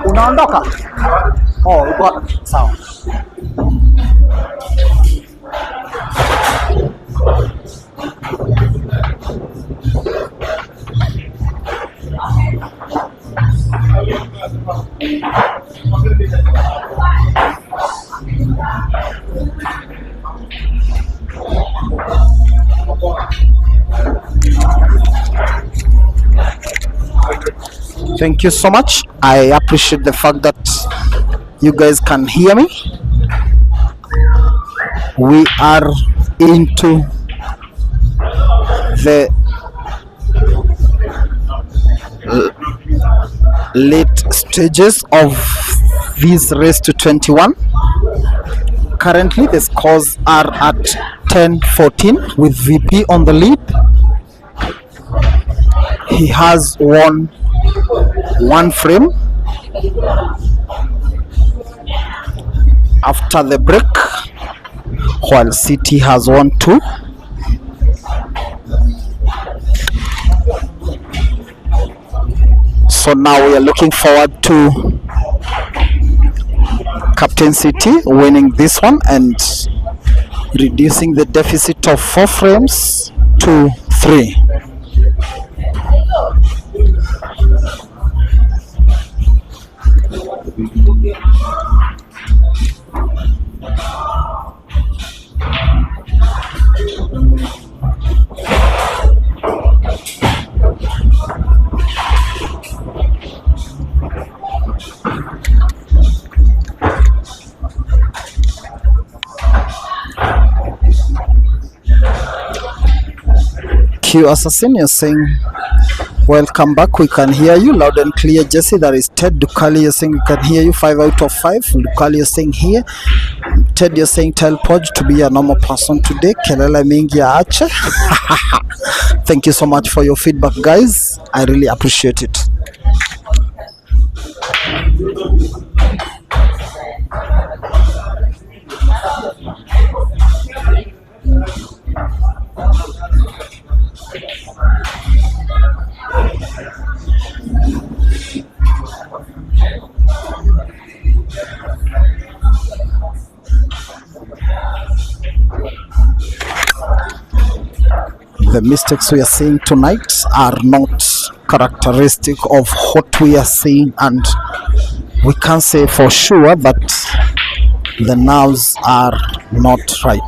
Unaondoka? Oh, uko sawa. Thank you so much. I appreciate the fact that you guys can hear me. We are into the late stages of this race to 21. Currently the scores are at 10-14 with VP on the lead. He has won 1 frame after the break, while City has won 2. So now we are looking forward to Captain City winning this one and reducing the deficit of 4 frames to 3. Q Assassin, you're saying welcome back, we can hear you loud and clear. Jesse, that is Ted Dukali, you're saying we can hear you 5 out of 5. Dukali, you're saying here. Ted, you're saying tell Podge to be a normal person today. Kelele mingi ya ache. Thank you so much for your feedback, guys. I really appreciate it. The mistakes we are seeing tonight are not characteristic of what we are seeing, and we can't say for sure that the nerves are not right.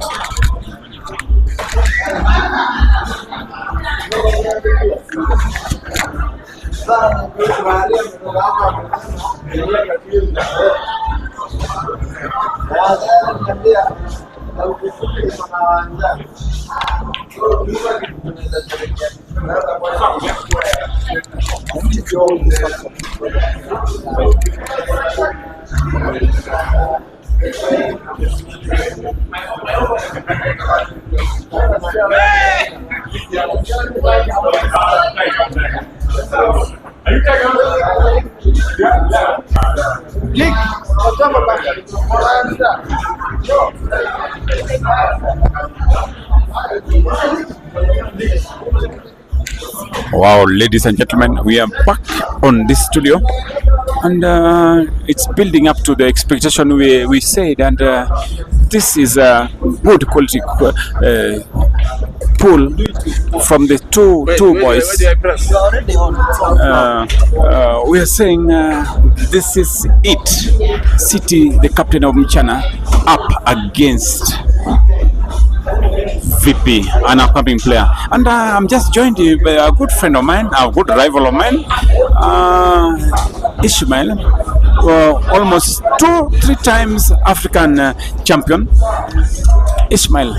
Wow, ladies and gentlemen, we are back on this studio, and it's building up to the expectation we said, and this is a good quality pool from the two boys. We are saying this is it. City, the captain of Mchana, up against VP, an upcoming player. And I'm just joined by a good friend of mine, a good rival of mine, Ishmael, almost 2-3 times African champion. Ishmael,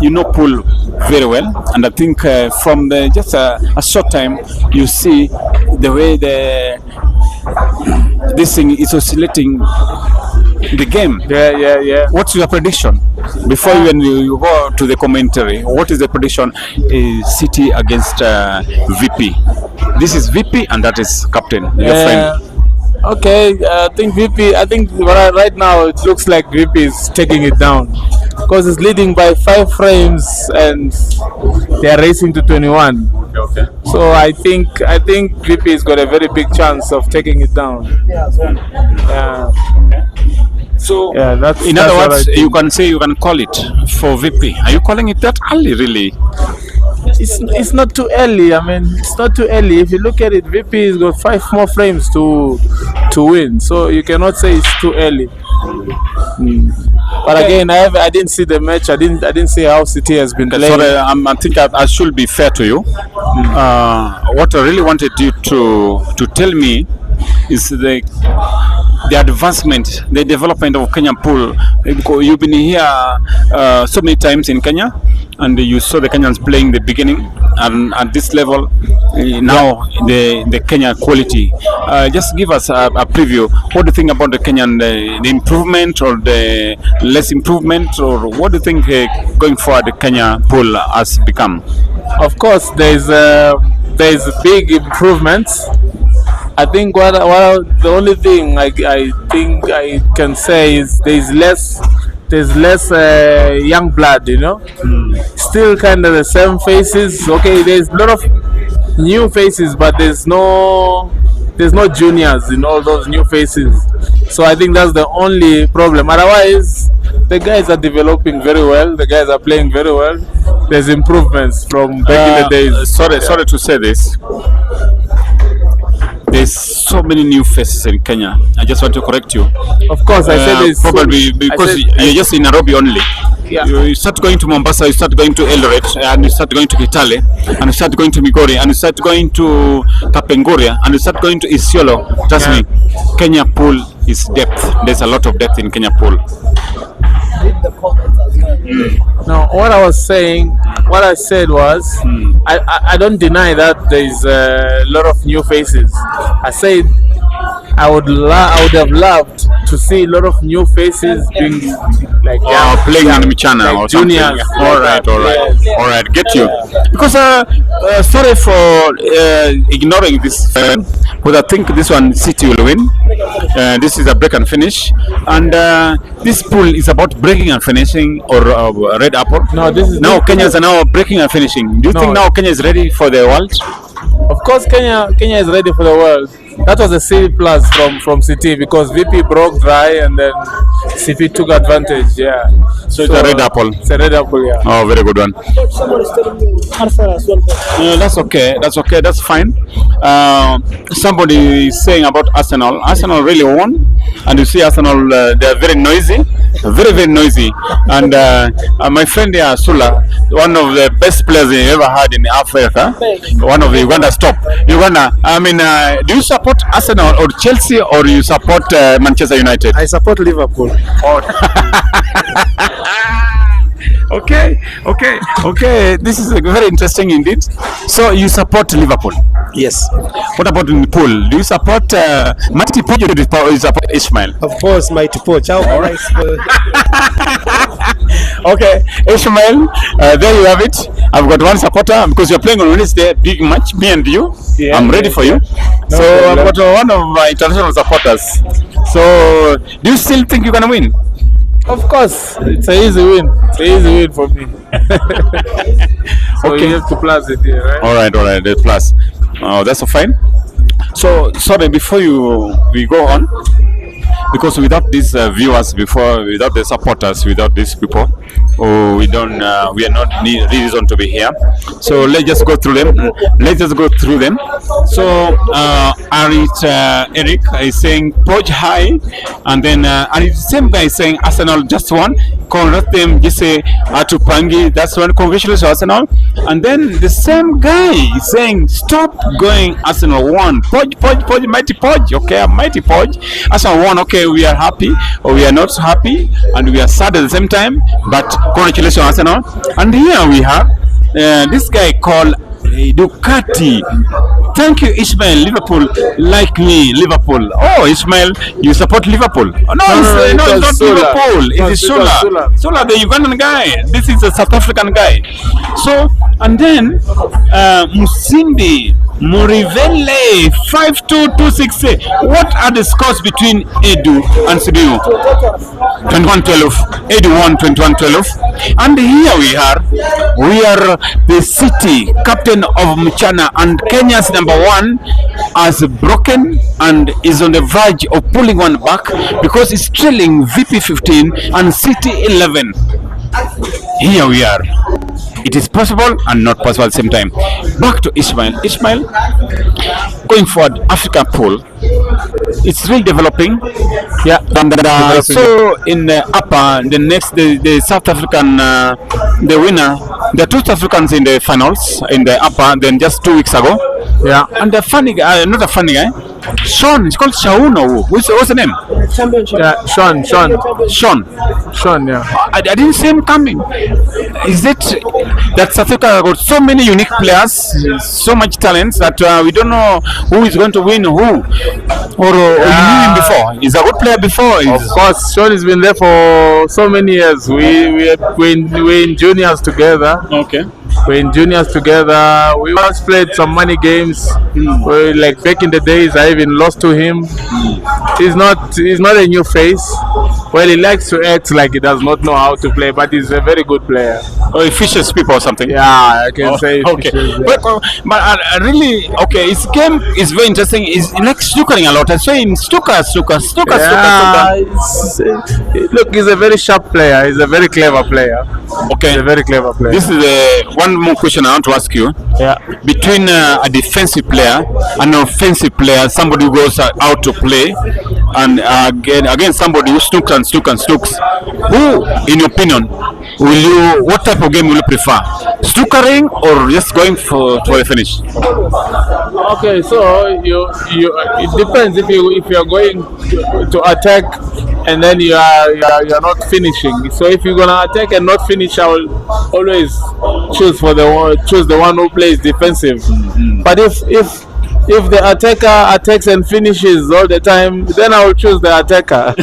you know pool very well, and I think from just a short time you see the way this thing is oscillating the game. Yeah. What's your prediction before you go to the commentary? What is the prediction? City against VP. This is VP and that is captain, your friend. Okay, I think VP. I think right now it looks like VP is taking it down because it's leading by 5 frames and they are racing to 21. Okay. So I think VP has got a very big chance of taking it down. Yeah. So, that's in other words, you can say, you can call it for VP. Are you calling it that early, really? It's not too early. I mean, it's not too early. If you look at it, VP has got 5 more frames to win. So you cannot say it's too early. But again, I didn't see the match. I didn't see how City has been playing. Sorry, I think I should be fair to you. What I really wanted you to tell me is the advancement, the development of Kenyan pool. Because you've been here so many times in Kenya, and you saw the Kenyans playing the beginning, and at this level now the Kenya quality. Just give us a preview. What do you think about the Kenyan, the improvement or the less improvement, or what do you think going forward the Kenya pool has become? Of course, there's big improvements. I think the only thing I think I can say is there's less young blood, you know. Still kind of the same faces. Okay, there's a lot of new faces, but there's no juniors in all those new faces. So I think that's the only problem. Otherwise, the guys are developing very well. The guys are playing very well. There's improvements from back in the days. Sorry to say this. There's so many new faces in Kenya. I just want to correct you. Of course, I said this probably because you're just in Nairobi only. Yeah. You start going to Mombasa, you start going to Eldoret, and you start going to Kitale, and you start going to Migori, and you start going to Kapenguria, and you start going to Isiolo. Trust me, Kenya pool is depth. There's a lot of depth in Kenya pool. No, what I said was, I don't deny that there is a lot of new faces. I said I would have loved to see a lot of new faces being like playing in Mchana like or juniors. something. All right, get you. Because sorry for ignoring this, but I think this one City will win. This is a break and finish, and this pool is about breaking and finishing or red apple. No, this is now Kenyans are now breaking and finishing. Do you think now Kenya is ready for the world? Of course, Kenya is ready for the world. That was a C+ from City because VP broke dry and then CP took advantage. Yeah. So it's a red apple. It's a red apple. Yeah. Oh, very good one. That's okay. That's fine. Somebody is saying about Arsenal. Arsenal really won, and you see Arsenal. They are very noisy, very noisy. And my friend here, Sula, one of the best players we ever had in Africa. One of the Uganda. Uganda. I mean, do you support Arsenal or Chelsea, or you support Manchester United? I support Liverpool. Okay. This is very interesting indeed. So you support Liverpool? Yes. What about in the pool? Do you support Mighty Poch or do you support Ishmael? Of course, Mighty Poch. All right. Okay, Ishmael, there you have it. I've got one supporter because you're playing on Wednesday, big match, me and you. Yeah, I'm ready for you. So I've got one of my international supporters. So do you still think you're going to win? Of course, it's an easy win. It's an easy win for me. So okay. You have to plus it here, right? All right, the plus. That's fine. So sorry, before we go on, because without these viewers, without the supporters, without these people, we are not reason to be here. So let's just go through them. So Eric is saying Poch high, and then and the same guy is saying Arsenal just won. Congrats them, just say Atupangi, that's one. Congratulations Arsenal. And then the same guy is saying stop going, Arsenal won. Poch, mighty Poch, okay, mighty Poch. Arsenal won, okay, we are happy or we are not happy and we are sad at the same time, but congratulations Arsenal. And here we have this guy called Ducati. Thank you, Ismail. Liverpool, like me, Liverpool. Oh, Ismail, you support Liverpool? Oh, no, it's not Sula. Liverpool. It is Sula. Sula, the Ugandan guy. This is a South African guy. So, and then Musimbi, Murivele, 5-2-2-6. What are the scores between Edu and Sibiu? 21-12. Edu won 21-12. And here we are the City captain of Mchana, and Kenya's number one has broken and is on the verge of pulling one back because it's trailing VP 15 and City 11. Here we are. It is possible and not possible at the same time. Back to Ismail. Ismail, going forward, Africa pool, it's really developing. Yeah. And so in the upper, the South African, the winner, the two South Africans in the finals in the upper, then just 2 weeks ago. Yeah. And the funny guy, not a funny guy, Sean, it's called Shauno. What's the name? Championship. Yeah, Sean, yeah. I didn't see him coming. Is it that South Africa got so many unique players, so much talent that we don't know who is going to win who? Or you knew him before? He's a good player before. Of course, Sean has been there for so many years. We're in juniors together. Okay. We're in juniors together. We once played some money games. Like back in the days, I even lost to him. He's not a new face. Well, he likes to act like he does not know how to play, but he's a very good player. Oh, he fishes people or something? Yeah, I can say okay. fishes, yeah. But really, okay, his game is very interesting. He's like snookering a lot. I say him snooker. Look, he's a very sharp player. He's a very clever player. Okay. He's a very clever player. This is one more question I want to ask you. Yeah. Between a defensive player and an offensive player, somebody who goes out to play, and again somebody who snooks and snooks. Who, in your opinion, what type of game will you prefer? Snookering or just going for the finish? Okay, so it depends if you're going to attack and then you're not finishing. So if you're gonna attack and not finish, I will always choose the one who plays defensive. But if the attacker attacks and finishes all the time, then I will choose the attacker.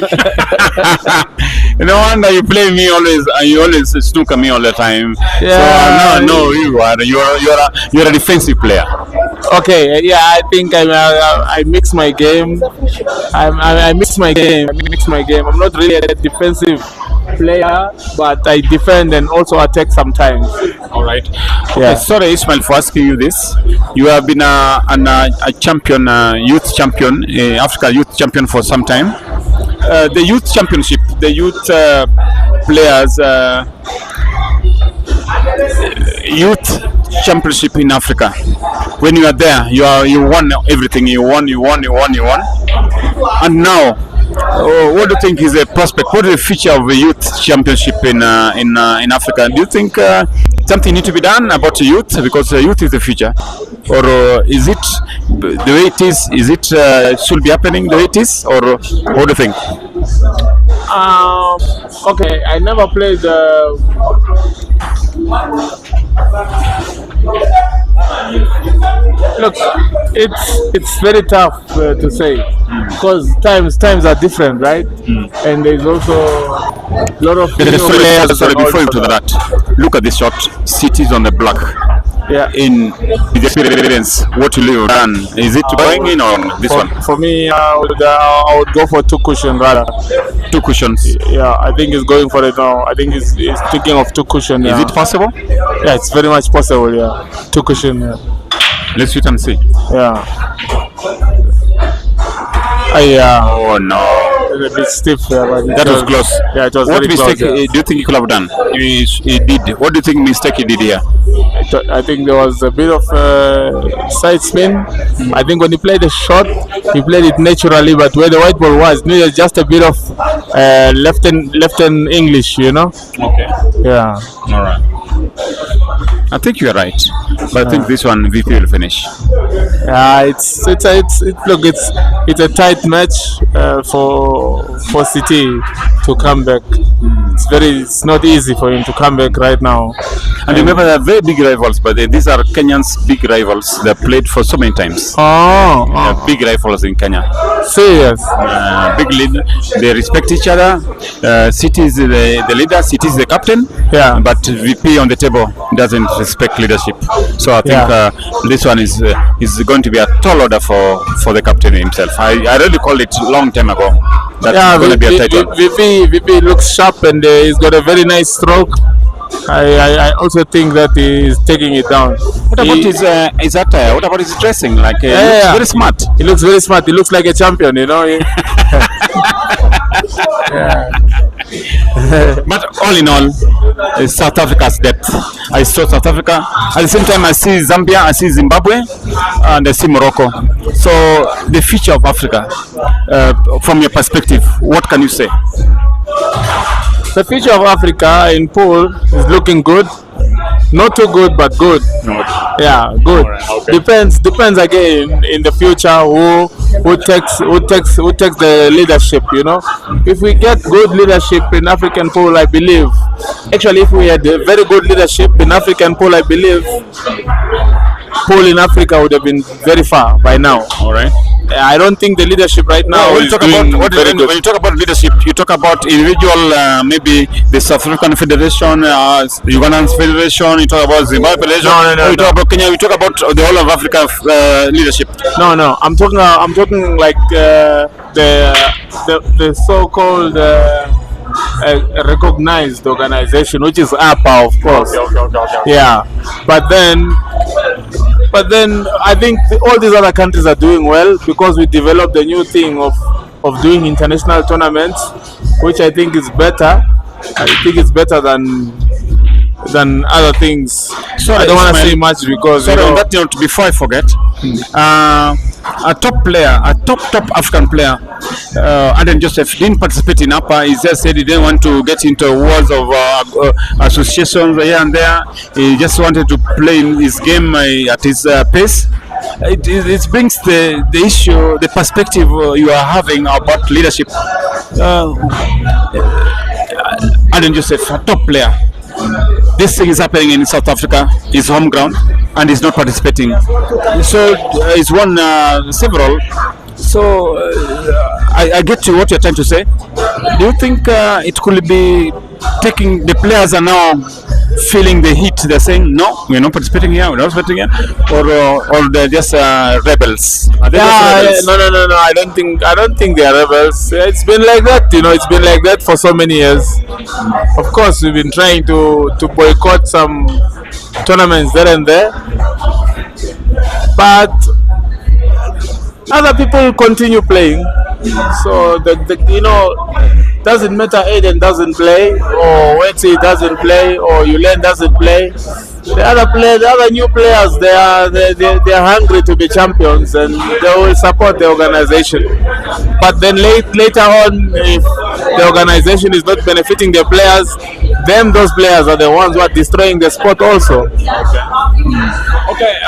No wonder you play me always, and you always snooker me all the time. Yeah. So no, you're a defensive player. Okay, yeah, I think I mix my game. I mix my game. I'm not really a defensive player, but I defend and also attack sometimes. All right. Yeah. Okay, sorry, Ismail, for asking you this. You have been a champion, youth champion, Africa youth champion for some time. The youth championship, the youth players, youth championship in Africa. When you are there, you won everything. You won. And now, what do you think is a prospect? What is the future of the youth championship in Africa? Do you think something needs to be done about the youth, because the youth is the future, or is it the way it is? Is it should be happening the way it is, or what do you think? Okay, I never played. Look, it's very tough to say because times are different, right? And there's also a lot of sorry, before you do that, look at this shot. City's on the block. Yeah. In the experience, what will you run? Is it going in or this one? For me, I would go for 2 cushion rather. 2 cushions. Yeah, I think he's going for it now. I think he's thinking of 2 cushion. Is it possible? Yeah, it's very much possible. Yeah, 2 cushion. Yeah. Let's wait and see. Yeah. Oh no. a bit stiff. But That was close. Yeah, it was What very mistake close. Yeah. do you think he could have done? He did. What do you think mistake he did here? I think there was a bit of side spin. I think when he played the shot, he played it naturally, but where the white ball was, needed just a bit of left hand English, you know. Okay. Yeah. All right. I think you're right, but I think this one VP will finish. Yeah, it's a tight match for City to come back. It's not easy for him to come back right now. And remember, they're very big rivals, but these are Kenyans' big rivals. They've played for so many times. They're big rivals in Kenya. Serious. Big lead. They respect each other. City is the leader. City is the captain. Yeah. But VP on the table doesn't respect leadership. So I think this one is going to be a tall order for the captain himself. I really called it a long time ago. That's going to be a tight one. VP looks sharp and he's got a very nice stroke. I also think that he is taking it down. What about his attire? What about his dressing? Like he looks very smart. He looks very smart. He looks like a champion, you know. But all in all, South Africa's depth. I saw South Africa. At the same time, I see Zambia, I see Zimbabwe, and I see Morocco. So the future of Africa, from your perspective, what can you say? The future of Africa in pool is looking good. Not too good, but good. Yeah, good. Right, okay. Depends again in the future who takes the leadership. You know, if we get good leadership in African pool, I believe. Actually, if we had a very good leadership in African pool, I believe pool in Africa would have been very far by now. All right. I don't think the leadership right now when is you talk doing about very good. when you talk about leadership, you talk about individual, maybe the South African Federation, Ugandan Federation. You talk about Zimbabwe Federation. No, you talk about Kenya. You talk about the whole of Africa leadership. No. I'm talking like the so-called recognized organization, which is APA, of course. Okay. Yeah, but then I think all these other countries are doing well because we developed a new thing of doing international tournaments, which I think is better. I think it's better than other things. So I don't want to say much because on that note, before I forget, a top player, a top African player, Aden Joseph, didn't participate in APA. He just said he didn't want to get into wars of associations here and there. He just wanted to play his game at his pace. It brings the issue, the perspective you are having about leadership. Aden Joseph, a top player. This thing is happening in South Africa, his home ground, and he's not participating. So he's won several. So I get to what you're trying to say. Do you think it could be taking, the players are now feeling the heat? They're saying, no, we're not participating here, we're not participating here, or they're just rebels? Are they just rebels? No. I don't think they are rebels. It's been like that, you know. It's been like that for so many years. Of course, we've been trying to boycott some tournaments there and there, but other people continue playing. So you know, doesn't matter. Aiden doesn't play, or Wetzi doesn't play, or Yulen doesn't play. The other new players, they are hungry to be champions, and they will support the organization. But then later on, if the organization is not benefiting the players, then those players are the ones who are destroying the sport also.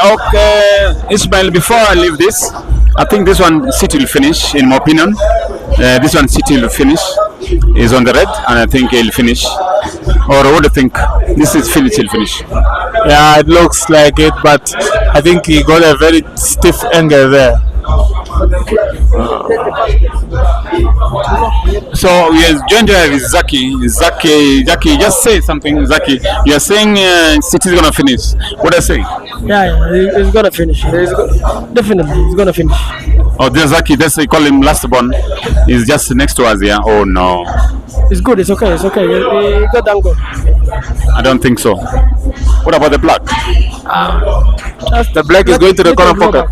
Okay. Ismail, before I leave this, I think this one City will finish, in my opinion. This one City will finish. Is on the red, and I think he'll finish. Or what do you think? This is finish, he'll finish. Yeah, it looks like it, but I think he got a very stiff angle there. So we are joined here with Zaki. Zaki, just say something. Zaki, you are saying City is gonna finish. What are you saying? Yeah, he's gonna finish. Definitely, he's gonna finish. Oh, there's Zaki. That's, we call him last born. He's just next to us here. Oh no. It's good. It's okay. He got down good. I don't think so. What about the black? The black is going to the corner pocket.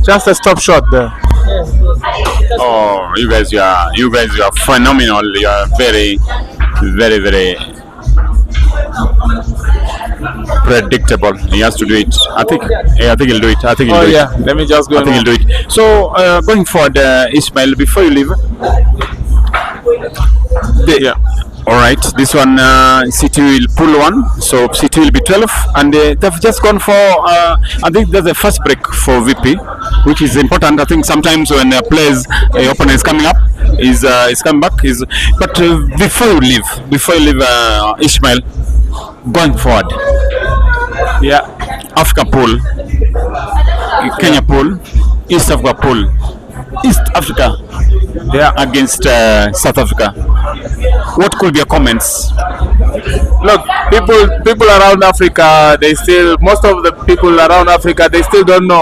Just a stop shot there. Yeah. Oh, you guys are phenomenal. You are very predictable. He has to do it. I think he'll do it. I think he'll Oh do yeah, it. let me just go. I think he'll do it. So going forward, Ismail, before you leave, all right. This one, City will pull one, so City will be 12, and they've just gone for. I think that's the first break for VP, which is important. I think sometimes when a player's opponent is coming up, is coming back. But before you leave, Ismail, going forward, Africa pool, Kenya pool, East Africa pool, East Africa, they are against South Africa. What could be your comments? Look, people around Africa, most of the people around Africa, they still don't know